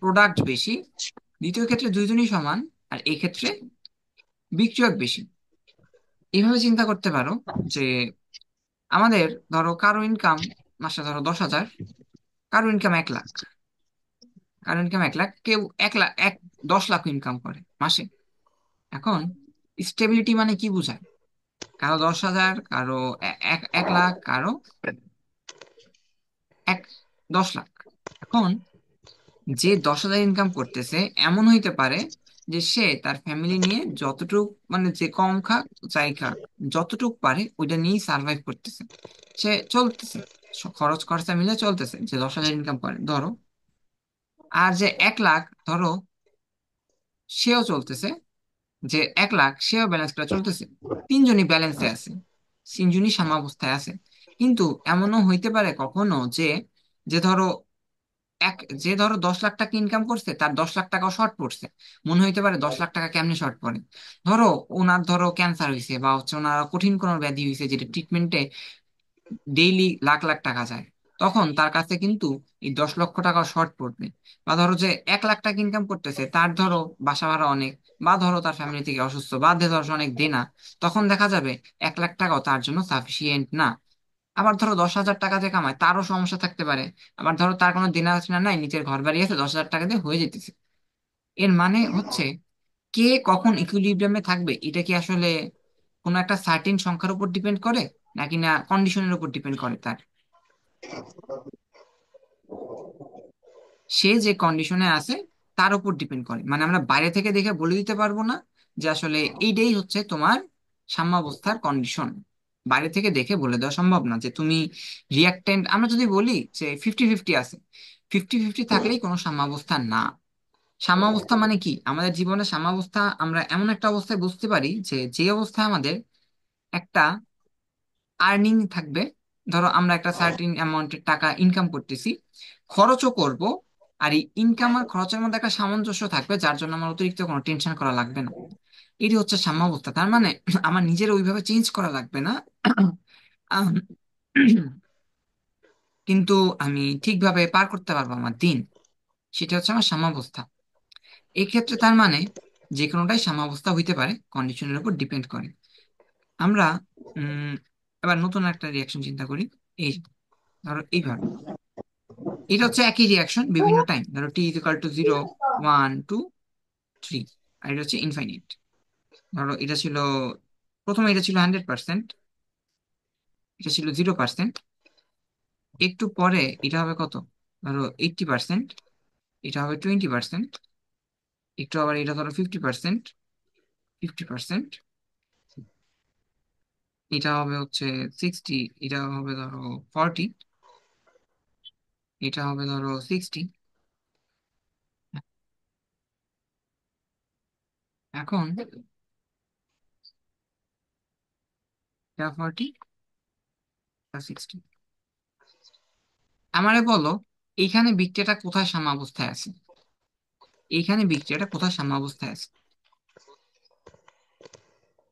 প্রোডাক্ট বেশি, দ্বিতীয় ক্ষেত্রে দুইজনই সমান, আর এই ক্ষেত্রে বিক্রিয়ক বেশি। এইভাবে চিন্তা করতে পারো যে আমাদের ধরো কারো ইনকাম মাসে ধরো 10,000, কারো ইনকাম 1 লাখ, কারো ইনকাম 1 লাখ, কেউ 1 লাখ 10 লাখ ইনকাম করে মাসে। এখন স্টেবিলিটি মানে কি বোঝায়? কারো 10,000, কারো 1 লাখ, কারো এক 10 লাখ। এখন যে 10,000 ইনকাম করতেছে, এমন হইতে পারে যে সে তার ফ্যামিলি নিয়ে যতটুক, মানে যে কম খাক যাই খাক, যতটুক পারে ওইটা নিয়েই সার্ভাইভ করতেছে, সে চলতেছে, খরচ খরচা মিলে চলতেছে, যে 10,000 ইনকাম করে ধরো। আর যে 1 লাখ ধরো, সেও চলতেছে, যে 1 লাখ সেও ব্যালেন্স করে চলতেছে। তিনজনই ব্যালেন্সে আছে, তিনজনই সাম্যাবস্থায় আছে। কিন্তু এমনও হইতে পারে কখনো যে, যে ধরো এক যে ধরো 10 লাখ টাকা ইনকাম করছে, তার 10 লাখ টাকাও শর্ট পড়ছে। মনে হইতে পারে 10 লাখ টাকা কেমনে শর্ট পড়ে। ধরো ওনার ধরো ক্যান্সার হয়েছে, বা হচ্ছে ওনার কঠিন কোনো ব্যাধি হয়েছে যেটা ট্রিটমেন্টে ডেইলি লাখ লাখ টাকা যায়, তখন তার কাছে কিন্তু এই 10 লক্ষ টাকা শর্ট পড়বে। বা ধরো যে 1 লাখ টাকা ইনকাম করতেছে, তার ধরো বাসা ভাড়া অনেক, বা ধরো তার ফ্যামিলি থেকে অসুস্থ, বা ধরো অনেক দেনা, তখন দেখা যাবে 1 লাখ টাকাও তার জন্য সাফিসিয়েন্ট না। আবার ধরো 10,000 টাকা যে কামায়, তারও সমস্যা থাকতে পারে। আবার ধরো তার কোনো দেনা আছে না, নাই, নিজের ঘর বাড়ি আছে, 10,000 টাকা দিয়ে হয়ে যেতেছে। এর মানে হচ্ছে কে কখন ইকুইলিব্রিয়ামে থাকবে এটা কি আসলে কোনো একটা সার্টেন সংখ্যার উপর ডিপেন্ড করে, নাকি না কন্ডিশনের উপর ডিপেন্ড করে তার? সে যে কন্ডিশনে আছে তার উপর ডিপেন্ড করে, মানে আমরা বাইরে থেকে দেখে বলে দিতে পারবো না যে আসলে এইটাই হচ্ছে তোমার সাম্যাবস্থার কন্ডিশন। বাইরে থেকে দেখে বলে দেওয়া সম্ভব না যে তুমি রিয়াক্ট্যান্ট, আমরা যদি বলি যে 50-50 আছে, 50-50 থাকলেই কোনো সাম্যাবস্থা না। সাম্যাবস্থা মানে কি, আমাদের জীবনে সাম্যাবস্থা আমরা এমন একটা অবস্থায় বুঝতে পারি যে যে অবস্থায় আমাদের একটা আর্নিং থাকবে। ধরো আমরা একটা সার্টেন অ্যামাউন্টের টাকা ইনকাম করতেছি, খরচও করব, আর এই ইনকাম আর খরচের মধ্যে একটা সামঞ্জস্য থাকবে যার জন্য আমার অতিরিক্ত কোনো টেনশন করা লাগবে না। এটি হচ্ছে সাম্যাবস্থা। তার মানে আমার নিজের ওইভাবে চেঞ্জ করা লাগবে না। আম, কিন্তু আমি ঠিকভাবে পার করতে পারবো আমার দিন, সেটা হচ্ছে আমার সাম্যাবস্থা। এই ক্ষেত্রে তার মানে যে কোনোটাই সাম্যাবস্থা হইতে পারে, কন্ডিশনের উপর ডিপেন্ড করে। আমরা উম এবার নতুন একটা রিয়াকশন চিন্তা করি। এই ধরো এইভাবে, এটা হচ্ছে একই রিয়াকশন বিভিন্ন টাইম, ধরো t = 0, 1, 2, 3, আর এটা হচ্ছে ইনফাইনাইট। ধরো এটা ছিল, প্রথমে এটা ছিল 100%, এটা ছিল 0%, একটু পরে এটা হবে কত, ধরো 80%, এটা হবে 20%, একটু আবার এটা ধরো 50%, 50%, এটা হবে হচ্ছে 60, এটা হবে ধরো 40, এটা হবে ধরো 60। এখন এটা 40, এটা 60। আমারে বলো এইখানে বিক্রিয়াটা কোথায় সাম্যাবস্থায় আছে, এইখানে বিক্রিয়াটা কোথায় সাম্যাবস্থায় আছে?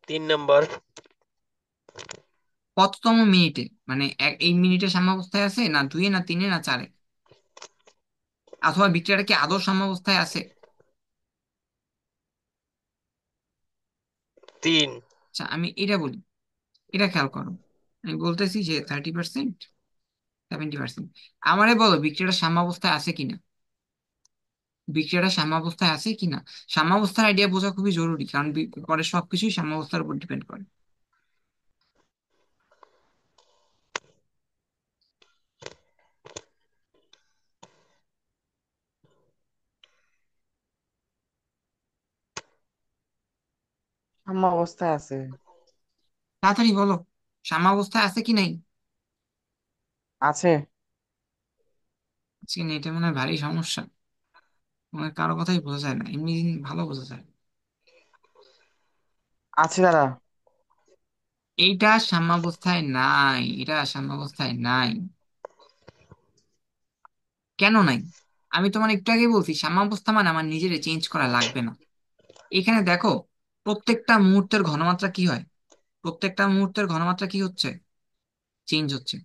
3 নাম্বার। কততম মিনিটে, মানে এই মিনিটে সাম্যাবস্থায় আছে, না 2-এ, না 3-এ, না 4-এ? অথবা বিক্রিয়াটা কি আদৌ সাম্যাবস্থায় আছে? 3। আচ্ছা আমি এটা বলি, এটা খেয়াল করো। আমি বলতেছি যে 30%, 70%। আমারে বলো বিক্রিয়াটা সাম্যাবস্থায় আছে কিনা, বিক্রিয়াটা সাম্যাবস্থায় আছে কিনা। সাম্যাবস্থার আইডিয়া বোঝা খুবই জরুরি, কারণ পরে সবকিছুই সাম্যাবস্থার উপর ডিপেন্ড করে। সাম্য অবস্থায় আছে। তাড়াতাড়ি বলো, সাম্যাবস্থায় আছে কি নাই? আছে। আজকে না এটা মনে হয় ভারী সমস্যা, মানে কারো কথাই বোঝা যায় না, এমনি ভালো বোঝা যায়। আছে দাদা। এইটা সাম্যাবস্থায় নাই, এটা সাম্যাবস্থায় নাই। কেন নাই? আমি তোমার একটু আগে বলছি সাম্যাবস্থা মানে আমার নিজের চেঞ্জ করা লাগবে না। এখানে দেখো, প্রত্যেকটা মুহূর্তের ঘনমাত্রা কি হয়, প্রত্যেকটা মুহূর্তের ঘনমাত্রা কি হচ্ছে, চেঞ্জ হচ্ছে।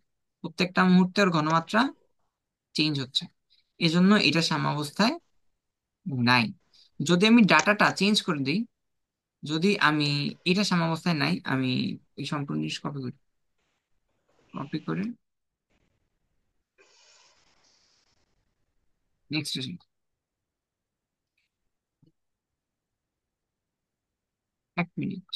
প্রত্যেকটা মুহূর্তের ঘনমাত্রা চেঞ্জ হচ্ছে, এজন্য এটা সাম্যাবস্থায় নাই। যদি আমি ডাটাটা চেঞ্জ করে দিই, যদি আমি, এটা সাম্যাবস্থায় নাই, আমি এই সম্পূর্ণ জিনিস কপি করি, কপি করে নেক্সট, 1 মিনিট।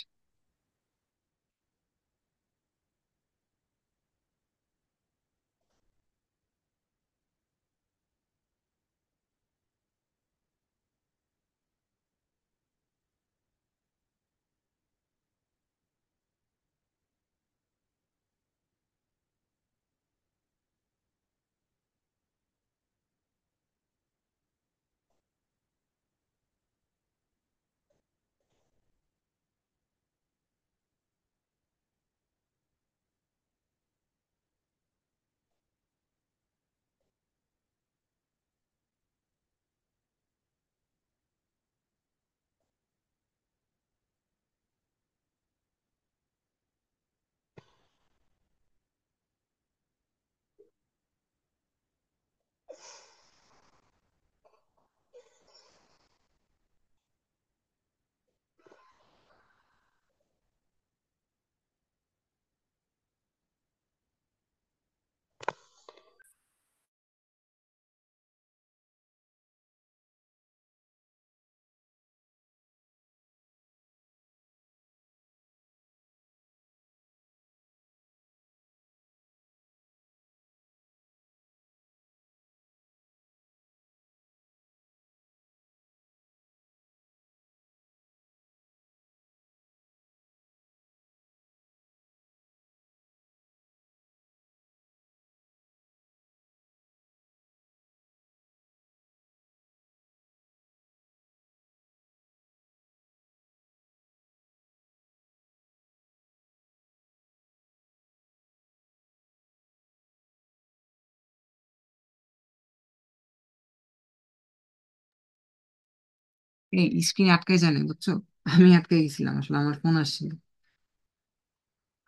এই স্ক্রিন আটকে জানে বুঝছো, আমি আটকে গেছিলাম, আসলে আমার ফোন আসছিল।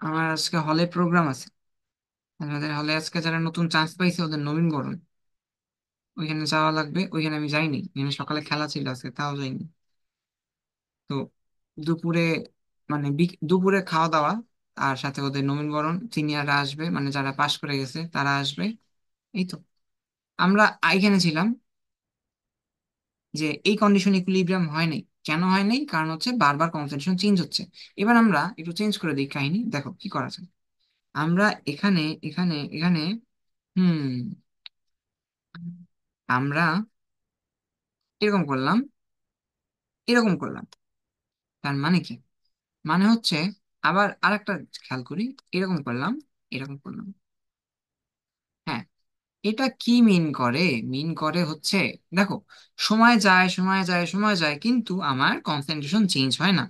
আমার আজকে হলে প্রোগ্রাম আছে। আমাদের হলে আজকে যারা নতুন চান্স পাইছে ওদের নবীনবরণ, ওইখানে যাওয়া লাগবে। ওইখানে আমি যাইনি, ওইখানে সকালে খেলা ছিল আজকে, তাও যাইনি। তো দুপুরে, মানে দুপুরে খাওয়া দাওয়া, আর সাথে ওদের নবীনবরণ, সিনিয়ররা আসবে, মানে যারা পাশ করে গেছে তারা আসবে। এই তো। আমরা এখানে ছিলাম যে এই কন্ডিশন ইকুইলিব্রিয়াম হয় নাই। কেন হয় নাই? কারণ হচ্ছে বারবার কনসেন্ট্রেশন চেঞ্জ হচ্ছে। এবার আমরা একটু চেঞ্জ করে দিই কাহিনী, দেখো কি করা যায়। আমরা এখানে এখানে এখানে হুম আমরা এরকম করলাম, এরকম করলাম। তার মানে কি? মানে হচ্ছে, আবার আরেকটা খেয়াল করি, এরকম করলাম, এরকম করলাম। হ্যাঁ, এটা কি মিন করে? মিন করে হচ্ছে, দেখো, সময় যায় সময় যায় সময় যায়, কিন্তু আমার কনসেন্ট্রেশন চেঞ্জ হয় না।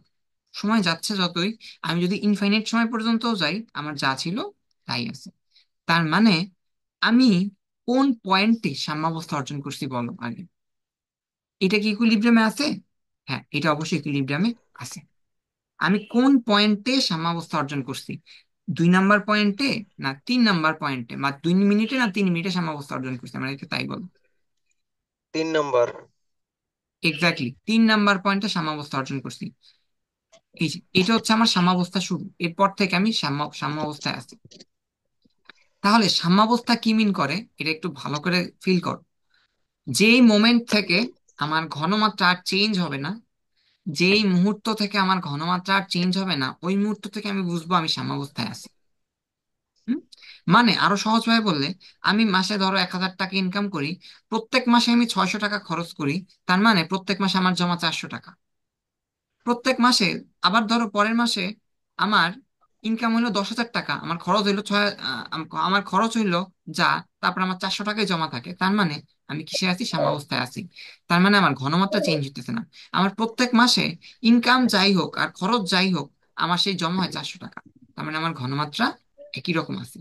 সময় যাচ্ছে যতই, আমি যদি ইনফাইনাইট সময় পর্যন্ত যাই, আমার যা ছিল তাই আছে। তার মানে আমি কোন পয়েন্টে সাম্যাবস্থা অর্জন করছি বলো আগে? এটা কি ইকুইলিব্রিয়ামে আছে? হ্যাঁ, এটা অবশ্যই ইকুইলিব্রিয়ামে আছে। আমি কোন পয়েন্টে সাম্যাবস্থা অর্জন করছি? 2 নাম্বার পয়েন্টে, না 3 নাম্বার পয়েন্টে, বা 2 মিনিটে না 3 মিনিটে সাম্যাবস্থা অর্জন করছি? আমরা এটা তাই বলো। 3 নম্বর। এক্স্যাক্টলি 3 নাম্বার পয়েন্টে সাম্যাবস্থা অর্জন করছি। এই যে এটা হচ্ছে আমার সাম্যাবস্থা শুরু, এরপর থেকে আমি সাম্যাবস্থায় আছি। তাহলে সাম্যাবস্থা কি মিন করে এটা একটু ভালো করে ফিল করো। যেই মোমেন্ট থেকে আমার ঘনমাত্রা আর চেঞ্জ হবে না, যেই মুহূর্ত থেকে আমার ঘনমাত্রা আর চেঞ্জ হবে না, ওই মুহূর্ত থেকে আমি বুঝবো আমি সাম্যাবস্থায় আছি। হুম? মানে আরো সহজভাবে বললে, আমি মাসে ধরো 1,000 টাকা ইনকাম করি, প্রত্যেক মাসে আমি 600 টাকা খরচ করি, তার মানে প্রত্যেক মাসে আমার জমা 400 টাকা। প্রত্যেক মাসে, আবার ধরো পরের মাসে আমার ইনকাম হইলো 10,000 টাকা, আমার খরচ হইলো আমার খরচ হইলো যা, তারপর আমার 400 টাকায় জমা থাকে, তার মানে আমি কিসে আছি? সাম্যাবস্থায় আছি। তার মানে আমার ঘনমাত্রা চেঞ্জ হইতেছে না। আমার প্রত্যেক মাসে ইনকাম যাই হোক আর খরচ যাই হোক, আমার সেই জমা হয় 400 টাকা। তার মানে আমার ঘনমাত্রা একই রকম আছে।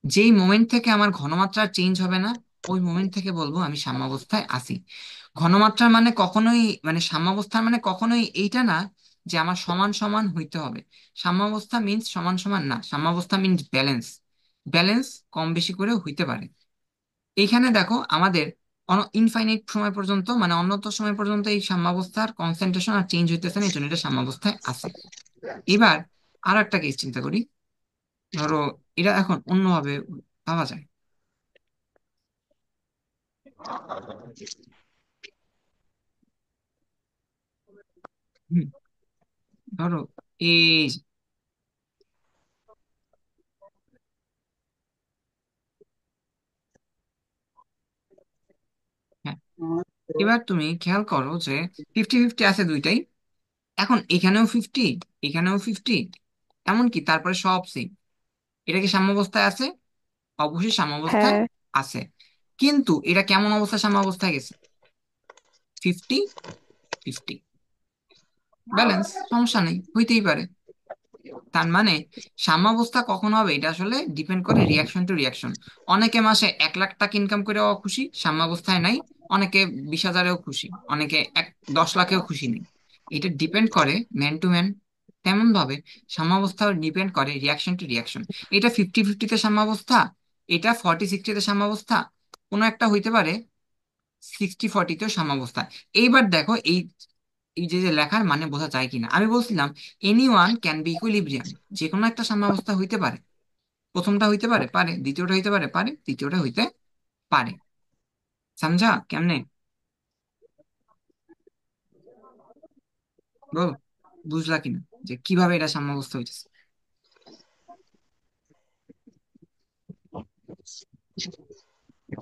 যেই মোমেন্ট থেকে আমার ঘনমাত্রা চেঞ্জ হবে না, ওই মোমেন্ট থেকে বলবো আমি সাম্যাবস্থায় আছি। ঘনমাত্রা মানে কখনোই, মানে সাম্যাবস্থা মানে কখনোই এইটা না যে আমার সমান সমান হইতে হবে। সাম্যাবস্থা মিন্স সমান সমান না, সাম্যাবস্থা মিন্স ব্যালেন্স। ব্যালেন্স কম বেশি করে হইতে পারে। এইখানে দেখো আমাদের ইনফাইনাইট সময় পর্যন্ত, মানে অনন্ত সময় পর্যন্ত এই সাম্যাবস্থার কনসেন্ট্রেশন আর চেঞ্জ হইতেছে না, এই জন্য এটা সাম্যাবস্থায় আছে। এবার আর একটা কেস চিন্তা করি। ধরো এটা এখন অন্যভাবে ভাবা যায়। হুম, ধরো এই যে, হ্যাঁ, এবার তুমি খেয়াল করো যে 50-50 আছে দুইটাই। এখন এখানেও 50, এখানেও 50, এমনকি তারপরে সব সেম। এটা কি সাম্যাবস্থায় আছে? অবশ্যই সাম্যাবস্থায় হ্যাঁ। আছে। কিন্তু এটা কেমন অবস্থায় সাম্যাবস্থায় গেছে? 50-50, ব্যালেন্স, সমস্যা নেই, হইতেই পারে। তার মানে সাম্যাবস্থা কখন হবে এটা আসলে ডিপেন্ড করে রিয়াকশন টু রিয়াকশন। অনেকে মাসে 1 লাখ টাকা ইনকাম করেও খুশি, সাম্যাবস্থায় নাই। অনেকে 20,000-এও খুশি, অনেকে 10 লাখেও খুশি নেই। এটা ডিপেন্ড করে ম্যান টু ম্যান। তেমন ভাবে সাম্যাবস্থা ডিপেন্ড করে রিয়াকশন টু রিয়াকশন। এটা 50-50-তে সাম্যাবস্থা, এটা 40-60-তে সাম্যাবস্থা, কোনো একটা হইতে পারে 60-40-তেও সাম্যাবস্থা। এইবার দেখো এই এই যে যে লেখার মানে বোঝা যায় কিনা। আমি বলছিলাম any one can be equilibrium, যে কোনো একটা সাম্যাবস্থা হইতে পারে। প্রথমটা হইতে পারে, পারে, দ্বিতীয়টা হইতে পারে, পারে, তৃতীয়টা হইতে পারে। সমঝা কেমনে? বল, বুঝলা কিনা যে কিভাবে এটা সাম্যাবস্থা হইতেছে?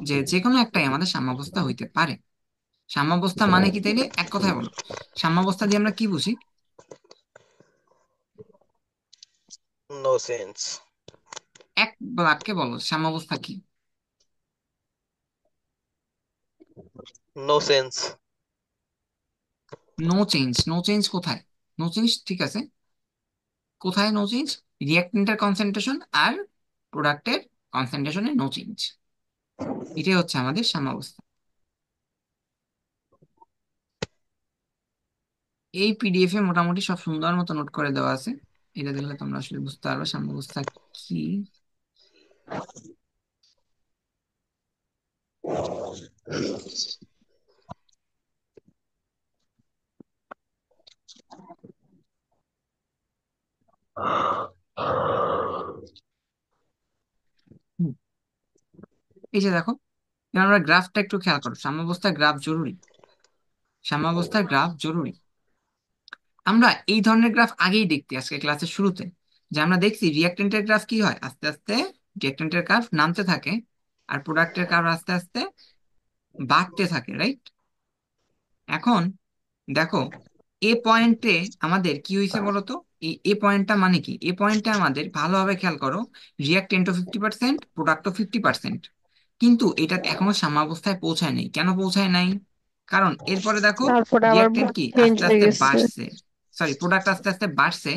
যে যে কোনো একটাই আমাদের সাম্যাবস্থা হইতে পারে। সাম্যাবস্থা মানে কি তাইলে এক কথায় বলো, সাম্যাবস্থা দিয়ে আমরা কি বুঝি? No sense. এক বাক্যে বলো সাম্যাবস্থা কি? No sense. No change. No change কোথায়? নো চেঞ্জ ঠিক আছে, কোথায় নো চেঞ্জ? রিয়াক্টেন্টের কনসেন্ট্রেশন আর প্রোডাক্টের কনসেন্ট্রেশনে নো চেঞ্জ। এটাই হচ্ছে আমাদের সাম্যাবস্থা। এই পিডিএফ এ মোটামুটি সব সুন্দর মতো নোট করে দেওয়া আছে। এটা দেখলে তোমরা আসলে বুঝতে পারবে সাম্যাবস্থা কি। হুম, এই যে দেখো, এবার আমরা গ্রাফটা একটু খেয়াল করো। সাম্যাবস্থার গ্রাফ জরুরি, সাম্যাবস্থার গ্রাফ জরুরি। আমরা এই ধরনের গ্রাফ আগেই দেখতে আজকে ক্লাসের শুরুতে, যে আমরা দেখছি রিয়াক্টেন্টের গ্রাফ কি হয়, আস্তে আস্তে রিয়াক্টেন্টের গ্রাফ নামতে থাকে আর প্রোডাক্টের গ্রাফ আস্তে আস্তে বাড়তে থাকে, রাইট? এখন দেখো, এ পয়েন্টে আমাদের কি হয়েছে বলতো? এই এ পয়েন্টটা মানে কি? এ পয়েন্টে আমাদের ভালোভাবে খেয়াল করো, রিয়াক্টেন্টও 50%, প্রোডাক্টও 50%, কিন্তু এটা এখনো সাম্যাবস্থায় পৌঁছায় নাই। কেন পৌঁছায় নাই? কারণ এরপরে দেখো, তারপরে আবার রিয়াক্টেন্ট কি চেঞ্জ আস্তে হয়ে আস্তে গেছে। বাড়ছে, সরি প্রোডাক্ট আস্তে আস্তে বাড়ছে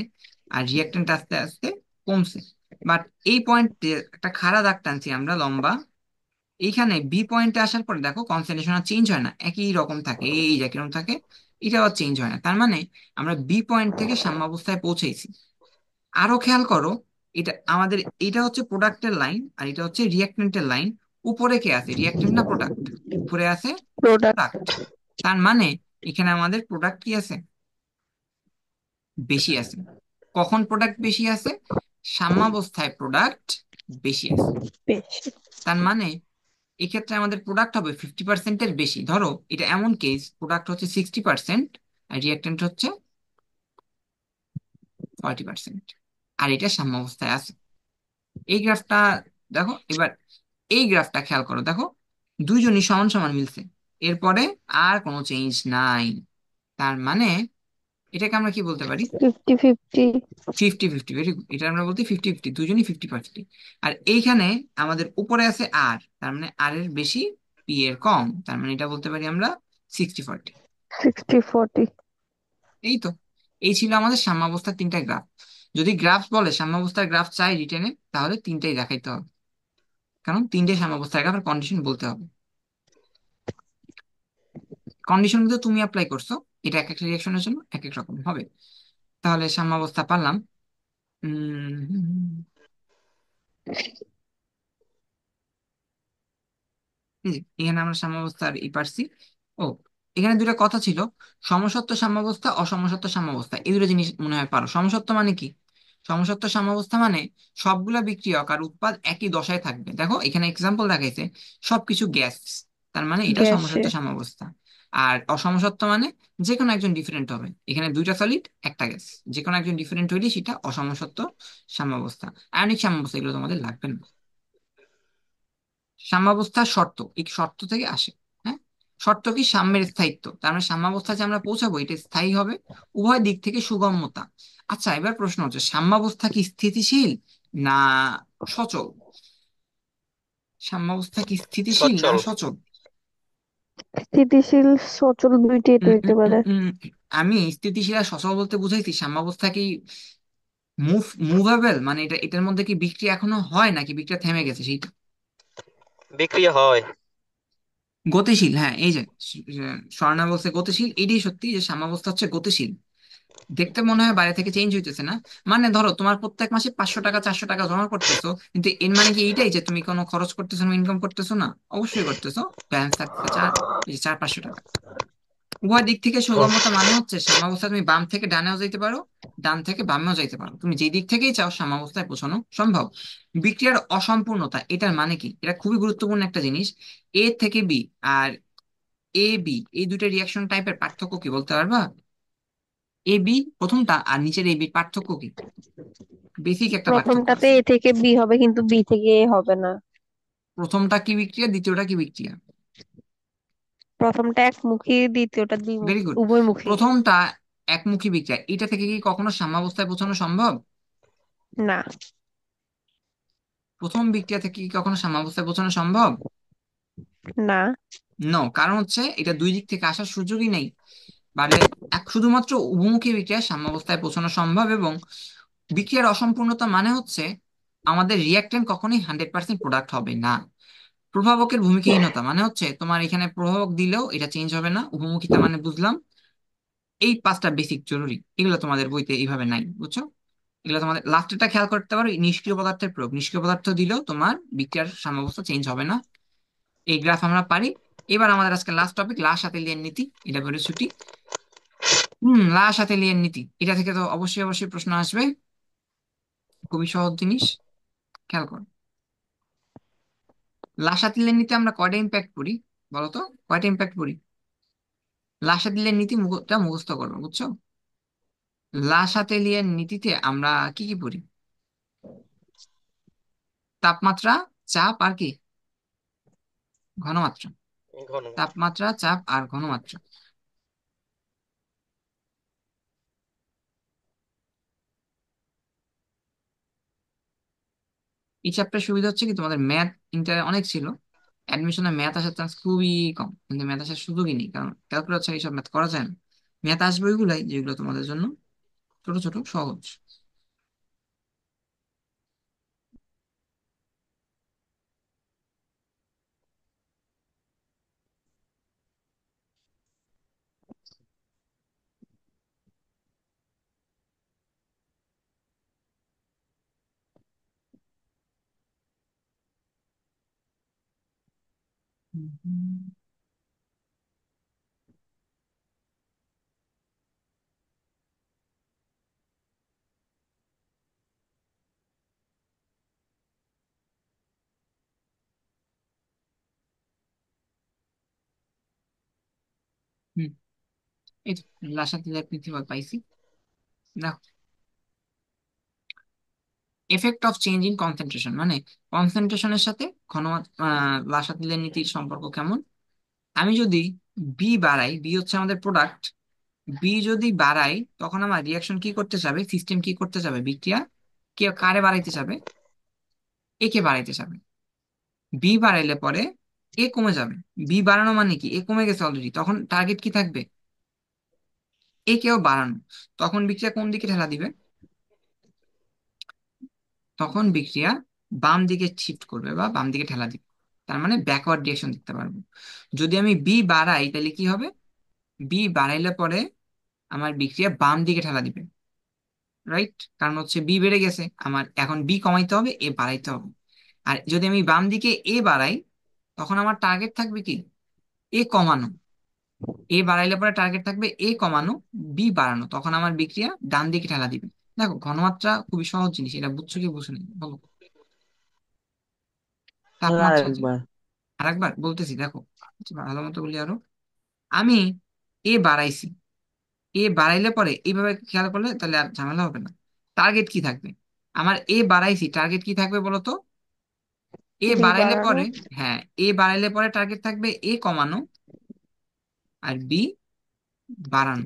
আর রিয়াক্টেন্ট আস্তে আস্তে কমছে। বাট এই পয়েন্টে একটা খাড়া দাগ টানছি আমরা লম্বা। এইখানে বি পয়েন্টে আসার পরে দেখো কনসেন্ট্রেশন আর চেঞ্জ হয় না, একই রকম থাকে, এই যে কিরকম থাকে, এটা আবার চেঞ্জ হয় না। তার মানে আমরা বি পয়েন্ট থেকে সাম্যাবস্থায় পৌঁছেছি। আরো খেয়াল করো, এটা আমাদের, এটা হচ্ছে প্রোডাক্টের লাইন আর এটা হচ্ছে রিয়াক্টেন্টের লাইন। উপরে কে আছে, রিয়াক্টেন্ট না প্রোডাক্ট? উপরে আছে প্রোডাক্ট। প্রোডাক্ট। তার মানে এখানে আমাদের প্রোডাক্ট কি আছে, বেশি আছে। কখন প্রোডাক্ট বেশি আছে? সাম্যাবস্থায় প্রোডাক্ট বেশি আছে। বেশি। তার মানে এক্ষেত্রে আমাদের প্রোডাক্ট হবে 50%-এর বেশি। ধরো এটা এমন কেস, প্রোডাক্ট হচ্ছে 60% আর রিয়াক্টেন্ট হচ্ছে 40%, আর এটা সাম্যাবস্থায় আছে। এই গ্রাফটা দেখো এবার, এই গ্রাফটা খেয়াল করো, দেখো দুইজনই সমান সমান মিলছে, এরপরে আর কোনো চেঞ্জ নাই। তার মানে এটাকে আমরা কি বলতে পারি? 50-50। 50-50, ভেরি গুড, এটা আমরা বলতে 50-50, দুজনই 50%। আর এইখানে আমাদের উপরে আছে আর, তার মানে আর এর বেশি, পি এর কম, তার মানে এটা বলতে পারি আমরা 60-40। 60-40। এই তো, এই ছিল আমাদের সাম্যাবস্থার তিনটা গ্রাফ। যদি গ্রাফ বলে সাম্যাবস্থার গ্রাফ চাই রিটেনে, তাহলে তিনটাই দেখাইতে হবে, কারণ তিনটে সাম্যাবস্থার গ্রাফের কন্ডিশন বলতে হবে। কন্ডিশন কিন্তু তুমি অ্যাপ্লাই করছো, এটা এক একটা রিয়াকশনের জন্য এক এক রকম হবে। তাহলে সাম্যাবস্থা পারলাম। এই যে এখানে আমরা সাম্যাবস্থার ই পারছি। ও, এখানে দুটা কথা ছিল, সমসত্ব সাম্যাবস্থা, অসমসত্ব সাম্যাবস্থা, এই দুটো জিনিস মনে হয় পারো। সমসত্ব মানে কি? সমসত্ব সাম্যাবস্থা মানে সবগুলা বিক্রিয়ক আর উৎপাদ একই দশায় থাকবে। দেখো এখানে এক্সাম্পল দেখাইছে, সবকিছু গ্যাস, তার মানে এটা গ্যাসে। সমসত্ব সাম্যাবস্থা। আর অসমসত্ব মানে যে কোনো একজন ডিফারেন্ট হবে, এখানে দুইটা সলিড একটা গ্যাস, যে কোনো একজন ডিফারেন্ট হইলে সেটা অসমসত্ব সাম্যাবস্থা। আয়নিক সাম্যাবস্থা এগুলো তোমাদের লাগবে না। সাম্যাবস্থার শর্ত, এই শর্ত থেকে আসে। হ্যাঁ, শর্ত কি? সাম্যের স্থায়িত্ব। তার মানে সাম্যাবস্থা যে আমরা পৌঁছাবো এটা স্থায়ী হবে, উভয় দিক থেকে সুগম্যতা। আচ্ছা, এবার প্রশ্ন হচ্ছে সাম্যাবস্থা কি স্থিতিশীল না সচল? সাম্যাবস্থা কি স্থিতিশীল না সচল। সচল? স্থিতিশীল সচল দুইটাই তো উম, হইতে উম, উম, পারে। উম, আমি স্থিতিশীল আর সচল বলতে বুঝাইছি সাম্যাবস্থা কি মুভেবল, মানে এটা, এটার মধ্যে কি বিক্রিয়া এখনো হয় নাকি বিক্রিয়া থেমে গেছে সেইটা? বিক্রিয়া হয়। গতিশীল, হ্যাঁ, এই যে স্বর্ণা বলছে গতিশীল, এটাই সত্যি যে সাম্যাবস্থা হচ্ছে গতিশীল। দেখতে মনে হয় বাইরে থেকে চেঞ্জ হইতেছে না, মানে ধরো তোমার প্রত্যেক মাসে 500 টাকা 400 টাকা জমা করতেছো, কিন্তু এর মানে কি এইটাই যে তুমি কোনো খরচ করতেছো না, ইনকাম করতেছো না? অবশ্যই করতেছো, ব্যালেন্স থাকতেছে চার, এই যে 400-500 টাকা। উভয় দিক থেকে সুগমতা মানে হচ্ছে সাম্যাবস্থা তুমি বাম থেকে ডানেও যাইতে পারো, ডান থেকে বামেও যাইতে পারো, তুমি যেই দিক থেকেই চাও সাম্যাবস্থায় পৌঁছানো সম্ভব। বিক্রিয়ার অসম্পূর্ণতা, এটার মানে কি? এটা খুবই গুরুত্বপূর্ণ একটা জিনিস। এ থেকে বি আর এ বি, এই দুইটা রিয়াকশন টাইপের পার্থক্য কি বলতে পারবা? এ বি প্রথমটা আর নিচের এ বির পার্থক্য কি? বেসিক একটা পার্থক্য প্রথমটাতে আছে। এ থেকে বি হবে কিন্তু বি থেকে এ হবে না। প্রথমটা কি বিক্রিয়া, দ্বিতীয়টা কি বিক্রিয়া? প্রথমটা একমুখী, দ্বিতীয়টা ভেরি দ্বিমুখী, গুড। উভয়মুখী। প্রথমটা একমুখী বিক্রিয়া, এটা থেকে কি কখনো সাম্যাবস্থায় পৌঁছানো সম্ভব? না। প্রথম বিক্রিয়া থেকে কি কখনো সাম্যাবস্থায় পৌঁছানো সম্ভব? না। নো, কারণ হচ্ছে এটা দুই দিক থেকে আসার সুযোগই নেই। পারলে শুধুমাত্র উভমুখী বিক্রিয়ায় সাম্যাবস্থায় পৌঁছানো সম্ভব। এবং বিক্রিয়ার অসম্পূর্ণতা মানে হচ্ছে আমাদের রিয়াক্ট্যান্ট কখনোই 100% প্রোডাক্ট হবে না। প্রভাবকের ভূমিকাহীনতা মানে হচ্ছে তোমার এখানে প্রভাবক দিলেও এটা চেঞ্জ হবে না, উভমুখিতা মানে বুঝলাম। এই পাঁচটা বেসিক জরুরি, এগুলো তোমাদের বইতে এইভাবে নাই, বুঝছো? এগুলো তোমাদের লাস্টেরটা খেয়াল করতে পারো, নিষ্ক্রিয় পদার্থের প্রয়োগ। নিষ্ক্রিয় পদার্থ দিলেও তোমার বিক্রিয়ার সাম্যাবস্থা চেঞ্জ হবে না। এই গ্রাফ আমরা পারি। এবার আমাদের আজকে লাস্ট টপিক, লা শাতেলিয়ের নীতি। এটা বলে ছুটি। লা শাতেলিয়ের নীতি, এটা থেকে তো অবশ্যই অবশ্যই প্রশ্ন আসবে। খুবই সহজ জিনিস, খেয়াল করো। লা শাতেলিয়ের নীতি আমরা কয়টা ইম্প্যাক্ট করি বলো তো? কয়টা ইম্প্যাক্ট করি? লা শাতেলিয়ের নীতি মুখস্থ করবে, বুঝছো? লা শাতেলিয়ের নীতিতে আমরা কি কি পড়ি? তাপমাত্রা, চাপ, আর কি? ঘনমাত্রা। ঘনমাত্রা। তাপমাত্রা, চাপ, আর ঘনমাত্রা। এই চ্যাপ্টার সুবিধা হচ্ছে কি, তোমাদের ম্যাথ ইন্টারে অনেক ছিল, অ্যাডমিশনে ম্যাথ আসার চান্স খুবই কম, কিন্তু ম্যাথ আসার সুযোগই নেই, কারণ ক্যালকুলেটর ছাড়া এইসব ম্যাথ করা যায় না। ম্যাথ আসবে ওইগুলাই যেগুলো তোমাদের জন্য ছোট ছোট সহজ। হুম, হুম, এই তো লাসাতে প্রিন্সিপাল পাইছি। দেখো, effect of change in concentration, মানে কনসেন্ট্রেশনের সাথে ঘনমাত্রা, লাসাতিলের নীতির সম্পর্ক কেমন? আমি যদি বি বাড়াই, বি হচ্ছে আমাদের প্রোডাক্ট, বি যদি বাড়াই, তখন আমার রিয়াকশন কি করতে যাবে, সিস্টেম কি করতে যাবে, বিক্রিয়া কে কারে বাড়াইতে যাবে? এ কে বাড়াইতে যাবে। বি বাড়াইলে পরে এ কমে যাবে। বি বাড়ানো মানে কি, এ কমে গেছে অলরেডি, তখন টার্গেট কি থাকবে? এ কেও বাড়ানো। তখন বিক্রিয়া কোন দিকে ঠেলা দিবে? তখন বিক্রিয়া বাম দিকে শিফট করবে বা বাম দিকে ঠেলা দিবে। তার মানে ব্যাকওয়ার্ড ডিরেকশন দেখতে পারবো। যদি আমি বি বাড়াই তাহলে কি হবে? বি বাড়াইলে পরে আমার বিক্রিয়া বাম দিকে ঠেলা দিবে, রাইট? কারণ হচ্ছে বি বেড়ে গেছে, আমার এখন বি কমাইতে হবে, এ বাড়াইতে হবে। আর যদি আমি বাম দিকে এ বাড়াই, তখন আমার টার্গেট থাকবে কি? এ কমানো। এ বাড়াইলে পরে টার্গেট থাকবে এ কমানো, বি বাড়ানো, তখন আমার বিক্রিয়া ডান দিকে ঠেলা দিবে। দেখো, ঘনমাত্রা খুবই সহজ জিনিস, এটা বুঝছো কি বুঝো নি বলো? আর তাপমাত্রা যে, একবার। আরেকবার বলতেছি, দেখো আচ্ছা, ভালো মতো বলি আরো। আমি এ বাড়াইছি, এ বাড়াইলে পরে এইভাবে খেয়াল করলে তাহলে আর ঝামেলা হবে না। টার্গেট কি থাকবে? আমার এ বাড়াইছি, টার্গেট কি থাকবে বলো তো? এ বি বাড়াইলে বাড়ানো। পরে, হ্যাঁ, এ বাড়াইলে পরে টার্গেট থাকবে এ কমানো, আর বি বাড়ানো।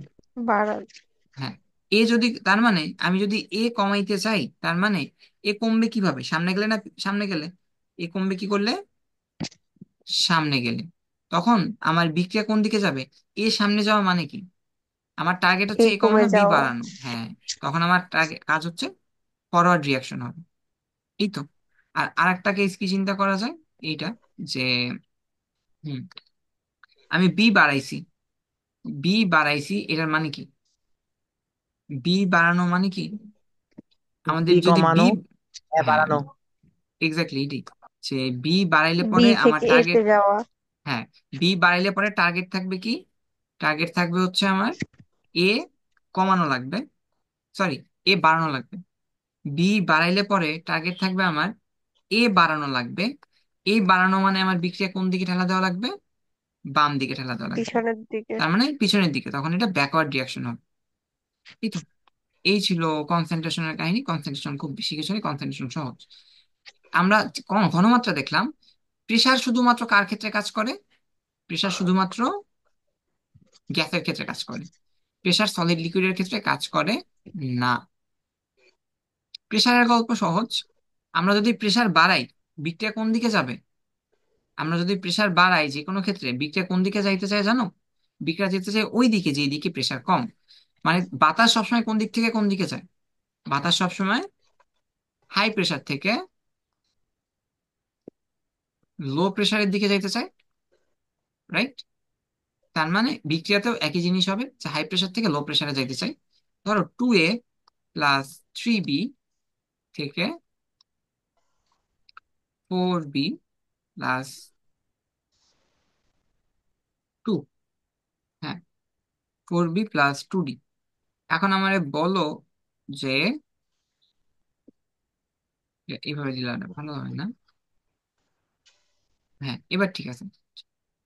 বাড়ানো। হ্যাঁ, এ যদি, তার মানে আমি যদি এ কমাইতে চাই, তার মানে এ কমবে কিভাবে? সামনে গেলে না, সামনে গেলে। এ কমবে কি করলে? সামনে গেলে। তখন আমার বিক্রিয়া কোন দিকে যাবে? এ সামনে যাওয়া মানে কি? আমার টার্গেট এ হচ্ছে এ কমে কমানো, বি যাওয়া। বাড়ানো, হ্যাঁ। তখন আমার টার্গেট কাজ হচ্ছে ফরওয়ার্ড রিয়াকশন হবে। এই তো। আর আরেকটা কেস কি চিন্তা করা যায়? এইটা, যে হুম, আমি বি বাড়াইছি, বি বাড়াইছি, এটার মানে কি? বি বাড়ানো মানে কি? আমাদের বি যদি বি, কমানো, এ হ্যাঁ, বাড়ানো। এক্স্যাক্টলি এটি, যে বি বাড়াইলে বি পরে আমার থেকে টার্গেট, এসে যাওয়া। হ্যাঁ, বি বাড়াইলে পরে টার্গেট থাকবে কি? টার্গেট থাকবে হচ্ছে আমার এ কমানো লাগবে, সরি, এ বাড়ানো লাগবে। বি বাড়াইলে পরে টার্গেট থাকবে আমার এ বাড়ানো লাগবে। এ বাড়ানো মানে আমার বিক্রিয়া কোন দিকে ঠেলা দেওয়া লাগবে? বাম দিকে ঠেলা দেওয়া লাগবে। পিছনের দিকে। তার মানে পিছনের দিকে, তখন এটা ব্যাকওয়ার্ড রিয়াকশন হবে। এই তো। এই ছিল কনসেন্ট্রেশনের কাহিনী। কনসেন্ট্রেশন খুব বেশি কিছু নেই, কনসেন্ট্রেশন সহজ। আমরা ঘনমাত্রা দেখলাম। প্রেসার শুধুমাত্র কার ক্ষেত্রে কাজ করে? প্রেসার শুধুমাত্র গ্যাসের ক্ষেত্রে কাজ করে। প্রেসার সলিড লিকুইডের ক্ষেত্রে কাজ করে না। প্রেসারের গল্প সহজ। আমরা যদি প্রেসার বাড়াই, বিক্রিয়া কোন দিকে যাবে? আমরা যদি প্রেসার বাড়াই যে কোনো ক্ষেত্রে, বিক্রিয়া কোন দিকে যাইতে চায় জানো? বিক্রিয়া যেতে চায় ওই দিকে যে দিকে প্রেসার কম। মানে বাতাস সবসময় কোন দিক থেকে কোন দিকে যায়? বাতাস সবসময় হাই প্রেসার থেকে লো প্রেসারের দিকে যাইতে চায়, রাইট? তার মানে বিক্রিয়াতেও একই জিনিস হবে, যে হাই প্রেশার থেকে লো প্রেশারে যাইতে চাই। ধরো 2A প্লাস 3B থেকে 4B প্লাস 2। হ্যাঁ, 4B প্লাস 2D। এখন আমারে বলো যে এইভাবে দিলে না, ভালো হয় না। হ্যাঁ, এবার ঠিক আছে।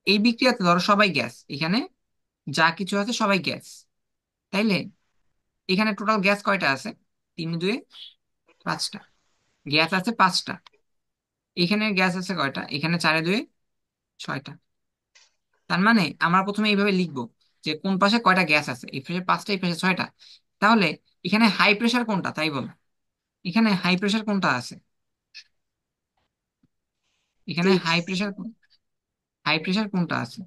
এই বিক্রিয়াতে ধরো সবাই গ্যাস, এখানে যা কিছু আছে সবাই গ্যাস, তাইলে এখানে টোটাল গ্যাস কয়টা আছে? 3 2 5টা গ্যাস আছে, 5টা। এখানে গ্যাস আছে কয়টা? এখানে 4 2 6টা। তার মানে আমরা প্রথমে এইভাবে লিখবো যে কোন পাশে কয়টা গ্যাস আছে, এই পাশে 5টা, এই পাশে 6টা। তাহলে এখানে হাই প্রেশার কোনটা তাই বল। এখানে হাই প্রেশার কোনটা আছে? এখানে সিক্স। হাই প্রেশার কোনটা আছে?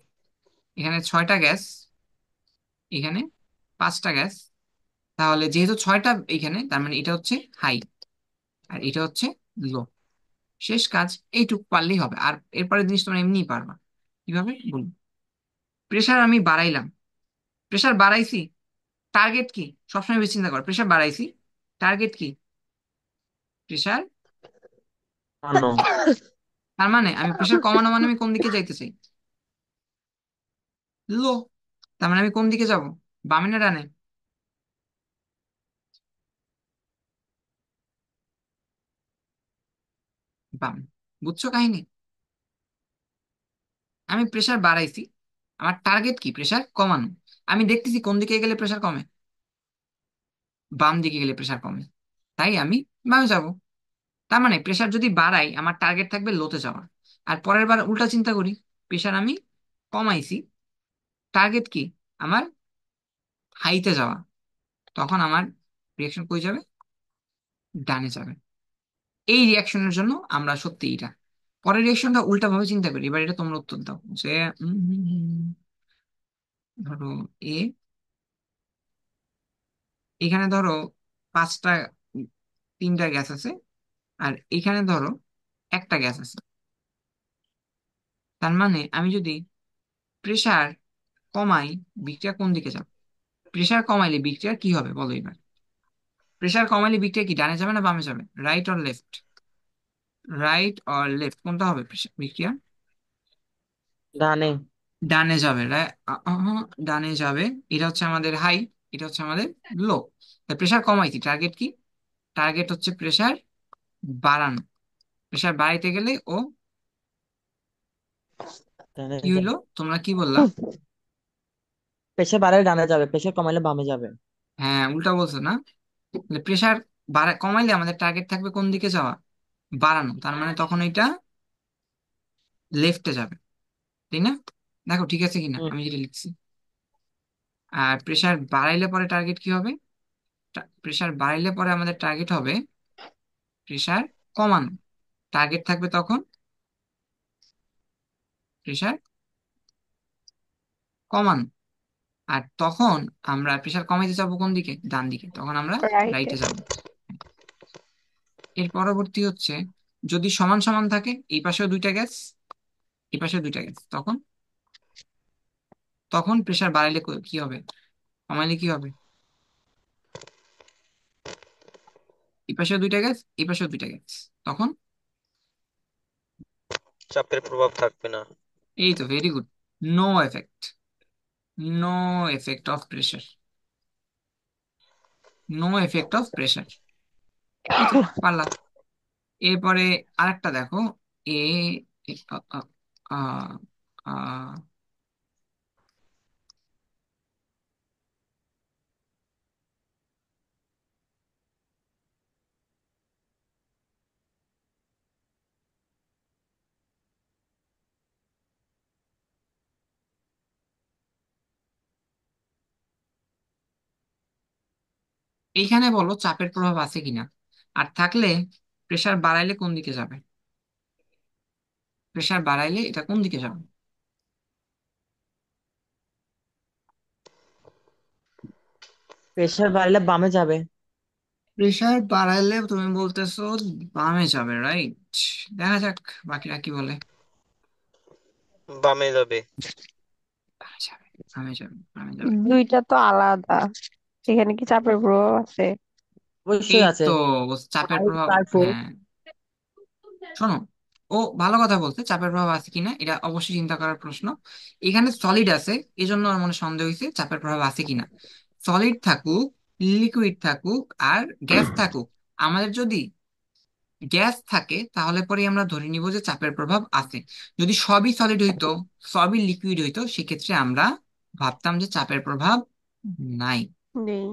এখানে 6টা গ্যাস, এখানে 5টা গ্যাস। তাহলে যেহেতু 6টা এখানে, তার মানে এটা হচ্ছে হাই আর এটা হচ্ছে লো। শেষ কাজ, এইটুকু পারলেই হবে। আর এরপরের জিনিস তোমরা এমনিই পারবা। কিভাবে বলবো? প্রেশার আমি বাড়াইলাম, প্রেশার বাড়াইছি, টার্গেট কি? সবসময় বেশি চিন্তা কর, প্রেশার বাড়াইছি, টার্গেট কি? প্রেশার। মানো। তার মানে আমি প্রেশার কমানো মানে আমি কোন দিকে যাইতে চাই? লো। তার মানে আমি কোন দিকে যাব? বামে না ডানে? বাম। বুঝছো কাহিনী? আমি প্রেশার বাড়াইছি, আমার টার্গেট কি? প্রেশার কমানো। আমি দেখতেছি কোন দিকে গেলে প্রেশার কমে, বাম দিকে গেলে প্রেশার কমে, তাই আমি বামে যাব। তার মানে প্রেশার যদি বাড়াই আমার টার্গেট থাকবে লোতে যাওয়া। আর পরের বার উল্টা চিন্তা করি, প্রেশার আমি কমাইছি, টার্গেট কি আমার? হাইতে যাওয়া। তখন আমার রিয়াকশন কই যাবে? ডানে যাবে। এই রিয়াকশনের জন্য আমরা সত্যি এটা। পরের রিয়াকশনটা উল্টা ভাবে চিন্তা করি, এবার এটা তোমরা উত্তর দাও যে ধরো এ, এখানে ধরো 5টা, 3টা গ্যাস আছে, আর এখানে ধরো একটা গ্যাস আছে। তার মানে আমি যদি প্রেসার কমাই, বিক্রিয়া কোন দিকে যাবে? প্রেসার কমাইলে বিক্রিয়া কি হবে বলো এবার? প্রেসার কমাইলে বিক্রিয়া কি ডানে যাবে না বামে যাবে? Right or left? Right or left কোনটা হবে বিক্রিয়া? ডানে। ডানে যাবে। ডানে যাবে। এটা হচ্ছে আমাদের হাই, এটা হচ্ছে আমাদের লো। প্রেসার কমাইছি, টার্গেট কি? টার্গেট হচ্ছে প্রেসার বাড়ানো। প্রেসার বাড়াইতে গেলে ও ডানে কি হইলো? যাবে। তোমরা কি বললা? প্রেশার বাড়ালে ডানে যাবে, প্রেশার কমাইলে বামে যাবে। হ্যাঁ, উল্টা বলছো না? প্রেসার কমাইলে আমাদের টার্গেট থাকবে কোন দিকে যাওয়া? বাড়ানো। তার মানে তখন এটা লেফটে যাবে, তাই না? দেখো ঠিক আছে কিনা হুম। আমি যেটা লিখছি। আর প্রেসার বাড়াইলে পরে টার্গেট কি হবে? প্রেসার বাড়াইলে পরে আমাদের টার্গেট হবে প্রেসার কমানো। টার্গেট থাকবে তখন প্রেসার কমানো। আর তখন আমরা প্রেসার কমাইতে যাবো কোন দিকে? ডান দিকে। তখন আমরা রাইটে। রাইটে যাব। এর পরবর্তী হচ্ছে, যদি সমান সমান থাকে, এই পাশেও 2টা গ্যাস, এই পাশেও 2টা গ্যাস, তখন তখন প্রেসার বাড়াইলে কি হবে, কমাইলে কি হবে? এই পাশেও 2টা গ্যাস, এই পাশেও 2টা গ্যাস, তখন চাপের প্রভাব থাকবে না। এই তো very good. No effect. No effect of pressure. No effect of pressure. এই তো পারলা। এরপরে আরেকটা দেখো। এ এ- আ, আ, আ, আ, এইখানে বলো চাপের প্রভাব আছে কিনা, আর থাকলে প্রেসার বাড়াইলে কোন দিকে যাবে? প্রেসার বাড়াইলে এটা কোন দিকে যাবে? প্রেশার বাড়লে বামে যাবে। প্রেসার বাড়াইলে তুমি বলতেছো বামে যাবে, রাইট? দেখা যাক বাকিরা কি বলে। বামে যাবে। বামে যাবে। নামে যাবে, নামে যাবে। দুইটা তো আলাদা, এখানে কি চাপের প্রভাব আছে? অবশ্যই এই আছে। তো চাপের ফাইভ প্রভাব। By four. হ্যাঁ, শোনো, ও ভালো কথা বলছে, চাপের প্রভাব আছে কিনা এটা অবশ্যই চিন্তা করার প্রশ্ন। এখানে সলিড আছে, এই জন্য আমার মনে সন্দেহ হয়েছে চাপের প্রভাব আছে কিনা। সলিড থাকুক, লিকুইড থাকুক, আর গ্যাস থাকুক, আমাদের যদি গ্যাস থাকে তাহলে পরে আমরা ধরে নিব যে চাপের প্রভাব আছে। যদি সবই সলিড হইতো, সবই লিকুইড হইতো, সেক্ষেত্রে আমরা ভাবতাম যে চাপের প্রভাব নাই। নেই।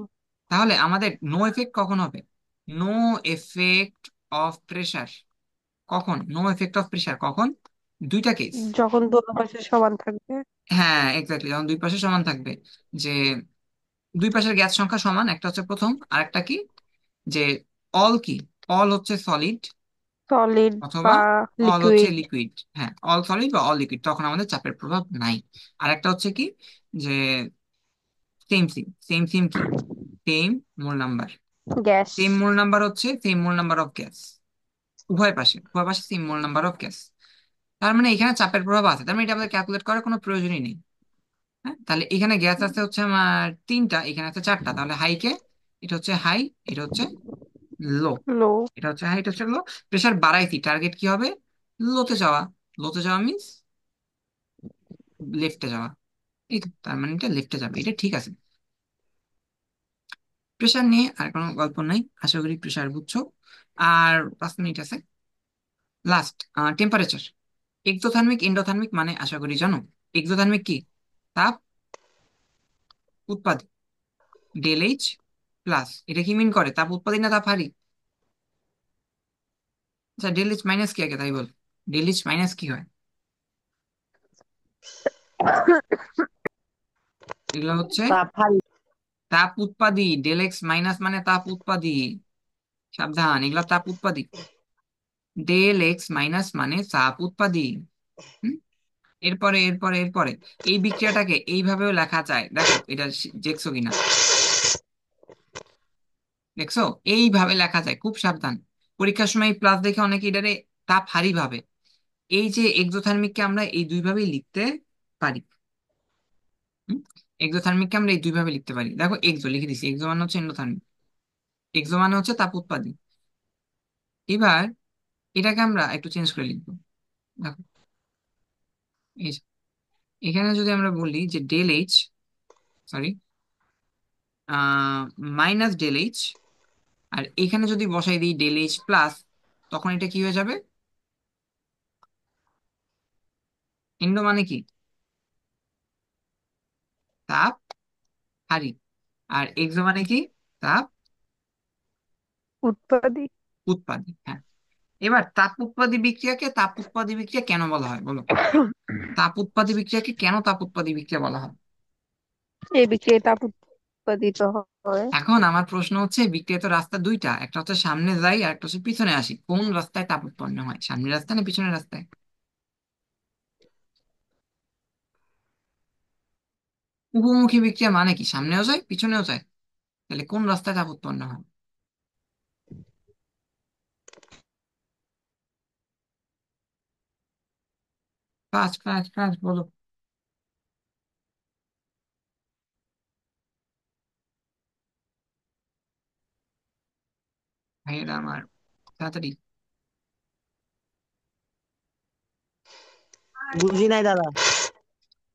তাহলে আমাদের নো এফেক্ট কখন হবে? নো এফেক্ট অফ প্রেসার কখন? নো এফেক্ট অফ প্রেসার কখন? দুইটা কেস। যখন দোনো পাশে সমান থাকবে। হ্যাঁ, এক্স্যাক্টলি, যখন দুই পাশে সমান থাকবে, যে দুই পাশের গ্যাস সংখ্যা সমান, একটা হচ্ছে প্রথম, আর একটা কি, যে অল কি, অল হচ্ছে সলিড সলিড অথবা বা অল হচ্ছে লিকুইড। লিকুইড। হ্যাঁ, অল সলিড বা অল লিকুইড, তখন আমাদের চাপের প্রভাব নাই। আর একটা হচ্ছে কি, যে সেম সিম, সেম সিম কি, same mole number. Gas. Same mole number হচ্ছে same mole number of gas, উভয় পাশে, উভয় পাশে same mole number of gas. তার মানে এখানে চাপের প্রভাব আছে, তার মানে এটা আমাদের ক্যালকুলেট করার কোনো প্রয়োজনই নেই। হ্যাঁ, তাহলে এখানে গ্যাস আছে হচ্ছে আমার তিনটা, এখানে আছে চারটা, তাহলে হাই কে, এটা হচ্ছে হাই, এটা হচ্ছে লো, লো। এটা হচ্ছে হাই, এটা হচ্ছে লো। প্রেসার বাড়াইছি, টার্গেট কি হবে? লোতে যাওয়া। লোতে যাওয়া মিন্স লেফটে যাওয়া। এই তো, তার মানে এটা লেফটে যাবে, এটা ঠিক আছে। প্রেসার নিয়ে আর কোনো গল্প নাই, আশা করি প্রেসার বুঝছো। আর 5 মিনিট আছে। Last, temperature. এক্সোথার্মিক এন্ডোথার্মিক মানে আশা করি জানো। এক্সোথার্মিক কি? তাপ উৎপাদী, ডেল এইচ প্লাস, এটা কি মিন করে? তাপ উৎপাদী না তাপ হারি? আচ্ছা, ডেল এইচ মাইনাস কি আগে তাই বল, ডেল এইচ মাইনাস কি হয়? এগুলো হচ্ছে তা ভারী। তাপ উৎপাদী, ডেল এক্স মাইনাস মানে তাপ উৎপাদী, সাবধান, এগুলা তাপ উৎপাদী। ডেল এক্স মাইনাস মানে তাপ উৎপাদী। হুম? এরপরে এরপরে এরপরে এই বিক্রিয়াটাকে এইভাবেও লেখা যায়, দেখো এটা দেখছো কিনা, দেখছো? এইভাবে লেখা যায়, খুব সাবধান। পরীক্ষার সময় প্লাস দেখে অনেকে এটারে তাপ হারি ভাবে। এই যে এক্সোথার্মিককে আমরা এই দুই ভাবেই লিখতে পারি। এক্সোথার্মিককে আমরা এই দুই ভাবে লিখতে পারি, দেখো এক্সো লিখে দিছি, এক্সো মানে হচ্ছে এন্ডোথার্মিক, এক্সো মানে হচ্ছে তাপ উৎপাদী। এবার এটাকে আমরা একটু চেঞ্জ করে লিখবো, দেখো এই যে, এখানে যদি আমরা বলি যে del H, sorry, minus del H, আর এখানে যদি বসাই দিই ডেল এইচ প্লাস, তখন এটা কি হয়ে যাবে? ইন্ডো মানে কি? তাপ হারি। আর এক্সো মানে কি? তাপ উৎপাদী। উৎপাদী। হ্যাঁ, এবার তাপ উৎপাদী বিক্রিয়াকে তাপ উৎপাদী বিক্রিয়া কেন বলা হয় বলো? তাপ উৎপাদী বিক্রিয়াকে কেন তাপ উৎপাদী বিক্রিয়া বলা হয়? এই বিক্রিয়ায় তাপ উৎপাদিত হয়। এখন আমার প্রশ্ন হচ্ছে, বিক্রিয়া তো রাস্তা দুইটা, একটা হচ্ছে সামনে যাই আর একটা হচ্ছে পিছনে আসি, কোন রাস্তায় তাপ উৎপন্ন হয়, সামনের রাস্তায় না পিছনের রাস্তায়? উভমুখী বিক্রিয়া মানে কি, সামনেও যায় পিছনেও যায়, তাহলে কোন রাস্তায় তাপ উৎপন্ন হয়? কাজ কাজ কাজ বলো ভাইয়েরা আমার, তাড়াতাড়ি। বুঝি নাই দাদা।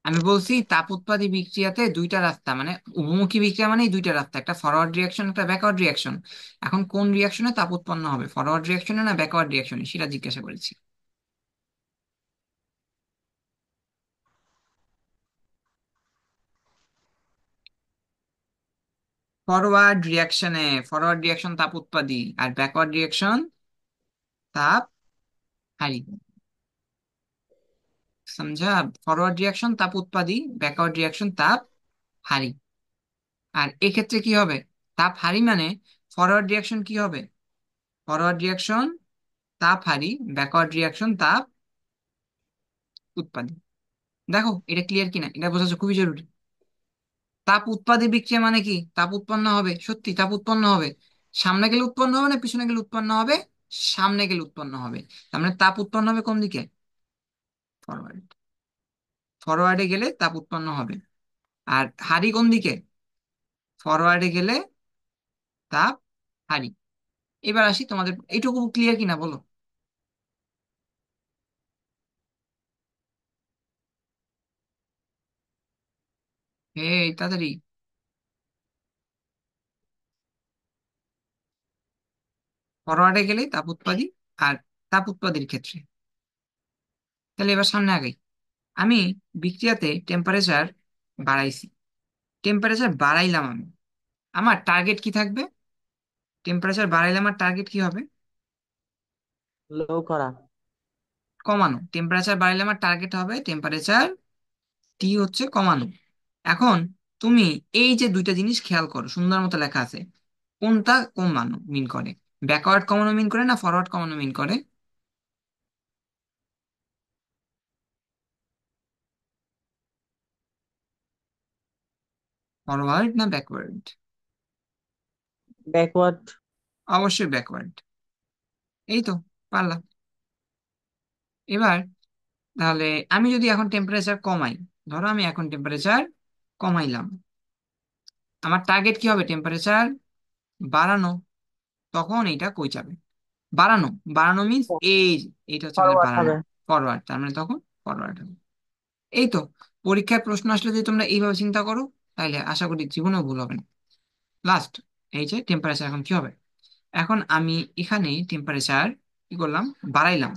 আমি বলছি তাপ উৎপাদী বিক্রিয়াতে দুইটা রাস্তা, মানে উভমুখী বিক্রিয়া মানে দুইটা রাস্তা, একটা ফরওয়ার্ড রিয়াকশন, একটা ব্যাকওয়ার্ড রিয়াকশন। এখন কোন রিয়াকশনে তাপ উৎপন্ন হবে, ফরওয়ার্ড রিয়াকশনে না ব্যাকওয়ার্ড রিয়াকশনে, সেটা জিজ্ঞাসা করেছি। ফরওয়ার্ড রিয়াকশনে, ফরওয়ার্ড রিয়াকশন তাপ উৎপাদী, আর ব্যাকওয়ার্ড রিয়াকশন তাপ হারি। সমঝা? ফরওয়ার্ড রিয়াকশন তাপ উৎপাদী, ব্যাকওয়ার্ড রিয়াকশন তাপ হারি। আর এক্ষেত্রে কি হবে? তাপ হারি মানে ফরওয়ার্ড রিয়াকশন কি হবে? ফরওয়ার্ড রিয়াকশন তাপ হারি, ব্যাকওয়ার্ড রিয়াকশন তাপ উৎপাদী। দেখো এটা ক্লিয়ার কিনা, এটা বোঝা খুবই জরুরি। তাপ উৎপাদী বিক্রিয়া মানে কি? তাপ উৎপন্ন হবে, সত্যি তাপ উৎপন্ন হবে। সামনে গেলে উৎপন্ন হবে না পিছনে গেলে উৎপন্ন হবে? সামনে গেলে উৎপন্ন হবে। তার মানে তাপ উৎপন্ন হবে কোন দিকে? ফরওয়ার্ড। ফরওয়ার্ডে গেলে তাপ উৎপন্ন হবে। আর হাড়ি কোন দিকে? ফরওয়ার্ডে গেলে তাপ হাড়ি। এবার আসি, তোমাদের এইটুকু ক্লিয়ার কিনা বলো? এই তাড়াতাড়ি। ফরওয়ার্ডে গেলে তাপ উৎপাদী, আর তাপ উৎপাদীর ক্ষেত্রে। তাহলে এবার সামনে আগাই। আমি বিক্রিয়াতে টেম্পারেচার বাড়াইছি, টেম্পারেচার বাড়াইলাম আমি, আমার টার্গেট কি থাকবে? টেম্পারেচার বাড়াইলে আমার টার্গেট কি হবে? লো করা। কমানো। টেম্পারেচার বাড়াইলে আমার টার্গেট হবে টেম্পারেচার টি হচ্ছে কমানো। এখন তুমি এই যে দুইটা জিনিস খেয়াল করো, সুন্দর মতো লেখা আছে, কোনটা কমানো মিন করে? ব্যাকওয়ার্ড কমানো মিন করে না ফরওয়ার্ড কমানো মিন করে? ফরওয়ার্ড না ব্যাকওয়ার্ড? ব্যাকওয়ার্ড। অবশ্যই ব্যাকওয়ার্ড। এই তো, পারলাম। এবার তাহলে আমি যদি এখন টেম্পারেচার কমাই, ধরো আমি এখন টেম্পারেচার কমাইলাম, আমার টার্গেট কি হবে? টেম্পারেচার বাড়ানো। তখন এইটা কই যাবে? বাড়ানো। বাড়ানো মিন্স এই যে, এইটা হচ্ছে আমাদের ফরওয়ার্ড বাড়ানো। হবে। ফরওয়ার্ড, তার মানে তখন ফরওয়ার্ড হবে। এই তো। পরীক্ষায় প্রশ্ন আসলে যদি তোমরা এইভাবে চিন্তা করো, তাহলে আশা করি জীবনেও ভুল হবে না। লাস্ট, এই যে টেম্পারেচার এখন কি হবে? এখন আমি এখানে টেম্পারেচার কি করলাম? বাড়াইলাম।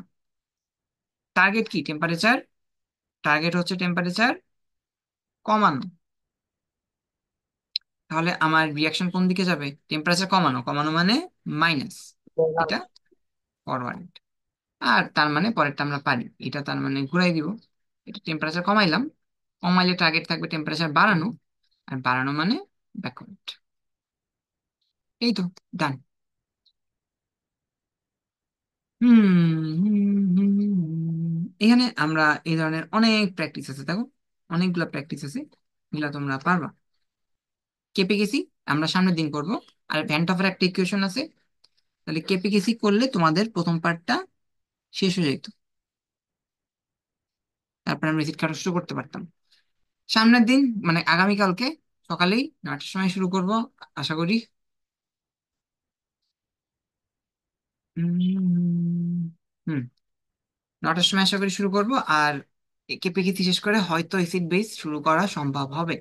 টার্গেট কি? টেম্পারেচার, টার্গেট হচ্ছে টেম্পারেচার কমানো। তাহলে আমার রিয়াকশন কোন দিকে যাবে? টেম্পারেচার কমানো, কমানো মানে মাইনাস, এটা ফরওয়ার্ড। আর তার মানে পরেরটা আমরা পারি, এটা তার মানে ঘুরাই দিব। এটা টেম্পারেচার কমাইলাম, কমাইলে টার্গেট থাকবে টেম্পারেচার বাড়ানো, আর বাড়ানো মানে ব্যাকওয়ার্ড। এই তো, ডান। এখানে আমরা এই ধরনের অনেক প্র্যাকটিস আছে, দেখো অনেকগুলা প্র্যাকটিস আছে, এগুলা তোমরা পারবা। কেপে গেছি আমরা সামনের দিন করব। আর ভ্যান টফের একটা ইকুয়েশন আছে, তাহলে কেপে গেছি করলে তোমাদের প্রথম পার্টটা শেষ হয়ে যেত, তারপর আমরা রিসিট কাটা শুরু করতে পারতাম। সামনের দিন মানে আগামীকালকে সকালেই 9টার সময় শুরু করব, আশা করি। উম, হুম 9টার সময় আশা করি শুরু করব। আর কেপে গেছি শেষ করে হয়তো এসিড বেস শুরু করা সম্ভব হবে।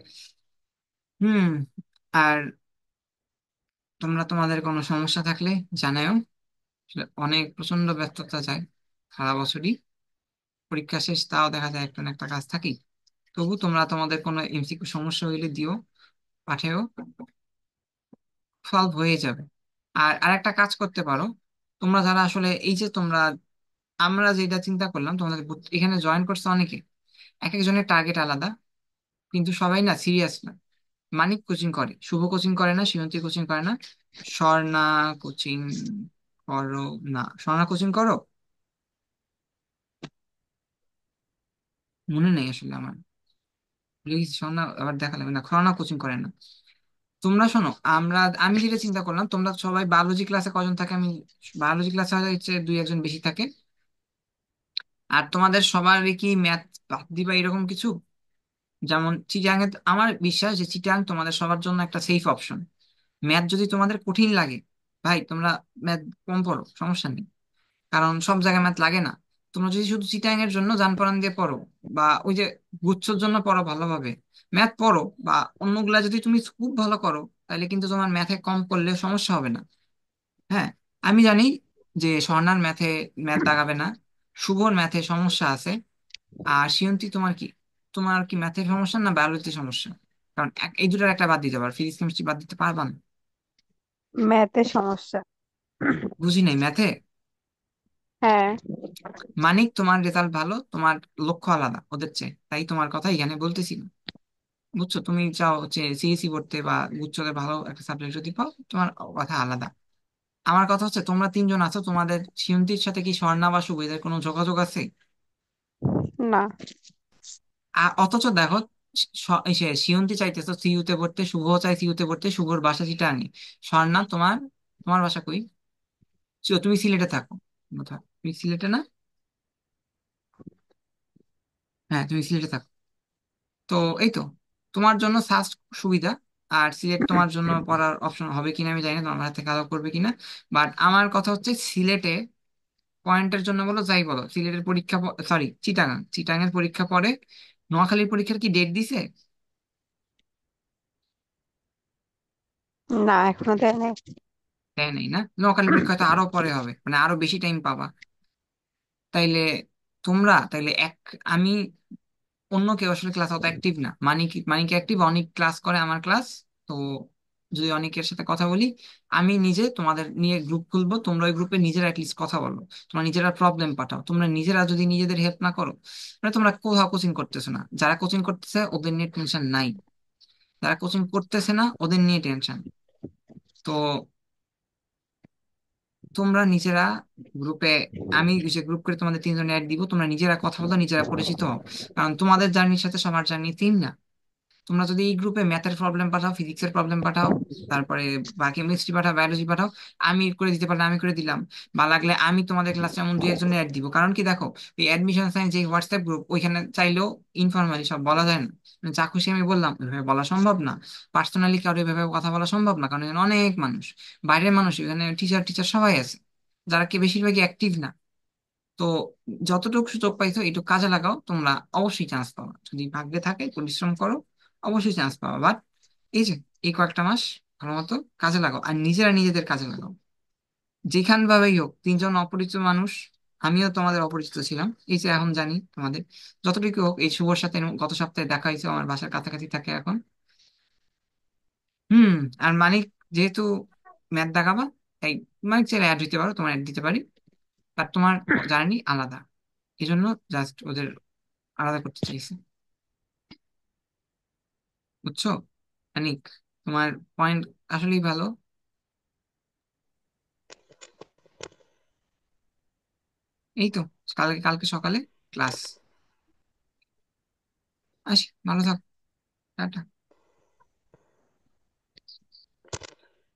হুম আর তোমরা তোমাদের কোনো সমস্যা থাকলে জানাও। আসলে অনেক প্রচন্ড ব্যস্ততা যায় সারা বছরই, পরীক্ষা শেষ তাও দেখা যায় একটা না একটা কাজ থাকি। তবু তোমরা তোমাদের কোনো এমসিকিউ সমস্যা হইলে দিও, পাঠেও, সলভ হয়ে যাবে। আর আরেকটা কাজ করতে পারো, তোমরা যারা আসলে এই যে তোমরা, আমরা যেটা চিন্তা করলাম, তোমাদের এখানে জয়েন করছে অনেকে, এক একজনের টার্গেট আলাদা, কিন্তু সবাই না সিরিয়াস না। মানিক কোচিং করে, শুভ কোচিং করে না, সীমন্তী কোচিং করে না, স্বর্ণা কোচিং করো না? স্বর্ণা কোচিং করো? মনে নেই আসলে আমার, প্লিজ স্বর্ণা আবার দেখা লাগবে না, স্বর্ণা কোচিং করে না। তোমরা শোনো, আমি যেটা চিন্তা করলাম, তোমরা সবাই বায়োলজি ক্লাসে কজন থাকে? আমি বায়োলজি ক্লাসে হচ্ছে দুই একজন বেশি থাকে। আর তোমাদের সবারই কি ম্যাথ বাদ দিবা এরকম কিছু? যেমন চিটাং এ, আমার বিশ্বাস যে চিটাং তোমাদের সবার জন্য একটা সেফ অপশন। ম্যাথ যদি তোমাদের কঠিন লাগে, ভাই তোমরা ম্যাথ কম পড়ো, সমস্যা নেই, কারণ সব জায়গায় ম্যাথ লাগে না। তোমরা যদি শুধু চিটাং এর জন্য জান পরান দিয়ে পড়ো, বা ওই যে গুচ্ছর জন্য পড়ো ভালোভাবে, ম্যাথ পড়ো, বা অন্যগুলা যদি তুমি খুব ভালো করো, তাহলে কিন্তু তোমার ম্যাথে কম করলে সমস্যা হবে না। হ্যাঁ, আমি জানি যে স্বর্ণার ম্যাথে ম্যাথ দাগাবে না, শুভর ম্যাথে সমস্যা আছে। আর সিয়ন্তি তোমার কি, তোমার কি ম্যাথের সমস্যা না বায়োলজিতে সমস্যা? কারণ এই দুটার একটা বাদ দিতে পারো, ফিজিক্স কেমিস্ট্রি বাদ দিতে পারবা না? ম্যাথের সমস্যা। বুঝি নাই ম্যাথে। হ্যাঁ। মানিক তোমার রেজাল্ট ভালো, তোমার লক্ষ্য আলাদা ওদের চেয়ে, তাই তোমার কথা এখানে বলতেছি না। বুঝছো? তুমি চাও হচ্ছে সিএসসি পড়তে বা উচ্চতে ভালো একটা সাবজেক্ট যদি পাও, তোমার কথা আলাদা। আমার কথা হচ্ছে তোমরা তিনজন আছো, তোমাদের সিয়ন্তির সাথে কি স্বর্ণা বা শুভ এদের কোনো যোগাযোগ আছে? না। অথচ দেখো, সিয়ন্তি চাইতেছো সিইউতে পড়তে, শুভ চাই সিইউতে পড়তে, শুভর বাসা চিটাগাং। স্বর্ণা তোমার, তোমার বাসা কই? তুমি সিলেটে থাকো কোথায়? তুমি সিলেটে না? হ্যাঁ তুমি সিলেটে থাকো। তো এই তো, তোমার জন্য সাস্ট সুবিধা, আর সিলেট তোমার জন্য পড়ার অপশন হবে কিনা আমি জানি না, তোমার হাতে কাজ করবে কিনা। বাট আমার কথা হচ্ছে সিলেটে পয়েন্টের জন্য বলো যাই বলো, সিলেটের পরীক্ষা, সরি চিটাগাং, চিটাগাং এর পরীক্ষা পরে। নোয়াখালীর পরীক্ষার কি ডেট দিছে? না, এখনো দেয় নাই। দেয় নাই না? নোয়াখালীর পরীক্ষা হয়তো আরো পরে হবে, মানে আরো বেশি টাইম পাবা। তাইলে তোমরা তাইলে আমি অন্য কেউ আসলে ক্লাস অত অ্যাক্টিভ না, মানিক অ্যাক্টিভ, অনেক ক্লাস করে আমার ক্লাস। তো যদি অনেকের সাথে কথা বলি, আমি নিজে তোমাদের নিয়ে গ্রুপ খুলবো, তোমরা ওই গ্রুপে নিজেরা অ্যাটলিস্ট কথা বলো, তোমরা নিজেরা প্রবলেম পাঠাও। তোমরা নিজেরা যদি নিজেদের হেল্প না করো, মানে তোমরা কোথাও কোচিং করতেছো না, যারা কোচিং করতেছে ওদের নিয়ে টেনশন নাই, যারা কোচিং করতেছে না ওদের নিয়ে টেনশন। তো তোমরা নিজেরা গ্রুপে, আমি যে গ্রুপ করে তোমাদের তিনজন অ্যাড দিব, তোমরা নিজেরা কথা বলো, নিজেরা পরিচিত হও। কারণ তোমাদের জার্নির সাথে সবার জার্নি সেম না। তোমরা যদি এই গ্রুপে ম্যাথের প্রবলেম পাঠাও, ফিজিক্সের প্রবলেম পাঠাও, তারপরে বা কেমিস্ট্রি পাঠাও, বায়োলজি পাঠাও, আমি করে দিতে পারলে আমি করে দিলাম। বা লাগলে আমি তোমাদের ক্লাসে এমন দুই একজনের অ্যাড দিব, কারণ কি দেখো, এই অ্যাডমিশন সায়েন্স যে হোয়াটসঅ্যাপ গ্রুপ, ওইখানে চাইলেও ইনফরমালি সব বলা যায় না। মানে যা খুশি আমি বললাম ওইভাবে বলা সম্ভব না, পার্সোনালি কারো এভাবে কথা বলা সম্ভব না, কারণ এখানে অনেক মানুষ, বাইরের মানুষ, এখানে টিচার টিচার সবাই আছে, যারা কি বেশিরভাগই অ্যাক্টিভ না। তো যতটুকু সুযোগ পাইছো একটু কাজে লাগাও, তোমরা অবশ্যই চান্স পাবা, যদি ভাগ্যে থাকে পরিশ্রম করো, অবশ্যই চান্স পাবা। বাট এই যে এই কয়েকটা মাস ভালো মতো কাজে লাগাও, আর নিজেরা নিজেদের কাজে লাগাও। যেখান ভাবেই হোক, তিনজন অপরিচিত মানুষ, আমিও তোমাদের অপরিচিত ছিলাম, এই যে এখন জানি তোমাদের। যতটুকু হোক, এই শুভর সাথে গত সপ্তাহে দেখা হয়েছে, আমার বাসার কাছাকাছি থাকে এখন। হুম। আর মানিক, যেহেতু ম্যাথ দেখাবা, তাই মানিক চাইলে অ্যাড দিতে পারো, তোমার অ্যাড দিতে পারি। বাট তোমার জার্নি আলাদা, এই জন্য জাস্ট ওদের আলাদা করতে চাইছি, বুঝছো? অনিক, তোমার পয়েন্ট আসলেই ভালো। এই তো, কালকে কালকে সকালে ক্লাস। আসি, ভালো থাকো, টাটা।